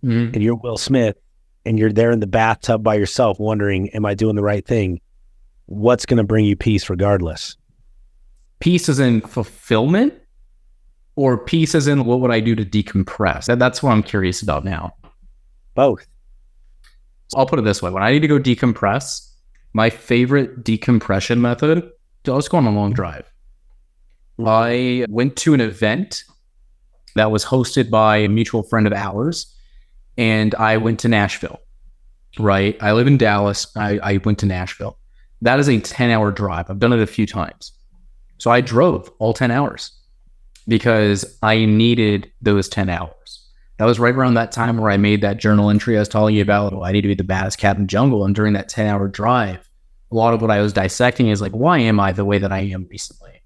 and you're Will Smith, and you're there in the bathtub by yourself wondering, am I doing the right thing? What's going to bring you peace regardless? Peace is in fulfillment, or peace is in what would I do to decompress? That's what I'm curious about now. Both. So I'll put it this way. When I need to go decompress, my favorite decompression method, let's go on a long drive. I went to an event that was hosted by a mutual friend of ours, and I went to Nashville, right? I live in Dallas. I went to Nashville. That is a 10-hour drive. I've done it a few times. So I drove all 10 hours because I needed those 10 hours. That was right around that time where I made that journal entry I was telling you about. I need to be the baddest cat in the jungle. And during that 10-hour drive, a lot of what I was dissecting is like, why am I the way that I am recently?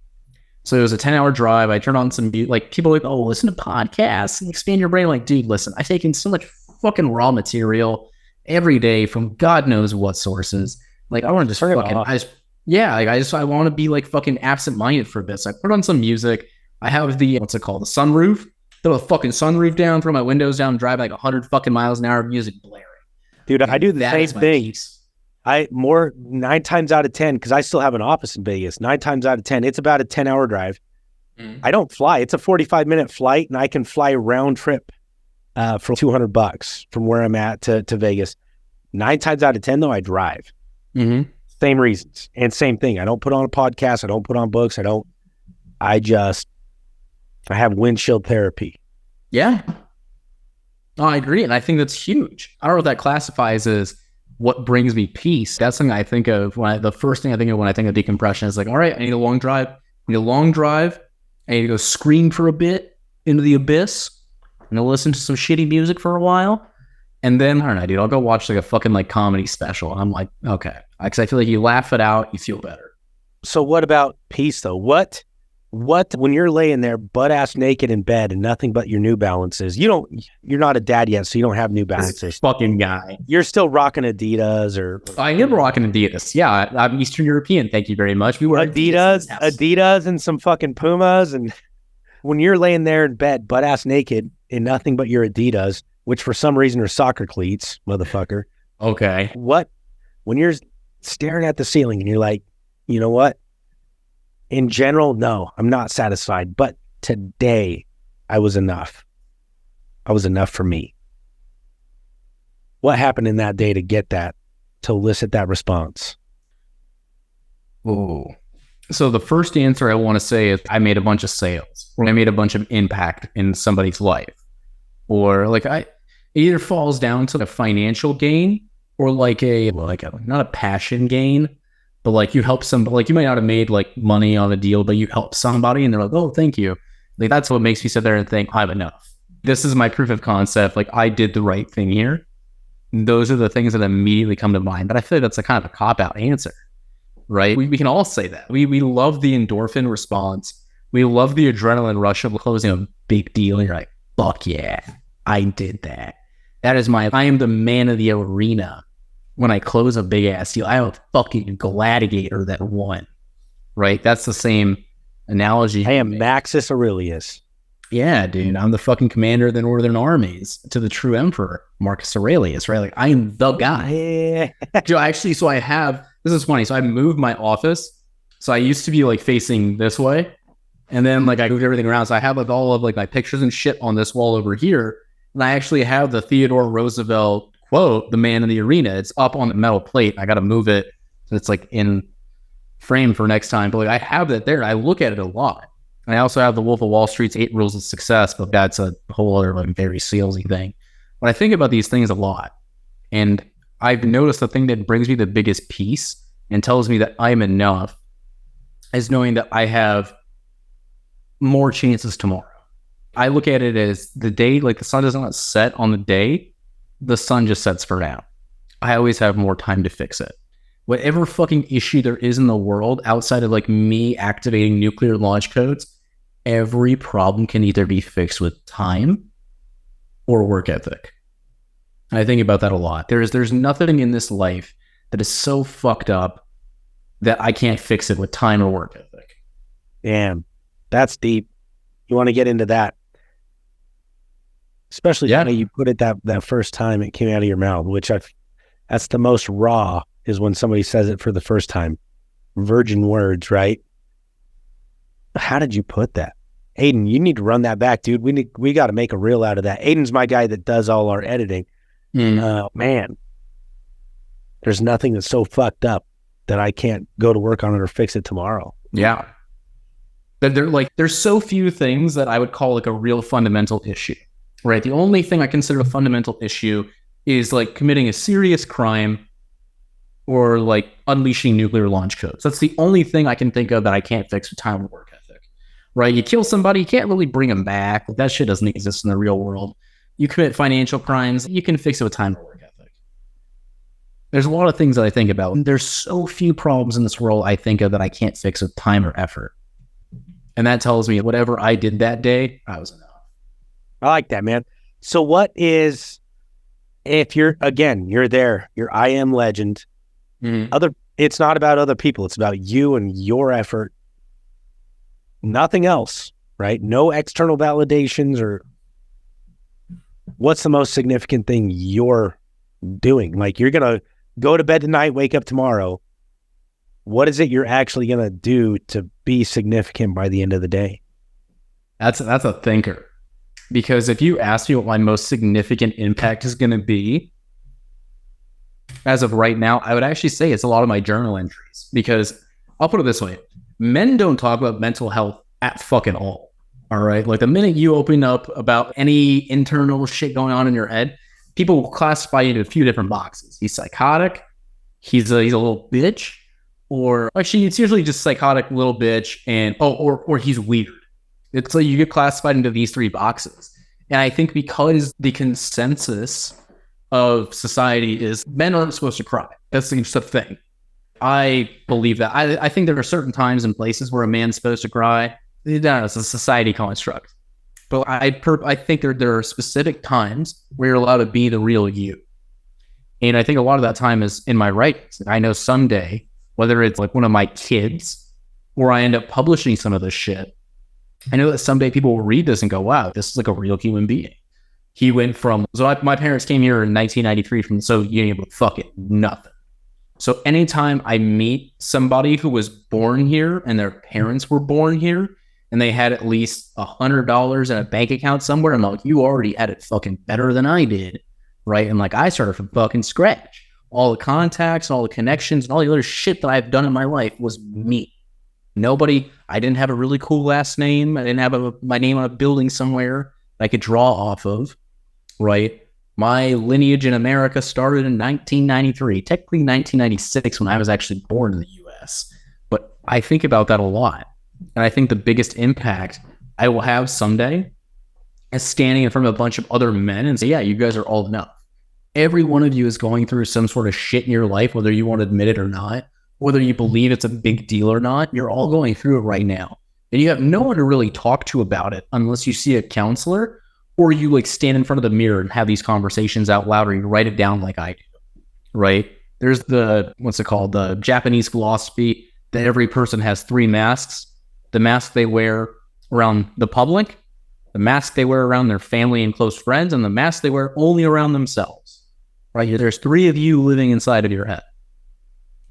So it was a 10-hour drive. I turned on some, like, people like, oh, listen to podcasts and expand your brain. Like, dude, listen, I've taken so much fucking raw material every day from God knows what sources. Like, I want to just fucking, I want to be like fucking absent-minded for this. I put on some music. I have the, what's it called? The sunroof. Throw a fucking sunroof down, throw my windows down, drive like 100 fucking miles an hour of music blaring. Dude, I do the same thing. 9 times out of 10, because I still have an office in Vegas, 9 times out of 10, it's about a 10-hour drive. I don't fly. It's a 45-minute flight, and I can fly round trip for $200 from where I'm at to Vegas. 9 times out of 10, though, I drive. Same reasons. And same thing. I don't put on a podcast. I don't put on books. I have windshield therapy. Yeah. Oh, I agree. And I think that's huge. I don't know what that classifies as what brings me peace. That's something I think of the first thing I think of when I think of decompression is like, all right, I need a long drive. I need to go scream for a bit into the abyss. I'm going to listen to some shitty music for a while. And then, I don't know, dude, I'll go watch like a fucking like comedy special. And I'm like, okay. Because I feel like you laugh it out, you feel better. So what about peace though? What when you're laying there butt ass naked in bed and nothing but your New Balances, you're not a dad yet, so you don't have New Balances. Fucking guy. You're still rocking Adidas or I am rocking Adidas. Yeah, I'm Eastern European. Thank you very much. We were Adidas and some fucking Pumas. And when you're laying there in bed butt ass naked in nothing but your Adidas, which for some reason are soccer cleats, motherfucker. Okay. When you're staring at the ceiling and you're like, you know what? In general, no, I'm not satisfied. But today, I was enough. I was enough for me. What happened in that day to get that, to elicit that response? Oh. So the first answer I want to say is I made a bunch of sales, or I made a bunch of impact in somebody's life. Or like it either falls down to a financial gain or like not a passion gain, but like you help somebody, like you might not have made like money on a deal, but you help somebody and they're like, oh, thank you. Like that's what makes me sit there and think I'm enough. This is my proof of concept. Like I did the right thing here. Those are the things that immediately come to mind. But I feel like that's a kind of a cop-out answer, right? We can all say that. We love the endorphin response. We love the adrenaline rush of closing a big deal. And you're like, fuck yeah, I did that. I am the man of the arena. When I close a big ass deal, I am a fucking gladiator that won, right? That's the same analogy. I am Maxis Aurelius. Yeah, dude, I'm the fucking commander of the Northern Armies to the true emperor, Marcus Aurelius, right? Like, I am the guy. Dude, actually, so I have, this is funny. So I moved my office. So I used to be like facing this way. And then like I moved everything around. So I have like all of like my pictures and shit on this wall over here. And I actually have the Theodore Roosevelt quote, "The man in the arena." It's up on the metal plate. I got to move it. So it's like in frame for next time. But like I have that there. I look at it a lot. And I also have the Wolf of Wall Street's 8 Rules of Success, but that's a whole other like very salesy thing. But I think about these things a lot. And I've noticed the thing that brings me the biggest peace and tells me that I'm enough is knowing that I have more chances tomorrow. I look at it as the day, like the sun does not set on the day, the sun just sets for now. I always have more time to fix it. Whatever fucking issue there is in the world outside of like me activating nuclear launch codes, every problem can either be fixed with time or work ethic. And I think about that a lot. There's nothing in this life that is so fucked up that I can't fix it with time or work ethic. Damn, that's deep. You want to get into that? Especially the way you put it that first time it came out of your mouth, which that's the most raw, is when somebody says it for the first time. Virgin words, right? How did you put that? Aiden, you need to run that back, dude. We got to make a reel out of that. Aiden's my guy that does all our editing. Man, there's nothing that's so fucked up that I can't go to work on it or fix it tomorrow. Yeah. There's so few things that I would call like a real fundamental issue, right? The only thing I consider a fundamental issue is like committing a serious crime or like unleashing nuclear launch codes. That's the only thing I can think of that I can't fix with time or work ethic, right? You kill somebody, you can't really bring them back. That shit doesn't exist in the real world. You commit financial crimes, you can fix it with time or work ethic. There's a lot of things that I think about. And there's so few problems in this world I think of that I can't fix with time or effort. And that tells me whatever I did that day, I was enough. I like that, man. So what is, if you're there, you're I am legend. It's not about other people. It's about you and your effort. Nothing else, right? No external validations. Or what's the most significant thing you're doing? Like, you're going to go to bed tonight, wake up tomorrow. What is it you're actually going to do to be significant by the end of the day? That's a thinker. Because if you ask me what my most significant impact is going to be, as of right now, I would actually say it's a lot of my journal entries. Because I'll put it this way. Men don't talk about mental health at fucking all. All right? Like, the minute you open up about any internal shit going on in your head, people will classify you into a few different boxes. He's psychotic. He's a little bitch. Or actually, it's usually just psychotic, little bitch, and or he's weird. It's like you get classified into these 3 boxes. And I think because the consensus of society is men aren't supposed to cry. That's just a thing. I believe that. I think there are certain times and places where a man's supposed to cry. No, it's a society construct. But I think there are specific times where you're allowed to be the real you. And I think a lot of that time is in my writings. I know someday, whether it's like one of my kids or I end up publishing some of this shit, I know that someday people will read this and go, wow, this is like a real human being. He went from, my parents came here in 1993 from the Soviet Union with fucking nothing. So anytime I meet somebody who was born here and their parents were born here and they had at least $100 in a bank account somewhere, I'm like, you already had it fucking better than I did, right? And like, I started from fucking scratch. All the contacts, all the connections, and all the other shit that I've done in my life was me. I didn't have a really cool last name. I didn't have my name on a building somewhere I could draw off of, right? My lineage in America started in 1993, technically 1996 when I was actually born in the US. But I think about that a lot. And I think the biggest impact I will have someday is standing in front of a bunch of other men and say, yeah, you guys are all enough. Every one of you is going through some sort of shit in your life, whether you want to admit it or not. Whether you believe it's a big deal or not, you're all going through it right now. And you have no one to really talk to about it unless you see a counselor or you like stand in front of the mirror and have these conversations out loud, or you write it down like I do, right? There's the Japanese philosophy that every person has 3 masks. The mask they wear around the public, the mask they wear around their family and close friends, and the mask they wear only around themselves, right? There's 3 of you living inside of your head.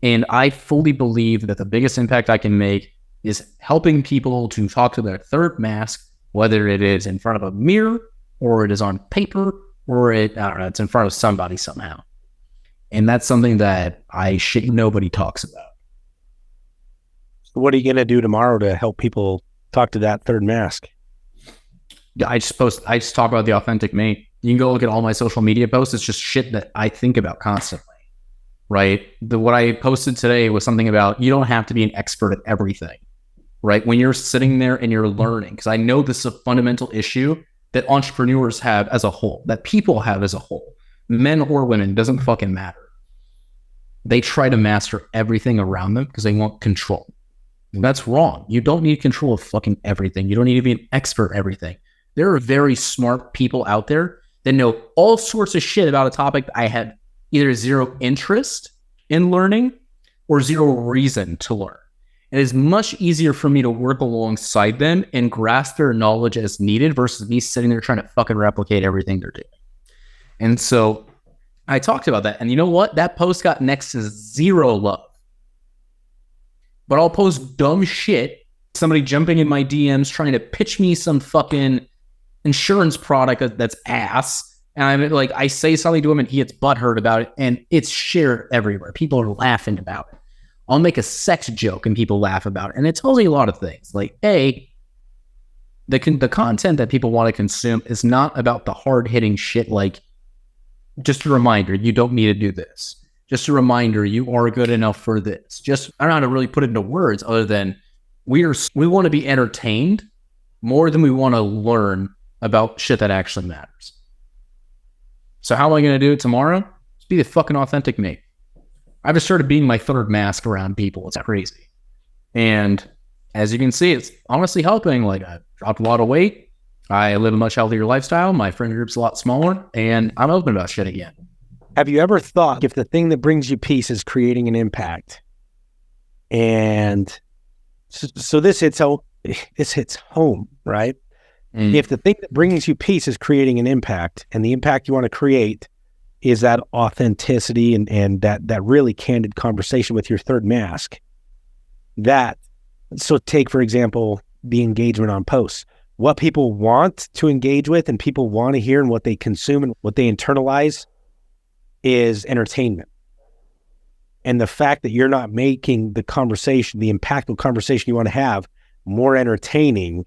And I fully believe that the biggest impact I can make is helping people to talk to their third mask, whether it is in front of a mirror or it is on paper or it's in front of somebody somehow. And that's something that nobody talks about. What are you going to do tomorrow to help people talk to that third mask? I just talk about the authentic me. You can go look at all my social media posts. It's just shit that I think about constantly, right? What I posted today was something about you don't have to be an expert at everything, right? When you're sitting there and you're learning, because I know this is a fundamental issue that entrepreneurs have as a whole, that people have as a whole, men or women, doesn't fucking matter. They try to master everything around them because they want control. That's wrong. You don't need control of fucking everything. You don't need to be an expert at everything. There are very smart people out there that know all sorts of shit about a topic that I had either zero interest in learning or zero reason to learn. It is much easier for me to work alongside them and grasp their knowledge as needed versus me sitting there trying to fucking replicate everything they're doing. And so I talked about that. And you know what? That post got next to 0 love. But I'll post dumb shit, somebody jumping in my DMs trying to pitch me some fucking insurance product that's ass. And I'm like, I say something to him and he gets butthurt about it, and it's shared everywhere. People are laughing about it. I'll make a sex joke and people laugh about it. And it tells you a lot of things. Like, A, the content that people want to consume is not about the hard-hitting shit like, just a reminder, you don't need to do this. Just a reminder, you are good enough for this. Just, I don't know how to really put it into words other than we want to be entertained more than we want to learn about shit that actually matters. So how am I going to do it tomorrow? Just be the fucking authentic me. I've just started being my third mask around people. It's crazy. And as you can see, it's honestly helping. Like, I've dropped a lot of weight. I live a much healthier lifestyle. My friend group's a lot smaller, and I'm open about shit again. Have you ever thought if the thing that brings you peace is creating an impact? And so this hits home, right? If the thing that brings you peace is creating an impact, and the impact you want to create is that authenticity and that really candid conversation with your third mask, so take, for example, the engagement on posts. What people want to engage with and people want to hear and what they consume and what they internalize is entertainment. And the fact that you're not making the conversation, the impactful conversation you want to have, more entertaining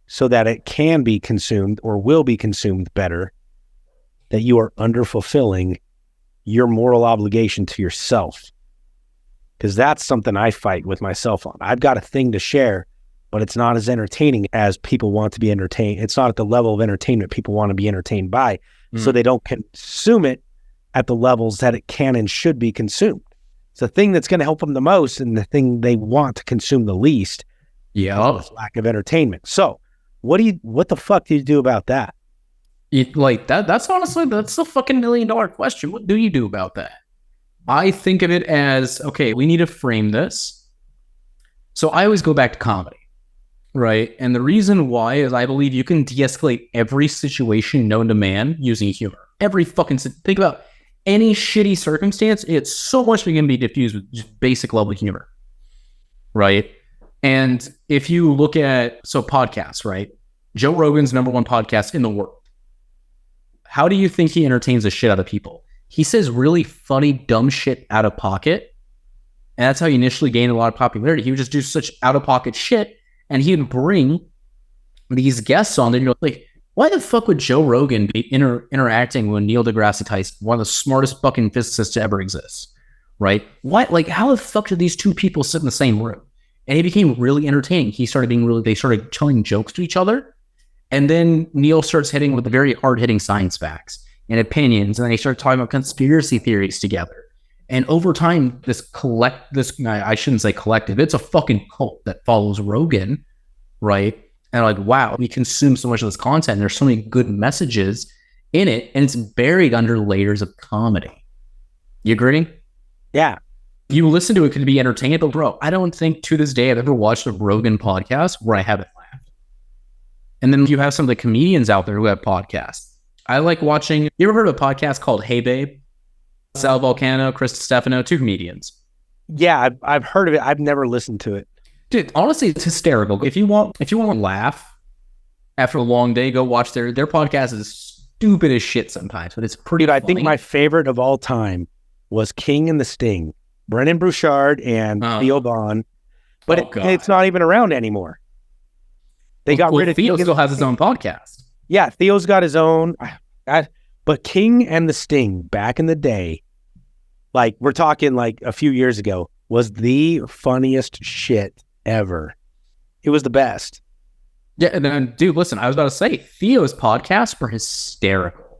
so that it can be consumed or will be consumed better, that you are under-fulfilling your moral obligation to yourself. Because that's something I fight with myself on. I've got a thing to share, but it's not as entertaining as people want to be entertained. It's not at the level of entertainment people want to be entertained by. So they don't consume it at the levels that it can and should be consumed. It's the thing that's going to help them the most and the thing they want to consume the least. Yeah. Is lack of entertainment. So what the fuck do you do about that? That's honestly, that's the fucking $1 million question. What do you do about that? I think of it as, okay, we need to frame this. So I always go back to comedy. Right. And the reason why is I believe you can de-escalate every situation known to man using humor. Every fucking, think about any shitty circumstance. It's so much going to be diffused with just basic level humor. Right. And if you look at, podcasts, right? Joe Rogan's #1 podcast in the world. How do you think he entertains the shit out of people? He says really funny, dumb shit out of pocket. And that's how he initially gained a lot of popularity. He would just do such out of pocket shit. And he would bring these guests on. And you're like, why the fuck would Joe Rogan be interacting with Neil deGrasse Tyson, one of the smartest fucking physicists to ever exist? Right? Why? Like, how the fuck did these two people sit in the same room? And he became really entertaining. They started telling jokes to each other. And then Neil starts hitting with the very hard-hitting science facts and opinions. And then they start talking about conspiracy theories together. And over time, I shouldn't say collective, it's a fucking cult that follows Rogan, right? And like, wow, we consume so much of this content. And there's so many good messages in it, and it's buried under layers of comedy. You agree? Yeah. You listen to it could be entertaining, but bro, I don't think to this day I've ever watched a Rogan podcast where I haven't laughed. And then you have some of the comedians out there who have podcasts. I like watching, you ever heard of a podcast called Hey Babe? Sal Volcano, Chris Stefano, 2 comedians. Yeah, I've heard of it. I've never listened to it. Dude, honestly, it's hysterical. If you want to laugh after a long day, go watch their podcast. Is stupid as shit sometimes, but it's pretty funny. I think my favorite of all time was King and the Sting. Brennan Bouchard and Theo Vaughn. But it's not even around anymore. They got rid of Theo. Still has his own podcast. Yeah, Theo's got his own. But King and the Sting back in the day, like we're talking like a few years ago, was the funniest shit ever. It was the best. Yeah, and then, dude, listen, I was about to say, Theo's podcasts were hysterical,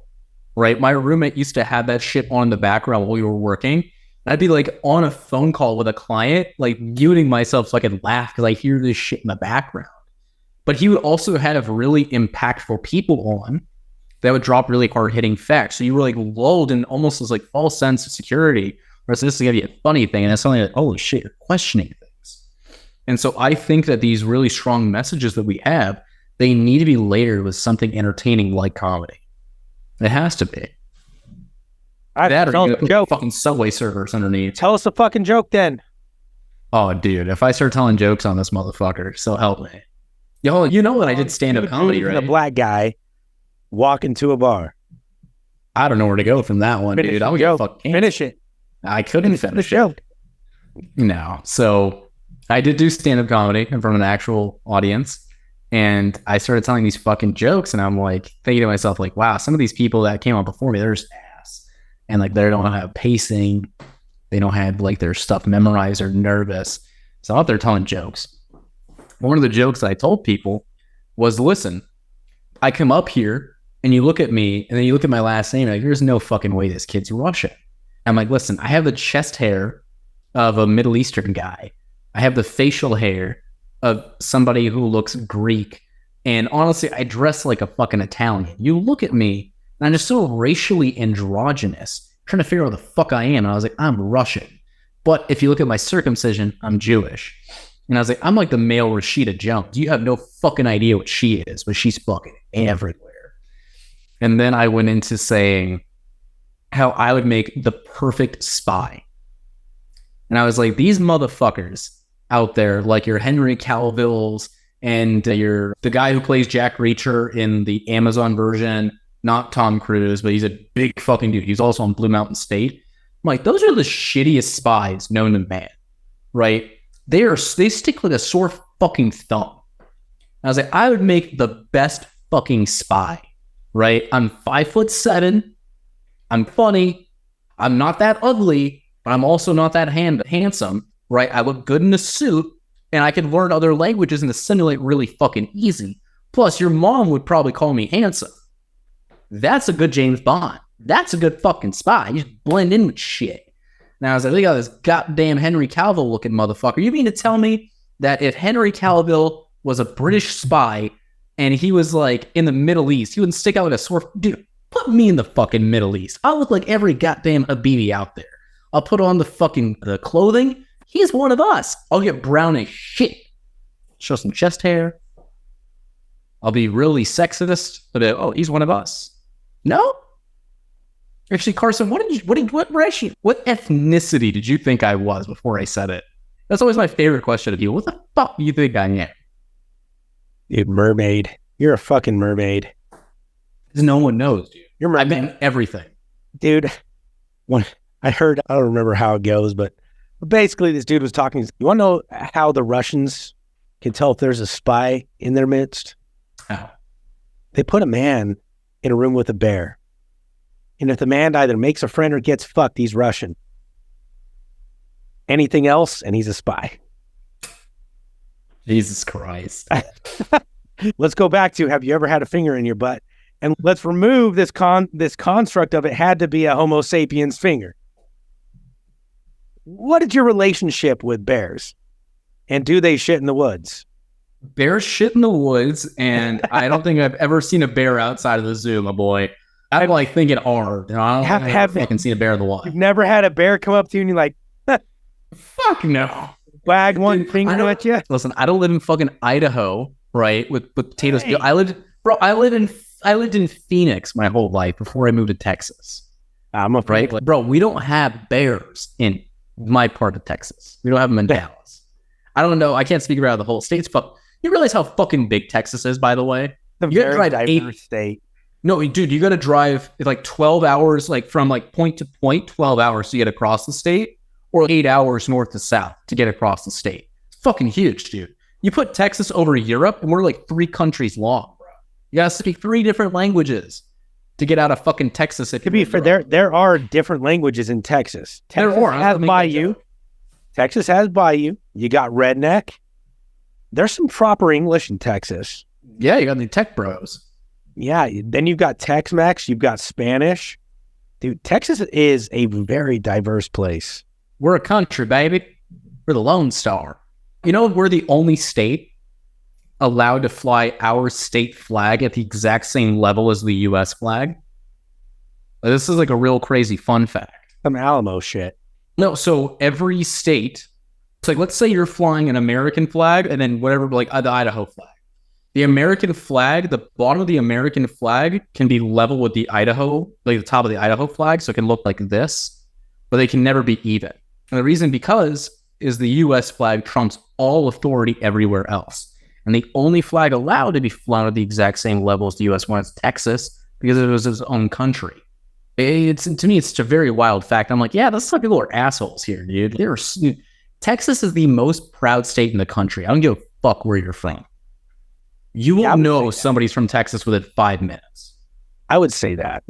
right? My roommate used to have that shit on in the background while we were working. I'd be like on a phone call with a client, like muting myself so I could laugh because I hear this shit in the background. But he would also have really impactful people on that would drop really hard-hitting facts. So you were like lulled in almost this like false sense of security, whereas this is going to be a funny thing, and it's suddenly like, holy shit, you're questioning things. And so I think that these really strong messages that we have, they need to be layered with something entertaining like comedy. It has to be. That or joke. Fucking Subway servers underneath. Tell us a fucking joke then. Oh, dude, if I start telling jokes on this motherfucker, so help me. Yo, you know that I did stand-up comedy, right? A black guy walk into a bar. I don't know where to go from that one, dude. Finish it. I couldn't finish it. No. So I did do stand-up comedy in front of an actual audience, and I started telling these fucking jokes, and I'm like thinking to myself, like, wow, some of these people that came on before me, they're just ass. And like they don't have pacing. They don't have like their stuff memorized or nervous. So I'm out there telling jokes. One of the jokes that I told people was, listen, I come up here and you look at me and then you look at my last name and like, there's no fucking way this kid's Russian. I'm like, listen, I have the chest hair of a Middle Eastern guy. I have the facial hair of somebody who looks Greek. And honestly, I dress like a fucking Italian. You look at me and I'm just so racially androgynous, trying to figure out what the fuck I am. And I was like, I'm Russian. But if you look at my circumcision, I'm Jewish. And I was like, I'm like the male Rashida Jones. You have no fucking idea what she is, but she's fucking everywhere. And then I went into saying how I would make the perfect spy. And I was like, these motherfuckers out there, like your Henry Cavill's and the guy who plays Jack Reacher in the Amazon version, not Tom Cruise, but he's a big fucking dude. He's also on Blue Mountain State. I'm like, those are the shittiest spies known to man, right? They stick like a sore fucking thumb. I was like, I would make the best fucking spy, right? I'm 5'7". I'm funny. I'm not that ugly, but I'm also not that handsome, right? I look good in a suit, and I can learn other languages and assimilate really fucking easy. Plus, your mom would probably call me handsome. That's a good James Bond. That's a good fucking spy. You just blend in with shit. Now, I was like, look at this goddamn Henry Cavill looking motherfucker. You mean to tell me that if Henry Cavill was a British spy and he was like in the Middle East, he wouldn't stick out with a sword? Dude, put me in the fucking Middle East. I'll look like every goddamn Habibi out there. I'll put on the clothing. He's one of us. I'll get brown as shit. Show some chest hair. I'll be really sexist, but he's one of us. No? Actually, Carson, what ethnicity did you think I was before I said it? That's always my favorite question of you. What the fuck do you think I am? Dude, mermaid. You're a fucking mermaid. Because no one knows, dude. You're mermaid. I meant everything. Dude, when I heard, I don't remember how it goes, but basically this dude was talking. You want to know how the Russians can tell if there's a spy in their midst? How? They put a man in a room with a bear. And if the man either makes a friend or gets fucked, he's Russian. Anything else, and he's a spy. Jesus Christ. Let's go back to, have you ever had a finger in your butt? And let's remove this construct of it had to be a Homo sapiens finger. What is your relationship with bears? And do they shit in the woods? Bears shit in the woods, and I don't think I've ever seen a bear outside of the zoo, my boy. I'm like thinking hard. I haven't seen a bear in the wild. You've never had a bear come up to you and you're like, fuck no. Wag one finger at you? Listen, I don't live in fucking Idaho, right? With potatoes. Hey. I lived in Phoenix my whole life before I moved to Texas. I'm afraid, right? Bro, we don't have bears in my part of Texas. We don't have them in Dallas. I don't know. I can't speak about the whole state. You realize how fucking big Texas is, by the way? It's a very diverse state. No, dude, you got to drive like 12 hours, like from like point to point, 12 hours to get across the state, or 8 hours north to south to get across the state. It's fucking huge, dude. You put Texas over Europe, and we're like 3 countries long, bro. You got to speak 3 different languages to get out of fucking Texas. To be fair, there are different languages in Texas. Texas has Bayou. Texas has Bayou. You got redneck. There's some proper English in Texas. Yeah, you got the tech bros. Yeah, then you've got Tex-Mex, you've got Spanish. Dude, Texas is a very diverse place. We're a country, baby. We're the Lone Star. You know, we're the only state allowed to fly our state flag at the exact same level as the U.S. flag. This is like a real crazy fun fact. Some Alamo shit. No, so every state, it's like, let's say you're flying an American flag and then whatever, like the Idaho flag. The American flag, the bottom of the American flag can be level with the Idaho, like the top of the Idaho flag, so it can look like this, but they can never be even. And the reason is the U.S. flag trumps all authority everywhere else. And the only flag allowed to be flown at the exact same level as the U.S. one is Texas, because it was its own country. To me, it's a very wild fact. I'm like, yeah, that's why people are assholes here, dude. Texas is the most proud state in the country. I don't give a fuck where you're from. You will know somebody's from Texas within 5 minutes. I would say that.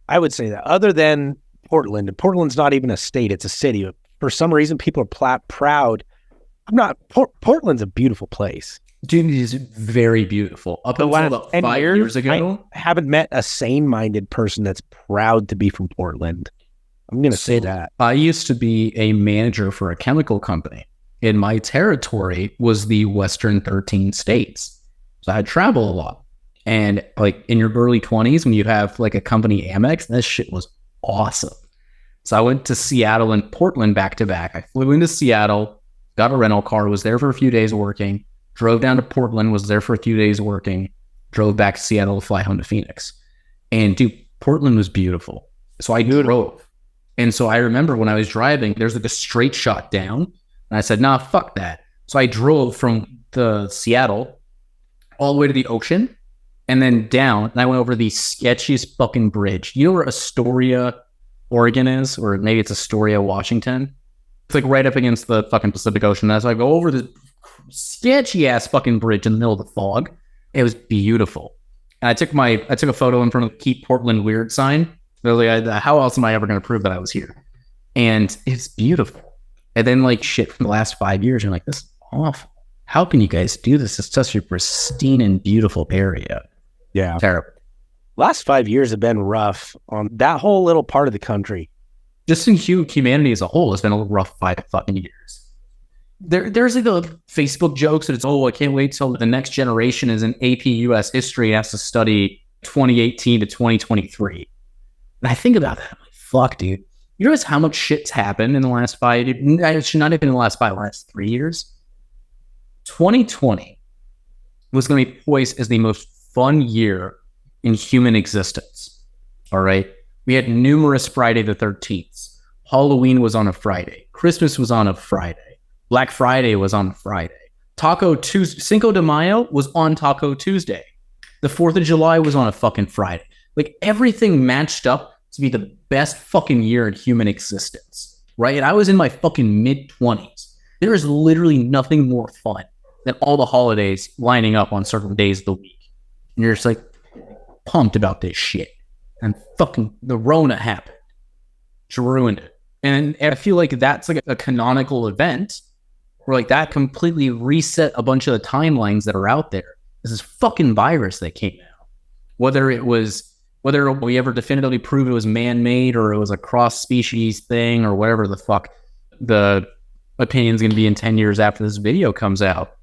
Other than Portland, and Portland's not even a state; it's a city. For some reason, people are proud. Portland's a beautiful place. Dude, it is very beautiful. Up until about 5 years ago, I haven't met a sane-minded person that's proud to be from Portland. I'm going to say that. I used to be a manager for a chemical company. And my territory was the Western 13 states. So I'd travel a lot. And like in your early 20s, when you have like a company Amex, that shit was awesome. So I went to Seattle and Portland back to back. I flew into Seattle, got a rental car, was there for a few days working, drove down to Portland, was there for a few days working, drove back to Seattle to fly home to Phoenix. And dude, Portland was beautiful. So I drove. And so I remember when I was driving, there's like a straight shot down. And I said, nah, fuck that. So I drove from the Seattle all the way to the ocean and then down. And I went over the sketchiest fucking bridge. You know where Astoria, Oregon is? Or maybe it's Astoria, Washington. It's like right up against the fucking Pacific Ocean. And so I go over the sketchy ass fucking bridge in the middle of the fog. It was beautiful. And I took a photo in front of the Keep Portland Weird sign. Literally, how else am I ever going to prove that I was here? And it's beautiful. And then like shit from the last 5 years, you're like, this is awful. How can you guys do this? It's such a pristine and beautiful area. Yeah. Terrible. Last 5 years have been rough on that whole little part of the country. Just in humanity as a whole, it's been a rough 5 fucking years. There's like the Facebook jokes that it's, I can't wait till the next generation is in AP US history and has to study 2018 to 2023. And I think about that. I'm like, fuck, dude. You realize how much shit's happened in the last 5 years? Actually, not even in the last 3 years. 2020 was going to be poised as the most fun year in human existence. All right? We had numerous Friday the 13th. Halloween was on a Friday. Christmas was on a Friday. Black Friday was on a Friday. Cinco de Mayo was on Taco Tuesday. The 4th of July was on a fucking Friday. Like, everything matched up to be the best fucking year in human existence, right? And I was in my fucking mid-20s. There is literally nothing more fun than all the holidays lining up on certain days of the week. And you're just like pumped about this shit. And fucking the Rona happened. She ruined it. And I feel like that's like a canonical event where like that completely reset a bunch of the timelines that are out there. This is fucking virus that came out. Whether we ever definitively prove it was man-made or it was a cross-species thing or whatever the fuck the opinion's going to be in 10 years after this video comes out,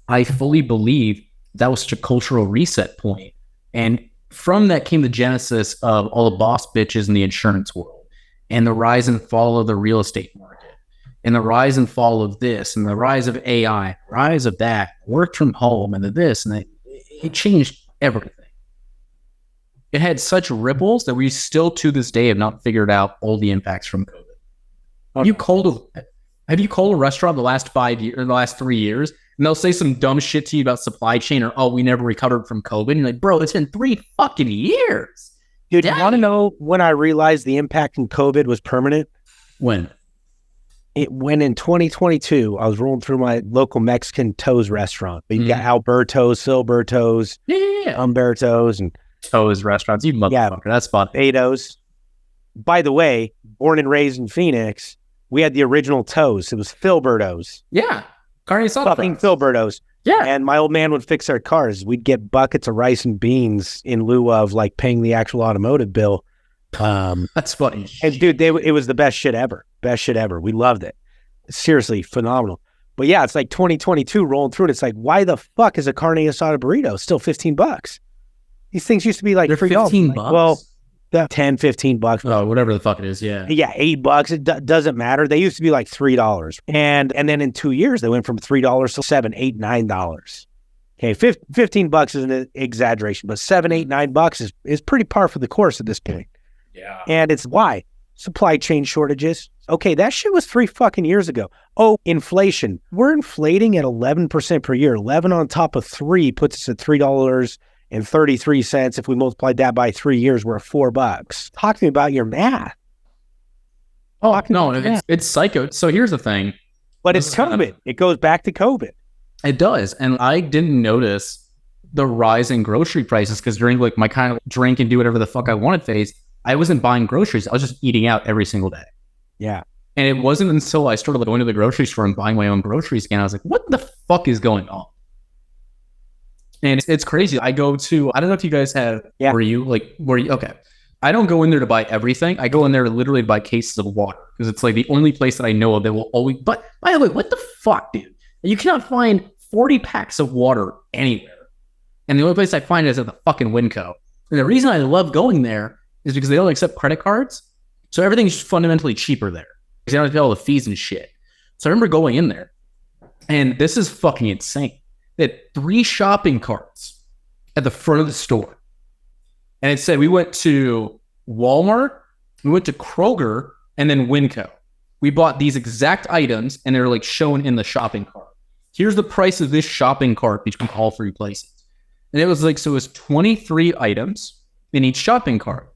I fully believe that was such a cultural reset point. And from that came the genesis of all the boss bitches in the insurance world and the rise and fall of the real estate market and the rise and fall of this, and the rise of AI, rise of that, work from home, and the this, and it changed everything. It had such ripples that we still to this day have not figured out all the impacts from COVID. Have you called a restaurant the last 5 years or the last 3 years, and they'll say some dumb shit to you about supply chain or, oh, we never recovered from COVID. And you're like, bro, it's been 3 fucking years. Dude, you want to know when I realized the impact in COVID was permanent? When in 2022, I was rolling through my local Mexican Toes restaurant. You got Alberto's, Silberto's, Humberto's, and Toes restaurants. You motherfucker. That's fun. A2C. By the way, born and raised in Phoenix, we had the original Toes. It was Filberto's. Yeah. Carne asada. Fucking Filberto's. Yeah. And my old man would fix our cars. We'd get buckets of rice and beans in lieu of like paying the actual automotive bill. That's funny. And dude, it was the best shit ever. Best shit ever. We loved it. Seriously, phenomenal. But yeah, it's like 2022 rolling through it. It's like, why the fuck is a carne asada burrito still $15? These things used to be like they're $15. Like, well, $10-15. Oh, whatever the fuck it is. Yeah. Yeah. $8. It doesn't matter. They used to be like $3. And then in 2 years, they went from $3 to $7, $8, $9. Okay. $15 is an exaggeration, but $7, $8, $9 is pretty par for the course at this point. Yeah. And it's why supply chain shortages. Okay. That shit was 3 fucking years ago. Oh, inflation. We're inflating at 11% per year. 11 on top of 3 puts us at $3.33. If we multiplied that by 3 years, we're at $4. Talk to me about your math. Oh, no, it's psycho. So here's the thing. But it's COVID. It goes back to COVID. It does. And I didn't notice the rise in grocery prices because during like my kind of drink and do whatever the fuck I wanted phase, I wasn't buying groceries. I was just eating out every single day. Yeah. And it wasn't until I started going to the grocery store and buying my own groceries again, I was like, what the fuck is going on? And it's crazy. I go to, I don't know if you guys have, okay. I don't go in there to buy everything. I go in there literally to buy cases of water because it's like the only place that I know of that will always, but by the way, what the fuck, dude? You cannot find 40 packs of water anywhere. And the only place I find it is at the fucking Winco. And the reason I love going there is because they don't accept credit cards. So everything's fundamentally cheaper there. Because they don't have to pay all the fees and shit. So I remember going in there and this is fucking insane. They had 3 shopping carts at the front of the store. And it said we went to Walmart, we went to Kroger, and then Winco. We bought these exact items and they're like shown in the shopping cart. Here's the price of this shopping cart between all 3 places. And it was like, so it was 23 items in each shopping cart.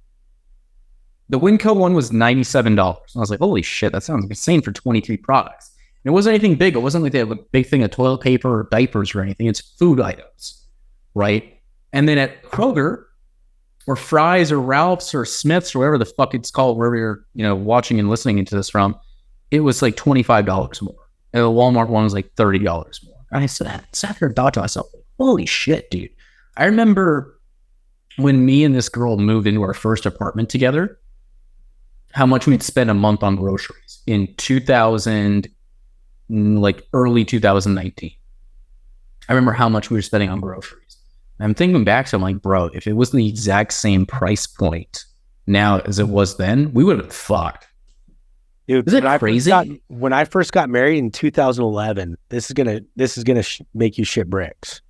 The Winco one was $97. And I was like, holy shit, that sounds insane for 23 products. And it wasn't anything big. It wasn't like they have a big thing of toilet paper or diapers or anything. It's food items, right? And then at Kroger or Fry's or Ralph's or Smith's or whatever the fuck it's called, wherever you're watching and listening into this from, it was like $25 more. And the Walmart one was like $30 more. And I sat there and thought to myself, holy shit, dude. I remember when me and this girl moved into our first apartment together, how much we'd spend a month on groceries in early 2019. I remember how much we were spending on groceries. I'm thinking back, so I'm like, bro, if it was the exact same price point now as it was then, we would have been fucked. Dude, is it crazy? When I first got married in 2011, this is gonna make you shit bricks.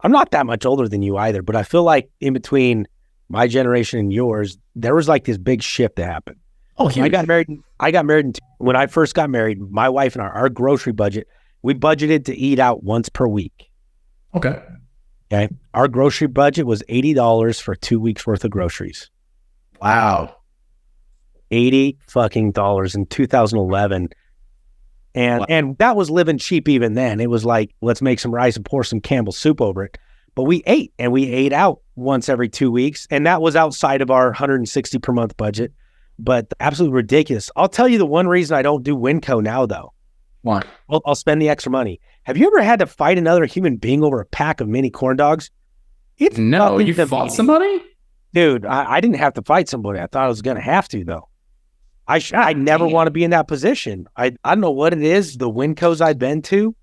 I'm not that much older than you either, but I feel like in between my generation and yours, there was like this big shift that happened. Oh, I got married. When I first got married, my wife and our grocery budget, we budgeted to eat out once per week. Okay. Our grocery budget was $80 for 2 weeks worth of groceries. Wow. $80 fucking dollars in 2011. And that was living cheap even then. It was like, let's make some rice and pour some Campbell's soup over it. But we ate out once every 2 weeks. And that was outside of our $160 per month budget. But absolutely ridiculous. I'll tell you the one reason I don't do Winco now, though. Why? Well, I'll spend the extra money. Have you ever had to fight another human being over a pack of mini corn dogs? No, you fought somebody? Dude, I didn't have to fight somebody. I thought I was going to have to, though. I never want to be in that position. I don't know what it is. The Wincos I've been to,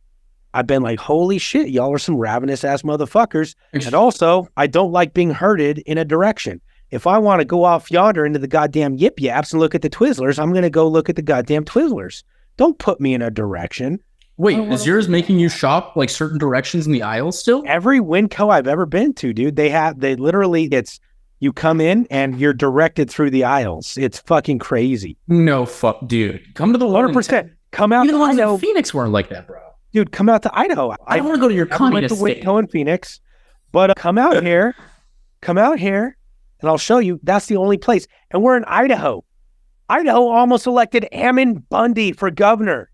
I've been like, holy shit, y'all are some ravenous ass motherfuckers. And also, I don't like being herded in a direction. If I want to go off yonder into the goddamn Yip Yaps and look at the Twizzlers, I'm going to go look at the goddamn Twizzlers. Don't put me in a direction. Wait, is yours making you shop like certain directions in the aisles still? Every Winco I've ever been to, dude, they literally, it's, you come in and you're directed through the aisles. It's fucking crazy. No fuck, dude. Come to the 100%. Come out Even to the ones Idaho. in Phoenix weren't like that, bro. Dude, come out to Idaho. I don't want to go to your communist state. Winco in Phoenix, but come out here, and I'll show you. That's the only place. And we're in Idaho. Idaho almost elected Ammon Bundy for governor.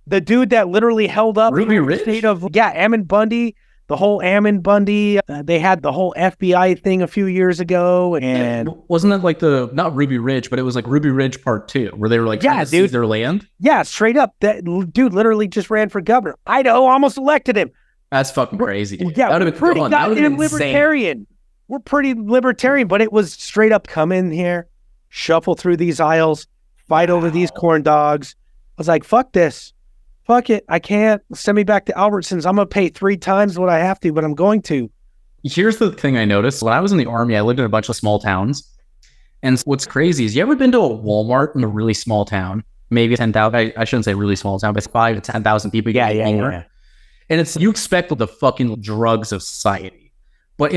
The dude that literally held up Ruby the Ridge? state of, Ammon Bundy, the whole Ammon Bundy. They had the whole FBI thing a few years ago. And wasn't it like not Ruby Ridge, but it was like Ruby Ridge Part 2, where they were like, trying to seize their land? Yeah, straight up. That dude literally just ran for governor. Idaho almost elected him. That's fucking crazy, dude. Yeah, that we're pretty goddamn libertarian. We're pretty libertarian, but it was straight up come in here, shuffle through these aisles, fight over these corn dogs. I was like, fuck this. Fuck it. I can't. Send me back to Albertsons. I'm going to pay 3 times what I have to, but I'm going to. Here's the thing I noticed. When I was in the Army, I lived in a bunch of small towns. And what's crazy is, you ever been to a Walmart in a really small town? Maybe 10,000. I shouldn't say really small town, but it's 5,000 to 10,000 people. Yeah. And you expect the fucking drugs of society. But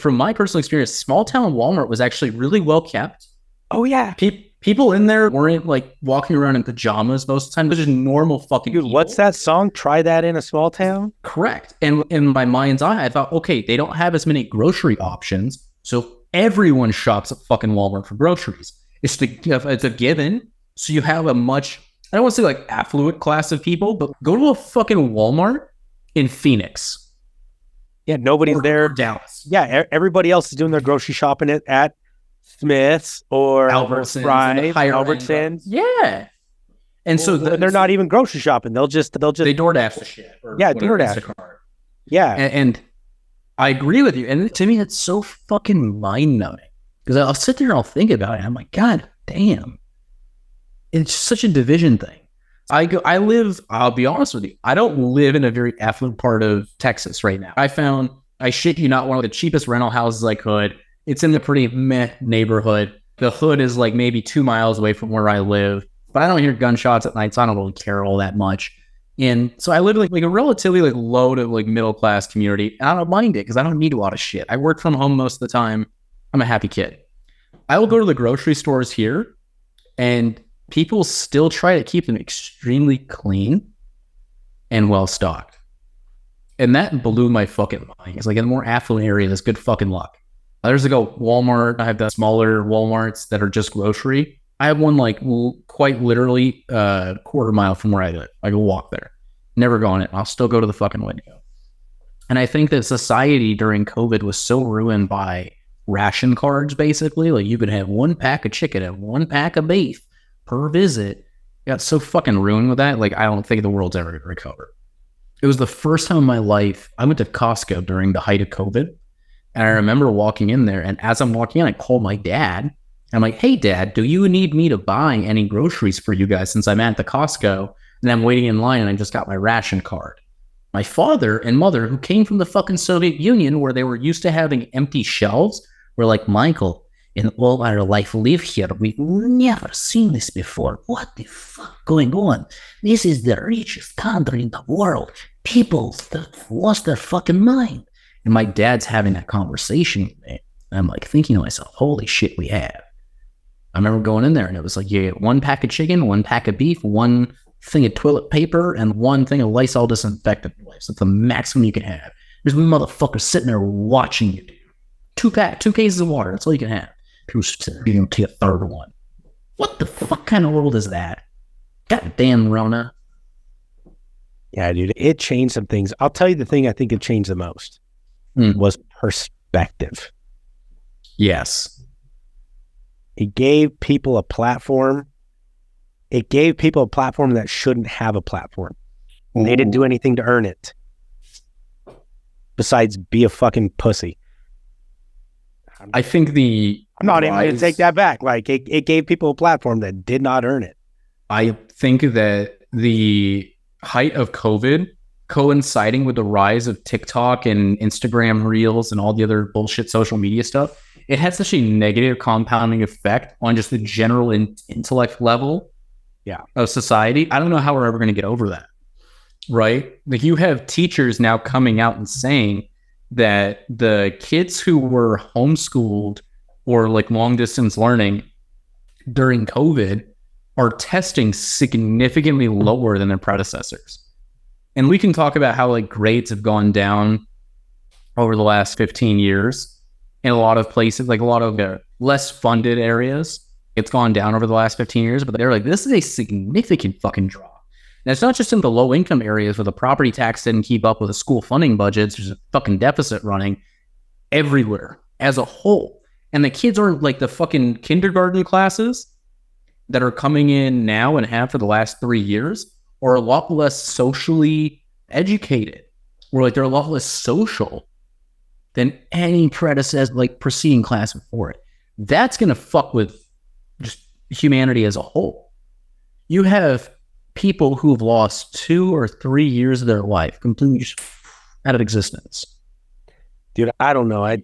from my personal experience, small town Walmart was actually really well kept. Oh, yeah. People in there weren't like walking around in pajamas most of the time. It was just normal fucking Dude, people. what's that song? Try That in a Small Town? Correct. And in my mind's eye, I thought, okay, they don't have as many grocery options, so everyone shops at fucking Walmart for groceries. It's a given. So you have a much, I don't want to say like affluent class of people, but go to a fucking Walmart in Phoenix. Yeah, nobody's there. Dallas. Yeah, everybody else is doing their grocery shopping at Smith's or Albertsons, Albertsons. Yeah. And so they're not even grocery shopping. They'll just they DoorDash the shit. DoorDash. Yeah. And I agree with you. And to me, it's so fucking mind numbing, because I'll sit there and I'll think about it. And I'm like, God damn. It's such a division thing. I'll be honest with you, I don't live in a very affluent part of Texas right now. I shit you not, one of the cheapest rental houses I could. It's in a pretty meh neighborhood. The hood is like maybe 2 miles away from where I live, but I don't hear gunshots at night, so I don't really care all that much. And so I live in like a relatively like low to like middle class community. And I don't mind it because I don't need a lot of shit. I work from home most of the time. I'm a happy kid. I will go to the grocery stores here, and people still try to keep them extremely clean and well stocked. And that blew my fucking mind. It's like in a more affluent area, that's good fucking luck. There's like a Walmart. I have the smaller Walmarts that are just grocery. I have one like quite literally a quarter mile from where I live. I can walk there. Never gone it. I'll still go to the fucking window. And I think that society during COVID was so ruined by ration cards, basically. Like you could have 1 pack of chicken and 1 pack of beef per visit. It got so fucking ruined with that. Like I don't think the world's ever going to recover. It was the first time in my life I went to Costco during the height of COVID. And I remember walking in there, and as I'm walking in, I called my dad. And I'm like, hey, Dad, do you need me to buy any groceries for you guys since I'm at the Costco and I'm waiting in line and I just got my ration card? My father and mother, who came from the fucking Soviet Union where they were used to having empty shelves, were like, Michael, in all our life live here, we've never seen this before. What the fuck going on? This is the richest country in the world. People lost their fucking mind. And my dad's having that conversation with me. And I'm like thinking to myself, holy shit, we have. I remember going in there and it was like, you get 1 pack of chicken, 1 pack of beef, 1 thing of toilet paper, and 1 thing of Lysol disinfectant wipes. That's the maximum you can have. There's one motherfucker sitting there watching you, dude. 2 cases of water. That's all you can have. People getting to a third one. What the fuck kind of world is that? God damn, Rona. Yeah, dude. It changed some things. I'll tell you the thing I think it changed the most. Was perspective. Yes. It gave people a platform. It gave people a platform that shouldn't have a platform. Ooh. They didn't do anything to earn it. Besides be a fucking pussy. I think I'm not even going to take that back. Like it gave people a platform that did not earn it. I think that the height of COVID coinciding with the rise of TikTok and Instagram Reels and all the other bullshit social media stuff, it had such a negative compounding effect on just the general intellect level of society. I don't know how we're ever going to get over that, right? Like, you have teachers now coming out and saying that the kids who were homeschooled or like long distance learning during COVID are testing significantly lower than their predecessors. And we can talk about how like grades have gone down over the last 15 years in a lot of places, like a lot of less funded areas. It's gone down over the last 15 years, but they're like, this is a significant fucking drop. And it's not just in the low income areas where the property tax didn't keep up with the school funding budgets. There's a fucking deficit running everywhere as a whole. And the kids aren't like the fucking kindergarten classes that are coming in now and have for the last 3 years are a lot less socially educated. Or like they're a lot less social than any predecessor, like preceding class before it. That's going to fuck with just humanity as a whole. You have people who've lost 2 or 3 years of their life completely just out of existence. Dude, I don't know.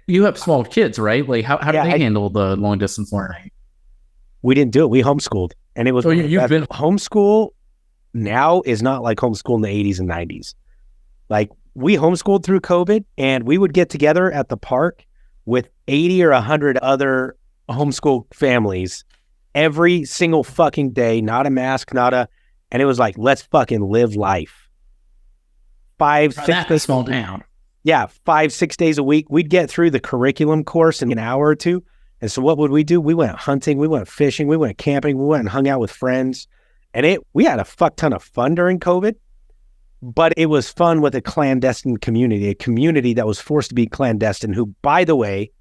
You have small kids, right? Like how do they handle the long distance learning? We didn't do it. We homeschooled. And it was you've been homeschool now is not like homeschool in the 80s and 90s. Like, we homeschooled through COVID, and we would get together at the park with 80 or 100 other homeschool families every single fucking day, not a mask, and it was like, let's fucking live life. 5, 6 days. Small town. Yeah, 5, 6 days a week. We'd get through the curriculum course in an hour or two. And so what would we do? We went hunting, we went fishing, we went camping, we went and hung out with friends. And we had a fuck ton of fun during COVID, but it was fun with a clandestine community, a community that was forced to be clandestine, who, by the way,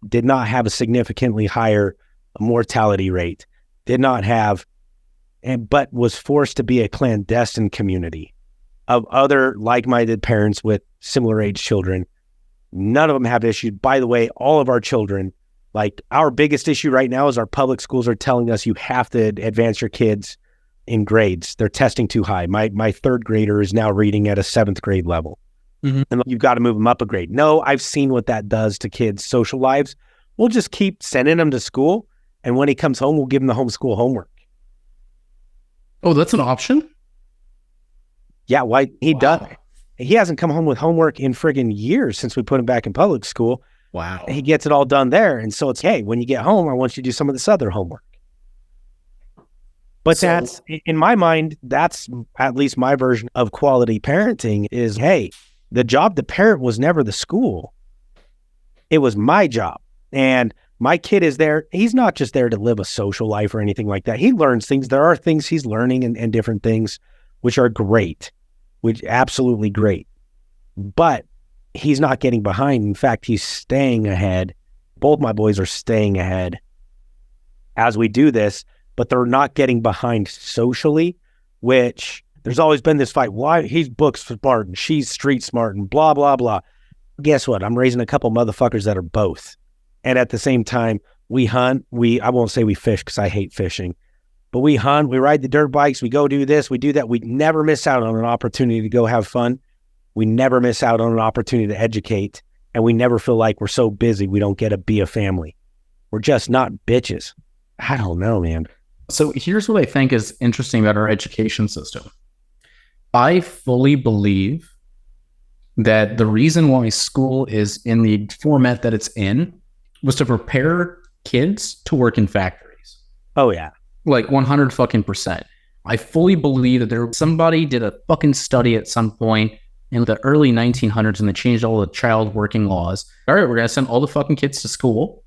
did not have a significantly higher mortality rate, but was forced to be a clandestine community of other like-minded parents with similar age children. None of them have issues. By the way, all of our children, like, our biggest issue right now is our public schools are telling us you have to advance your kids in grades. They're testing too high. My third grader is now reading at a 7th grade level. Mm-hmm. And you've got to move them up a grade. No, I've seen what that does to kids' social lives. We'll just keep sending them to school. And when he comes home, we'll give him the homeschool homework. Oh, that's an option? Yeah, why? He does. He hasn't come home with homework in friggin' years since we put him back in public school. Wow. He gets it all done there. And so it's, hey, when you get home, I want you to do some of this other homework. But that's, in my mind, that's at least my version of quality parenting is, hey, the job to parent was never the school. It was my job. And my kid is there. He's not just there to live a social life or anything like that. He learns things. There are things he's learning and different things, which are great, which absolutely great. But he's not getting behind. In fact, he's staying ahead. Both my boys are staying ahead as we do this, but they're not getting behind socially, which there's always been this fight. Why? He's book smart and she's street smart and blah, blah, blah. Guess what? I'm raising a couple motherfuckers that are both. And at the same time, we hunt. I won't say we fish because I hate fishing, but we hunt, we ride the dirt bikes, we go do this, we do that. We never miss out on an opportunity to go have fun. We never miss out on an opportunity to educate, and we never feel like we're so busy we don't get to be a family. We're just not bitches. I don't know, man. So here's what I think is interesting about our education system. I fully believe that the reason why school is in the format that it's in was to prepare kids to work in factories. Oh, yeah. Like 100%. I fully believe that somebody did a fucking study at some point in the early 1900s, and they changed all the child working laws. All right, we're going to send all the fucking kids to school.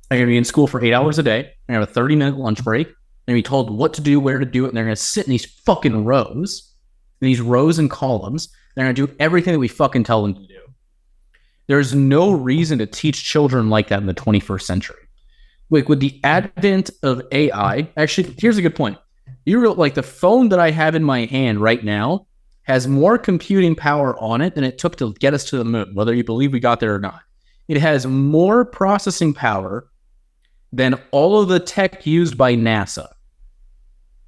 They're going to be in school for 8 hours a day. They're going to have a 30-minute lunch break. They're going to be told what to do, where to do it, and they're going to sit in these fucking rows and columns. They're going to do everything that we fucking tell them to do. There's no reason to teach children like that in the 21st century. Like, with the advent of AI, actually, here's a good point. Like, the phone that I have in my hand right now has more computing power on it than it took to get us to the moon, whether you believe we got there or not. It has more processing power than all of the tech used by NASA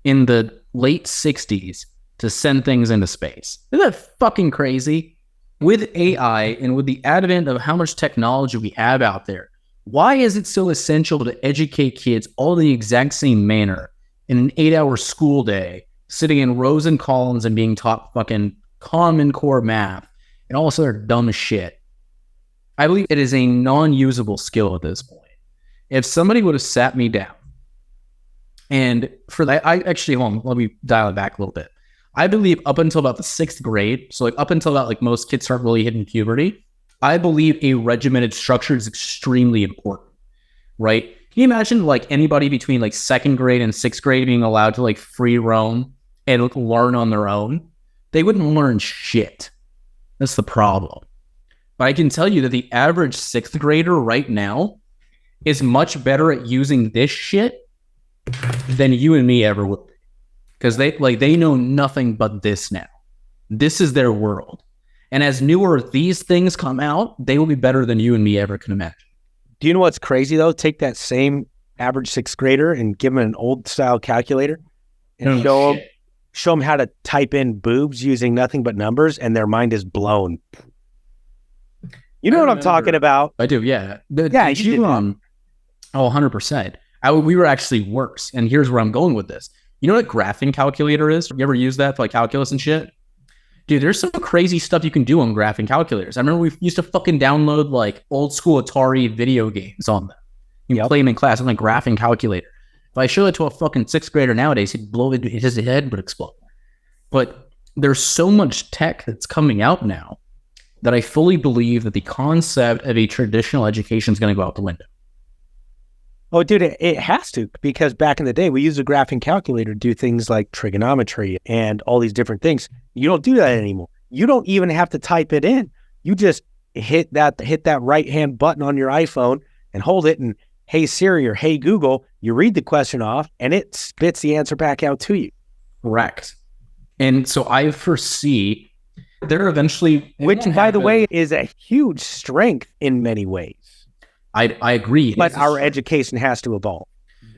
in the late 60s to send things into space. Isn't that fucking crazy? With AI and with the advent of how much technology we have out there, why is it so essential to educate kids all in the exact same manner in an 8-hour school day, sitting in rows and columns and being taught fucking Common Core math and all this other dumb shit. I believe it is a non-usable skill at this point. If somebody would have sat me down, and for that, let me dial it back a little bit. I believe up until about the 6th grade, so like up until about like most kids start really hitting puberty, I believe a regimented structure is extremely important, right? Can you imagine like anybody between like 2nd grade and 6th grade being allowed to like free roam and learn on their own? They wouldn't learn shit. That's the problem. But I can tell you that the average 6th grader right now is much better at using this shit than you and me ever will be. Because they know nothing but this now. This is their world. And as newer these things come out, they will be better than you and me ever can imagine. Do you know what's crazy though? Take that same average 6th grader and give them an old style calculator and show them how to type in boobs using nothing but numbers, and their mind is blown. You know what I'm talking about? I do, yeah. Yeah, you did. 100%. We were actually worse. And here's where I'm going with this. You know what a graphing calculator is? You ever use that for like calculus and shit? Dude, there's some crazy stuff you can do on graphing calculators. I remember we used to fucking download like old school Atari video games on them. You play them in class on like graphing calculator. If I show it to a fucking 6th grader nowadays, he'd blow it, his head would explode. But there's so much tech that's coming out now that I fully believe that the concept of a traditional education is going to go out the window. Oh, dude, it has to, because back in the day, we used a graphing calculator to do things like trigonometry and all these different things. You don't do that anymore. You don't even have to type it in. You just hit that right-hand button on your iPhone and hold it, and hey Siri or hey Google, you read the question off and it spits the answer back out to you. Correct. And so I foresee there eventually... Which, by the way, is a huge strength in many ways. I agree. But our education has to evolve.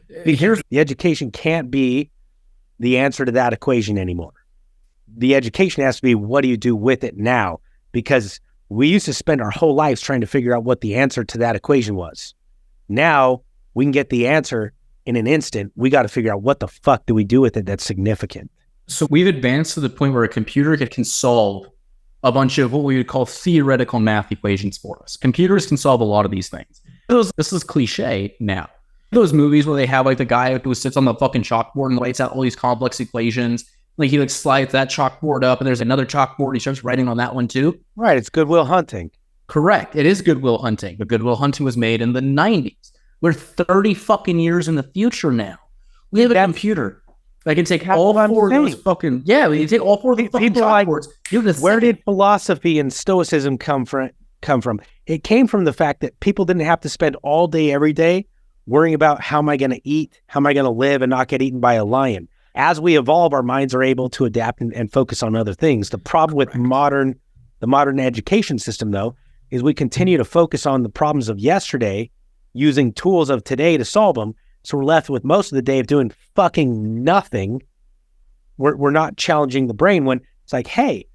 The education can't be the answer to that equation anymore. The education has to be, what do you do with it now? Because we used to spend our whole lives trying to figure out what the answer to that equation was. Now we can get the answer in an instant. We got to figure out what the fuck do we do with it that's significant. So we've advanced to the point where a computer can solve a bunch of what we would call theoretical math equations for us. Computers can solve a lot of these things. This is cliche now. Those movies where they have like the guy who sits on the fucking chalkboard and writes out all these complex equations. Like he like slides that chalkboard up and there's another chalkboard. He starts writing on that one too. Right. It's Good Will Hunting. Correct. It is Good Will Hunting. But Good Will Hunting was made in the 90s. We're 30 fucking years in the future now. We have a computer that can take all four of those fucking... Yeah, we can take all four of the fucking chalkboards. Where did philosophy and stoicism come from? It came from the fact that people didn't have to spend all day, every day, worrying about how am I going to eat, how am I going to live and not get eaten by a lion. As we evolve, our minds are able to adapt and focus on other things. The problem with the modern education system, though, is we continue to focus on the problems of yesterday using tools of today to solve them. So we're left with most of the day of doing fucking nothing. We're not challenging the brain when it's like, hey,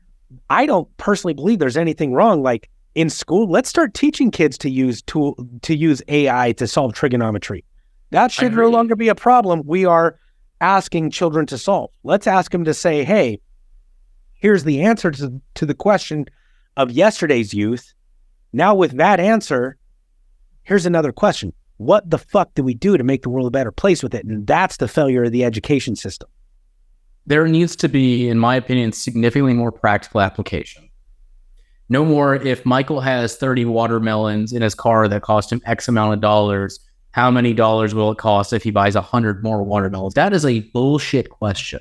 I don't personally believe there's anything wrong. Like in school, let's start teaching kids to use AI to solve trigonometry. That should no longer be a problem we are asking children to solve. Let's ask them to say, hey, here's the answer to the question of yesterday's youth. Now with that answer, here's another question. What the fuck do we do to make the world a better place with it? And that's the failure of the education system. There needs to be, in my opinion, significantly more practical application. No more, if Michael has 30 watermelons in his car that cost him X amount of dollars, how many dollars will it cost if he buys 100 more watermelons? That is a bullshit question.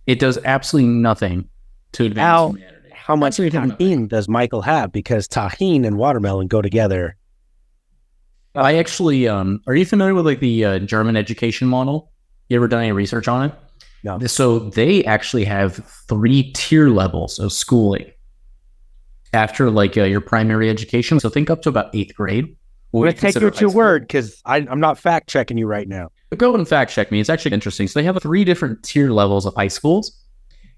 It does absolutely nothing to advance humanity. How much tahine does Michael have? Because tahine and watermelon go together. I actually, are you familiar with like the German education model? You ever done any research on it? No. So they actually have 3 tier levels of schooling after like your primary education. So think up to about 8th grade. I'm going to take you at your word because I'm not fact checking you right now. But go and fact check me. It's actually interesting. So they have 3 different tier levels of high schools.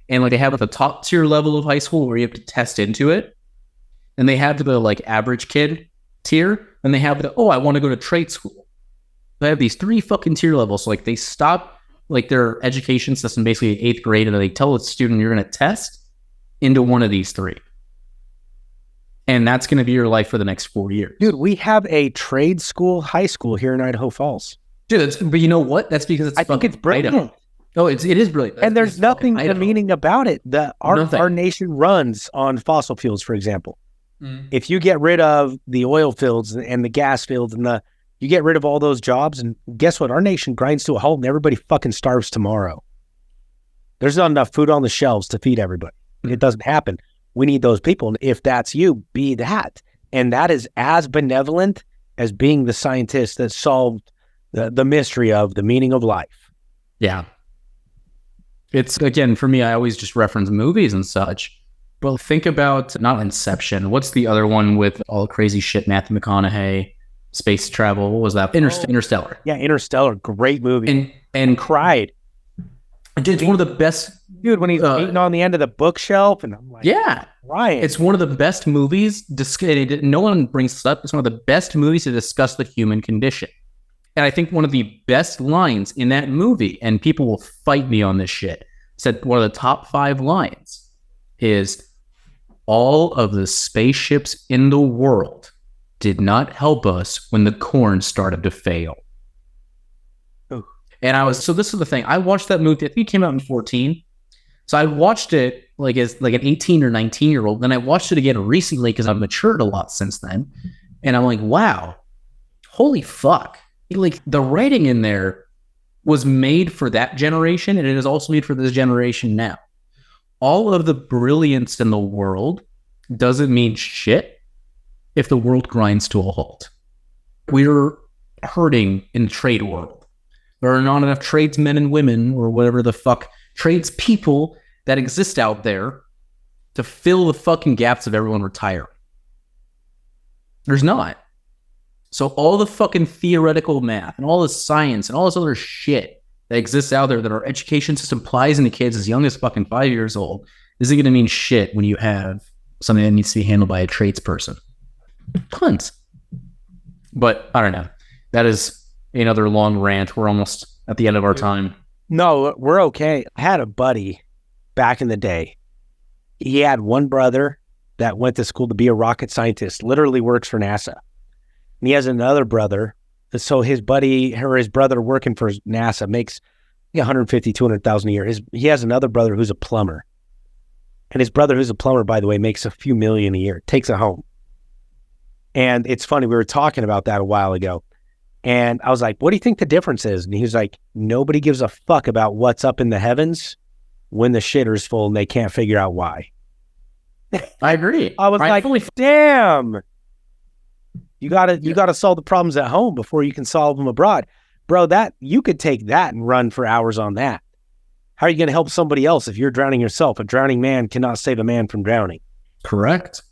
And like they have the top tier level of high school where you have to test into it. And they have the like average kid tier. And they have I want to go to trade school. They have these 3 fucking tier levels. So like they stop like their education system basically at 8th grade, and they tell the student you're going to test into one of these 3. And that's going to be your life for the next 4 years. Dude, we have a trade school, high school here in Idaho Falls. Dude, but you know what? That's because it's I think it's brilliant. Idaho. Oh, it is brilliant. And there's nothing demeaning about it. Our nation runs on fossil fuels, for example. If you get rid of the oil fields and the gas fields and you get rid of all those jobs, and guess what? Our nation grinds to a halt and everybody fucking starves tomorrow. There's not enough food on the shelves to feed everybody. It doesn't happen. We need those people. And if that's you, be that. And that is as benevolent as being the scientist that solved the mystery of the meaning of life. Yeah. It's, again, for me, I always just reference movies and such. Well, think about, not Inception. What's the other one with all the crazy shit, Matthew McConaughey, space travel? What was that? Interstellar. Yeah, Interstellar. Great movie. And cried. It's one of the best. Dude, when he's eating on the end of the bookshelf, and I'm like, yeah, Ryan. It's one of the best movies. No one brings this up. It's one of the best movies to discuss the human condition. And I think one of the best lines in that movie, and people will fight me on this shit, said one of the top 5 lines is, all of the spaceships in the world did not help us when the corn started to fail. Ooh. And so this is the thing. I watched that movie, I think it came out in 2014. So I watched it as an 18 or 19-year-old. Then I watched it again recently because I've matured a lot since then. And I'm like, wow, holy fuck. Like, the writing in there was made for that generation, and it is also made for this generation now. All of the brilliance in the world doesn't mean shit if the world grinds to a halt. We're hurting in the trade world. There are not enough tradesmen and women, or whatever the fuck, tradespeople that exist out there to fill the fucking gaps of everyone retiring. There's not. So all the fucking theoretical math and all the science and all this other shit that exists out there that our education system plies into kids as young as fucking 5 years old isn't going to mean shit when you have something that needs to be handled by a tradesperson. Tons. But I don't know. That is another long rant. We're almost at the end of our time. No, we're okay. I had a buddy back in the day. He had one brother that went to school to be a rocket scientist, literally works for NASA. And he has another brother. So his brother working for NASA makes $150,000, $200,000 a year. He has another brother who's a plumber. And his brother who's a plumber, by the way, makes a few million a year, takes it home. And it's funny, we were talking about that a while ago. And I was like, what do you think the difference is? And he was like, nobody gives a fuck about what's up in the heavens when the shitter's full and they can't figure out why. I agree. I was like, damn. You gotta solve the problems at home before you can solve them abroad. Bro, that you could take that and run for hours on that. How are you going to help somebody else if you're drowning yourself? A drowning man cannot save a man from drowning. Correct.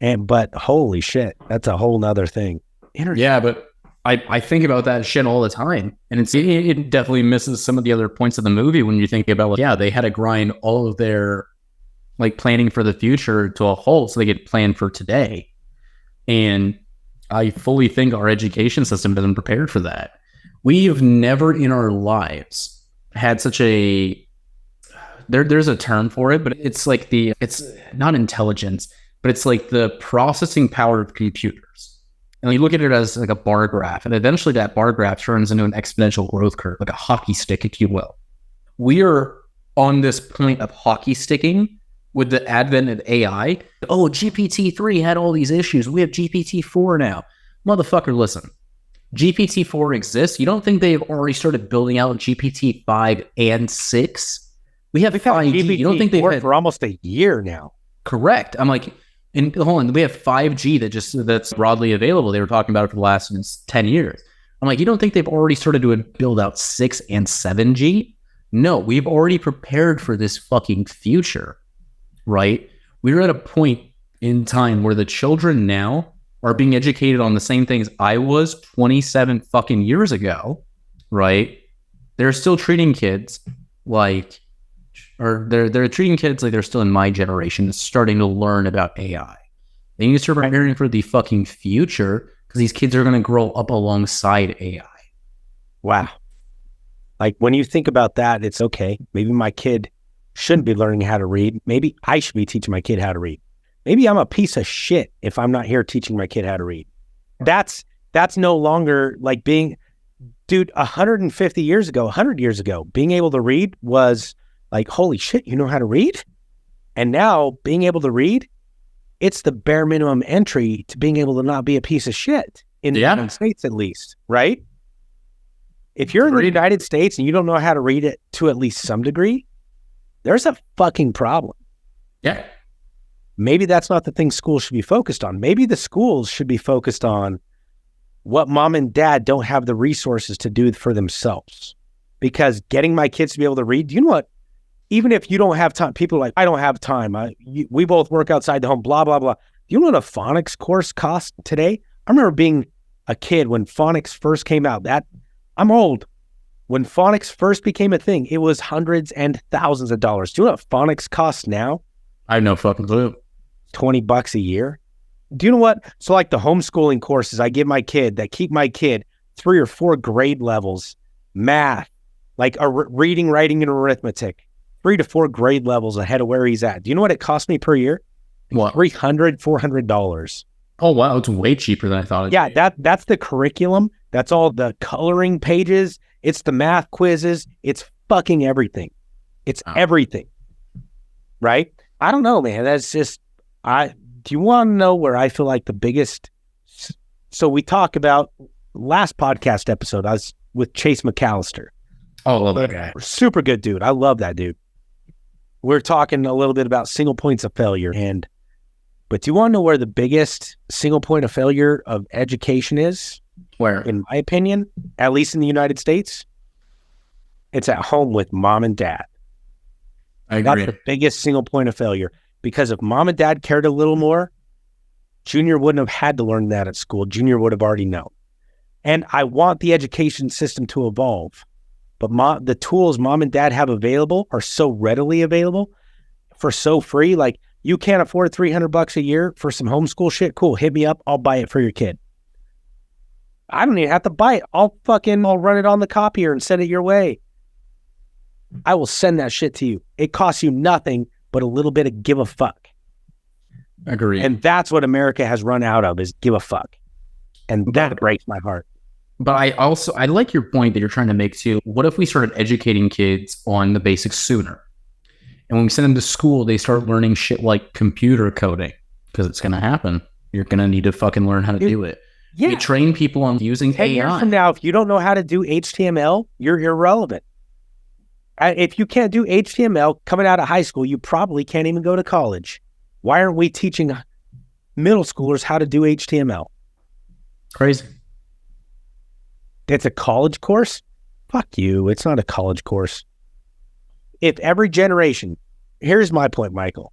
But holy shit, that's a whole nother thing. Yeah, but I think about that shit all the time. And it definitely misses some of the other points of the movie when you think about, they had to grind all of their planning for the future to a halt so they could plan for today. And I fully think our education system isn't prepared for that. We have never in our lives had such a, there's a term for it, but it's it's not intelligence, but it's like the processing power of computers. And you look at it as like a bar graph, and eventually that bar graph turns into an exponential growth curve, like a hockey stick, if you will. We are on this point of hockey sticking with the advent of AI. Oh, GPT-3 had all these issues. We have GPT-4 now. Motherfucker, listen. GPT-4 exists. You don't think they've already started building out GPT-5 and 6? We have 5G. You don't think they've had for almost a year now? Correct. I'm like, and hold on, we have 5G that's broadly available. They were talking about it for the last 10 years. I'm like, you don't think they've already started to build out 6 and 7G? No, we've already prepared for this fucking future. Right? We're at a point in time where the children now are being educated on the same things I was 27 fucking years ago, right? They're still treating kids they're treating kids like they're still in my generation, starting to learn about AI. They need to start preparing for the fucking future because these kids are going to grow up alongside AI. Wow. Like when you think about that, it's okay. Maybe my kid shouldn't be learning how to read. Maybe I should be teaching my kid how to read. Maybe I'm a piece of shit if I'm not here teaching my kid how to read. That's no longer like being, dude, 150 years ago, 100 years ago, being able to read was like, holy shit, you know how to read? And now being able to read, it's the bare minimum entry to being able to not be a piece of shit in the United States, at least, right? If you're in the United States and you don't know how to read it to at least some degree, there's a fucking problem. Yeah. Maybe that's not the thing schools should be focused on. Maybe the schools should be focused on what mom and dad don't have the resources to do for themselves. Because getting my kids to be able to read, you know what? Even if you don't have time, people are like, I don't have time. We both work outside the home, blah, blah, blah. Do you know what a phonics course costs today? I remember being a kid when phonics first came out. I'm old. When phonics first became a thing, it was hundreds and thousands of dollars. Do you know what phonics costs now? I have no fucking clue. $20 a year. Do you know what? So like the homeschooling courses I give my kid that keep my kid 3 or 4 grade levels, math, like reading, writing, and arithmetic, 3 to 4 grade levels ahead of where he's at. Do you know what it cost me per year? What? $300, $400. Oh, wow. It's way cheaper than I thought. Yeah, that's the curriculum. That's all the coloring pages. It's the math quizzes. It's fucking everything. It's everything. Right? I don't know, man. That's just, do you want to know where I feel like the biggest, so we talk about last podcast episode, I was with Chase McAllister. Oh, I love that guy. Super good dude. I love that dude. We're talking a little bit about single points of failure. But do you want to know where the biggest single point of failure of education is? Where? In my opinion, at least in the United States, it's at home with mom and dad. I agree. That's the biggest single point of failure. Because if mom and dad cared a little more, Junior wouldn't have had to learn that at school. Junior would have already known. And I want the education system to evolve. But the tools mom and dad have available are so readily available for so free. Like, you can't afford $300 a year for some homeschool shit? Cool, hit me up. I'll buy it for your kid. I don't even have to buy it. I'll run it on the copier and send it your way. I will send that shit to you. It costs you nothing but a little bit of give a fuck. Agree. And that's what America has run out of, is give a fuck. And that breaks my heart. But I like your point that you're trying to make too. What if we started educating kids on the basics sooner? And when we send them to school, they start learning shit like computer coding, because it's going to happen. You're going to need to fucking learn how to do it. Yeah. We train people on using 10 AI. years from now, if you don't know how to do HTML, you're irrelevant. If you can't do HTML coming out of high school, you probably can't even go to college. Why aren't we teaching middle schoolers how to do HTML? Crazy. It's a college course? Fuck you. It's not a college course. If every generation, here's my point, Michael.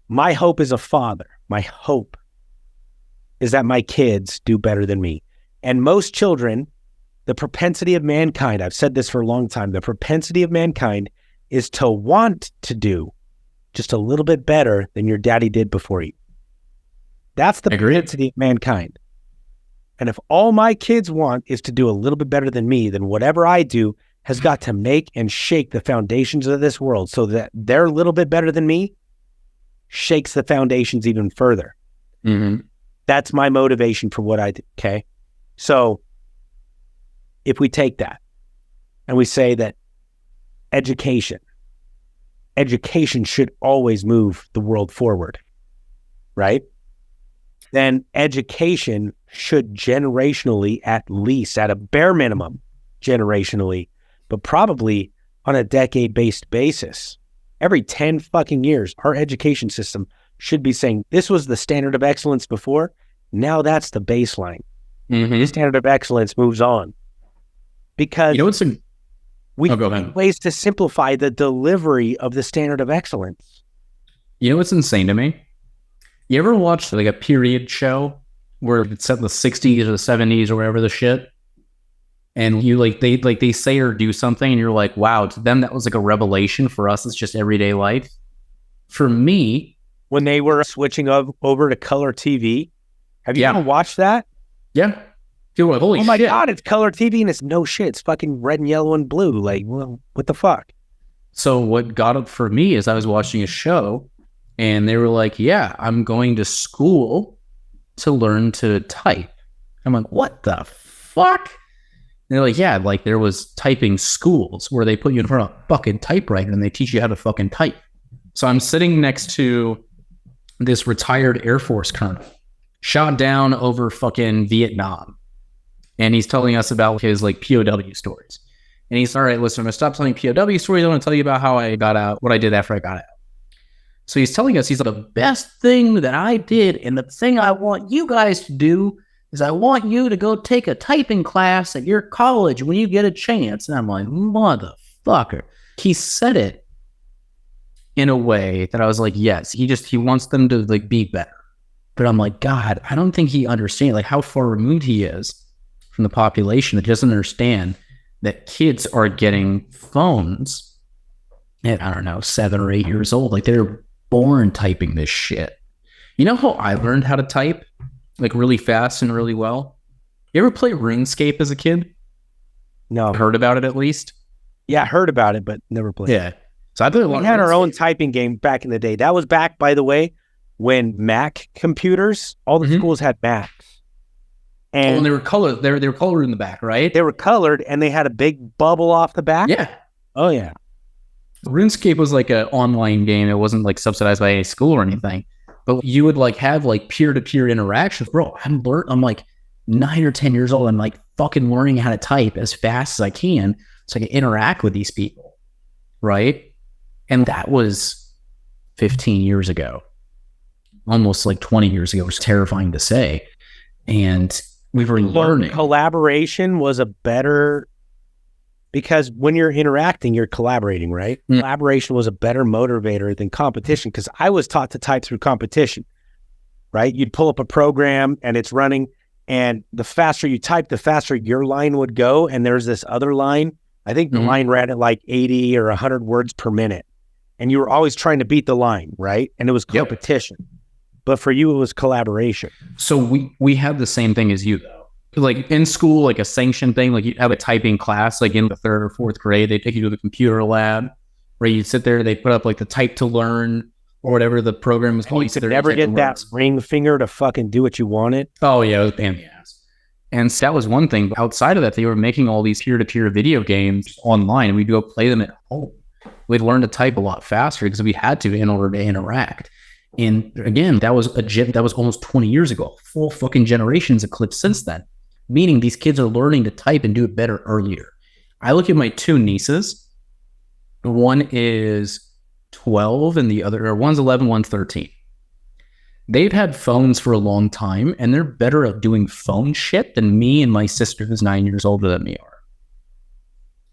My hope as a father, my hope is that my kids do better than me. And most children, the propensity of mankind, I've said this for a long time, the propensity of mankind is to want to do just a little bit better than your daddy did before you. That's the propensity of mankind. And if all my kids want is to do a little bit better than me, then whatever I do has got to make and shake the foundations of this world so that they're a little bit better than me shakes the foundations even further. Mm-hmm. That's my motivation for what I do. Okay. So if we take that and we say that education should always move the world forward, right? Then education should generationally, at least at a bare minimum, generationally, but probably on a decade-based basis, every 10 fucking years, our education system should be saying, this was the standard of excellence before, now that's the baseline. Mm-hmm. The standard of excellence moves on. Because we need ways to simplify the delivery of the standard of excellence. You know what's insane to me? You ever watch like a period show where it's set in the 60s or the 70s or whatever the shit? And you they say or do something and you're like, wow, to them that was like a revelation. For us, it's just everyday life. For me, when they were switching over to color TV, have you ever watched that? Yeah. People were like, holy oh my shit. God, it's color TV and it's no shit. It's fucking red and yellow and blue. Like, well, what the fuck? So what got up for me is I was watching a show and they were like, yeah, I'm going to school to learn to type. I'm like, what the fuck? And they're like, yeah, like there was typing schools where they put you in front of a fucking typewriter and they teach you how to fucking type. So I'm sitting next to this retired Air Force colonel, shot down over fucking Vietnam. And he's telling us about his like POW stories. And he's, all right, listen, I'm going to stop telling POW stories. I want to tell you about how I got out, what I did after I got out. So he's telling us, he's like, the best thing that I did and the thing I want you guys to do is I want you to go take a typing class at your college when you get a chance. And I'm like, motherfucker. He said it in a way that I was like, yes, he wants them to like be better. But I'm like, God, I don't think he understands like how far removed he is from the population that doesn't understand that kids are getting phones at, I don't know, 7 or 8 years old. Like they're born typing this shit. You know how I learned how to type like really fast and really well? You ever play RuneScape as a kid? No. Heard about it at least? Yeah, I heard about it, but never played. Yeah. So I played we had our own typing game back in the day. That was back, by the way, when Mac computers, all the schools had Macs. And they were colored. They were colored in the back, right? They were colored, and they had a big bubble off the back. Yeah. Oh yeah. RuneScape was like an online game. It wasn't like subsidized by any school or anything. But you would like have like peer-to-peer interactions. Bro, I'm like 9 or 10 years old. I'm like fucking learning how to type as fast as I can so I can interact with these people, right? And that was 15 years ago, almost like 20 years ago. It was terrifying to say. And we were learning. Collaboration was a better, because when you're interacting, you're collaborating, right? Collaboration was a better motivator than competition, because I was taught to type through competition, right? You'd pull up a program and it's running, and the faster you type, the faster your line would go. And there's this other line. I think the line ran at like 80 or 100 words per minute. And you were always trying to beat the line, right? And it was competition. Yep. But for you, it was collaboration. So we had the same thing as you, though. Like in school, like a sanctioned thing, like you have a typing class, like in the 3rd or 4th grade, they take you to the computer lab where you sit there, they put up like the type to learn or whatever the program is called. You could never get that ring finger to fucking do what you wanted. Oh, yeah, it was a pain in the ass. And so that was one thing. But outside of that, they were making all these peer-to-peer video games online, and we'd go play them at home. We'd learn to type a lot faster because we had to in order to interact. And again, that was almost 20 years ago. Full fucking generations eclipsed since then. Meaning these kids are learning to type and do it better earlier. I look at my 2 nieces. One is 12 and one's 11, one's 13. They've had phones for a long time and they're better at doing phone shit than me and my sister who's 9 years older than me are.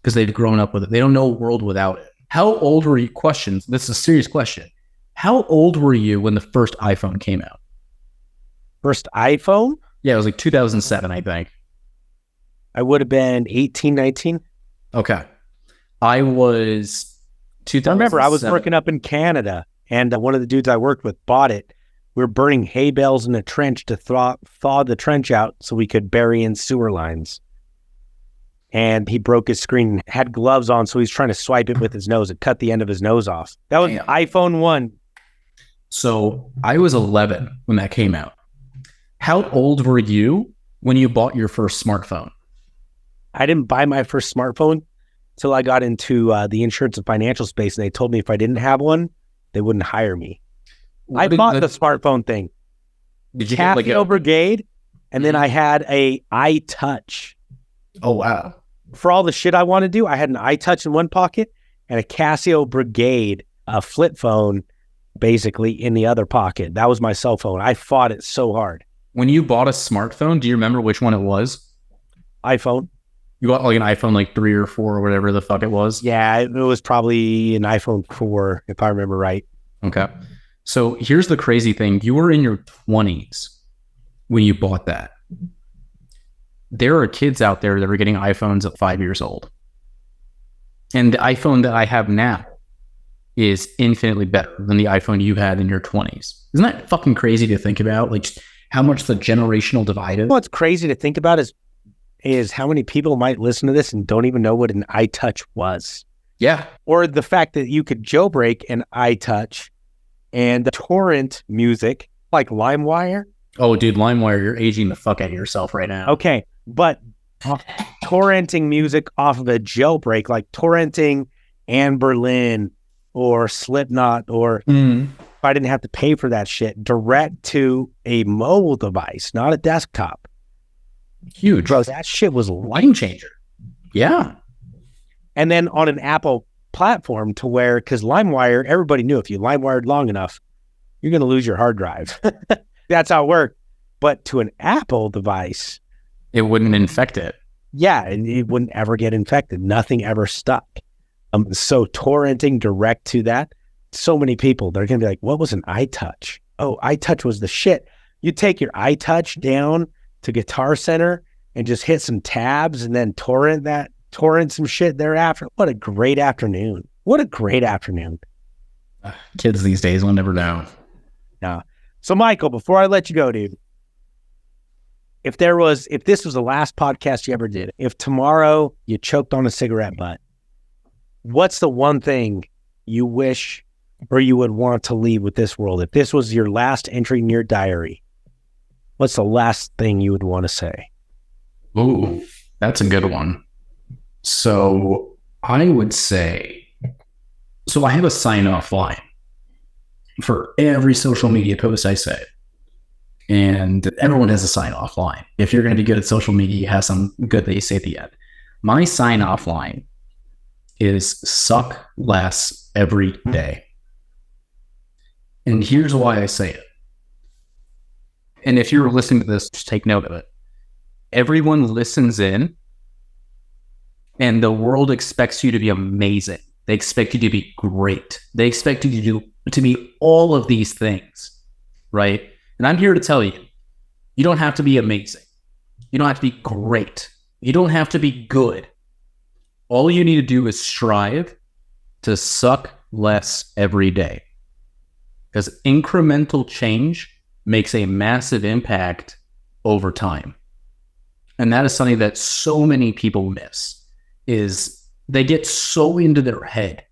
Because they've grown up with it. They don't know a world without it. How old were you? Questions. This is a serious question. How old were you when the first iPhone came out? First iPhone? Yeah, it was like 2007, I think. I would have been 18, 19. Okay. I was 2007. I remember I was working up in Canada, and one of the dudes I worked with bought it. We were burning hay bales in a trench to thaw the trench out so we could bury in sewer lines. And he broke his screen, had gloves on, so he's trying to swipe it with his nose. It cut the end of his nose off. That was iPhone 1. So I was 11 when that came out. How old were you when you bought your first smartphone? I didn't buy my first smartphone till I got into the insurance and financial space, and they told me if I didn't have one, they wouldn't hire me. I bought the smartphone thing. Did you get like Brigade, and then I had a iTouch. Oh, wow. For all the shit I want to do, I had an iTouch in one pocket and a Casio Brigade, a flip phone, basically in the other pocket. That was my cell phone. I fought it so hard. When you bought a smartphone, do you remember which one it was? iPhone. You got like an iPhone like 3 or 4 or whatever the fuck it was? Yeah, it was probably an iPhone 4, if I remember right. Okay. So here's the crazy thing. You were in your 20s when you bought that. There are kids out there that are getting iPhones at 5 years old. And the iPhone that I have now is infinitely better than the iPhone you had in your 20s. Isn't that fucking crazy to think about? Like just how much the generational divide is? What's crazy to think about is is how many people might listen to this and don't even know what an iTouch was. Yeah. Or the fact that you could jailbreak an iTouch and torrent music like LimeWire. Oh, dude, LimeWire, you're aging the fuck out of yourself right now. Okay, but torrenting music off of a jailbreak, like torrenting Anne Boleyn or Slipknot, or if I didn't have to pay for that shit, direct to a mobile device, not a desktop. Huge. Bro, that shit was Game changer. Yeah. And then on an Apple platform to where, because LimeWire, everybody knew if you LimeWired long enough, you're going to lose your hard drive. That's how it worked. But to an Apple device, it wouldn't infect it. Yeah, it wouldn't ever get infected. Nothing ever stuck. So torrenting direct to that, so many people, they're going to be like, what was an iTouch? Oh, iTouch was the shit. You take your iTouch down to Guitar Center and just hit some tabs and then torrent some shit thereafter. What a great afternoon. What a great afternoon. Kids these days will never know. No. So Michael, before I let you go, dude, if this was the last podcast you ever did, if tomorrow you choked on a cigarette butt, what's the one thing you wish or you would want to leave with this world? If this was your last entry in your diary, what's the last thing you would want to say? Ooh, that's a good one. So I would say, I have a sign-off line for every social media post I say. And everyone has a sign-off line. If you're going to be good at social media, you have some good that you say at the end. My sign-off line is suck less every day. And here's why I say it. And if you're listening to this, just take note of it. Everyone listens in, and the world expects you to be amazing. They expect you to be great. They expect you to be all of these things, right? And I'm here to tell you, you don't have to be amazing. You don't have to be great. You don't have to be good. All you need to do is strive to suck less every day. Because incremental change makes a massive impact over time. And that is something that so many people miss, is they get so into their head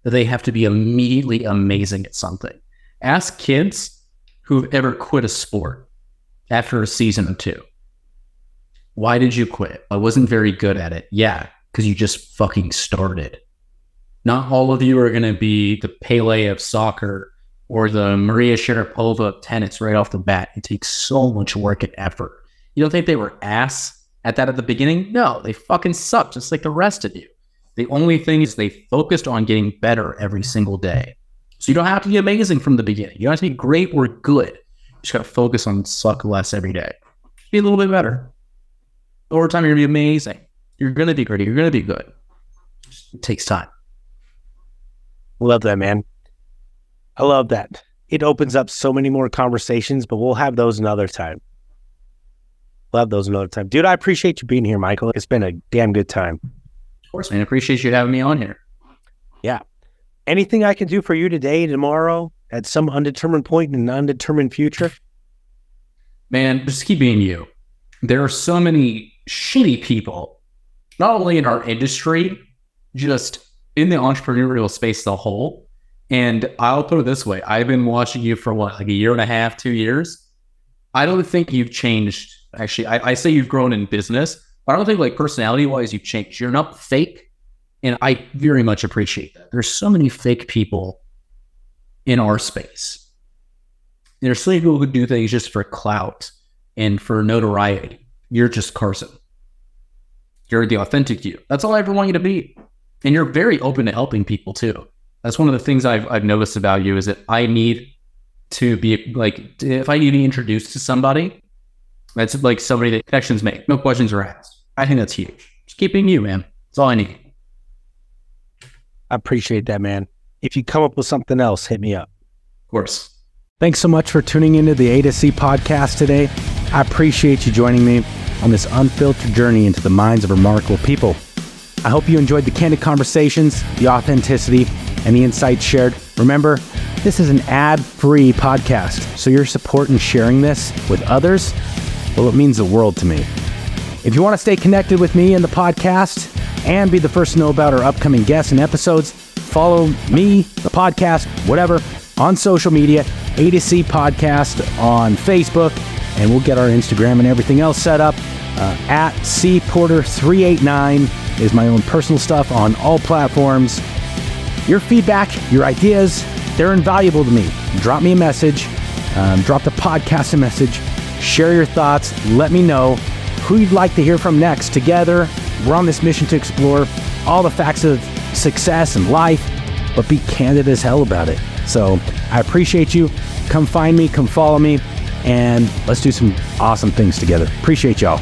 that they have to be immediately amazing at something. Ask kids who've ever quit a sport after a season or two. Why did you quit? I wasn't very good at it. Yeah, because you just fucking started. Not all of you are going to be the Pele of soccer or the Maria Sharapova of tennis right off the bat. It takes so much work and effort. You don't think they were ass at that at the beginning? No, they fucking suck just like the rest of you. The only thing is they focused on getting better every single day. So you don't have to be amazing from the beginning. You don't have to be great or good. You just got to focus on suck less every day. Be a little bit better. Over time, you're going to be amazing. You're going to be great. You're going to be good. It takes time. Love that, man. I love that. It opens up so many more conversations, but we'll have those another time. Dude, I appreciate you being here, Michael. It's been a damn good time. Of course, man. I appreciate you having me on here. Yeah. Anything I can do for you today, tomorrow, at some undetermined point in an undetermined future? Man, just keep being you. There are so many shitty people, not only in our industry, just in the entrepreneurial space as a whole. And I'll put it this way. I've been watching you for like a year and a half, 2 years. I don't think you've changed. Actually, I say you've grown in business, but I don't think like personality-wise you've changed. You're not fake. And I very much appreciate that. There's so many fake people in our space. There's so many people who do things just for clout and for notoriety. You're just Carson. You're the authentic you. That's all I ever want you to be. And you're very open to helping people too. That's one of the things I've noticed about you, is that I need to be like, if I need to be introduced to somebody, that's like somebody that connections make. No questions are asked. I think that's huge. Just keep being you, man. That's all I need. I appreciate that, man. If you come up with something else, hit me up. Of course. Thanks so much for tuning into the A2C podcast today. I appreciate you joining me on this unfiltered journey into the minds of remarkable people. I hope you enjoyed the candid conversations, the authenticity, and the insights shared. Remember, this is an ad-free podcast, so your support in sharing this with others, well, it means the world to me. If you want to stay connected with me and the podcast and be the first to know about our upcoming guests and episodes, follow me, the podcast, whatever, on social media, A2C Podcast on Facebook, and we'll get our Instagram and everything else set up. At cporter389 is my own personal stuff on all platforms. Your feedback, your ideas, they're invaluable to me. Drop me a message, drop the podcast a message, share your thoughts, let me know who you'd like to hear from next. Together, we're on this mission to explore all the facts of success and life, but be candid as hell about it. So I appreciate you. Come find me, come follow me, and let's do some awesome things together. Appreciate y'all.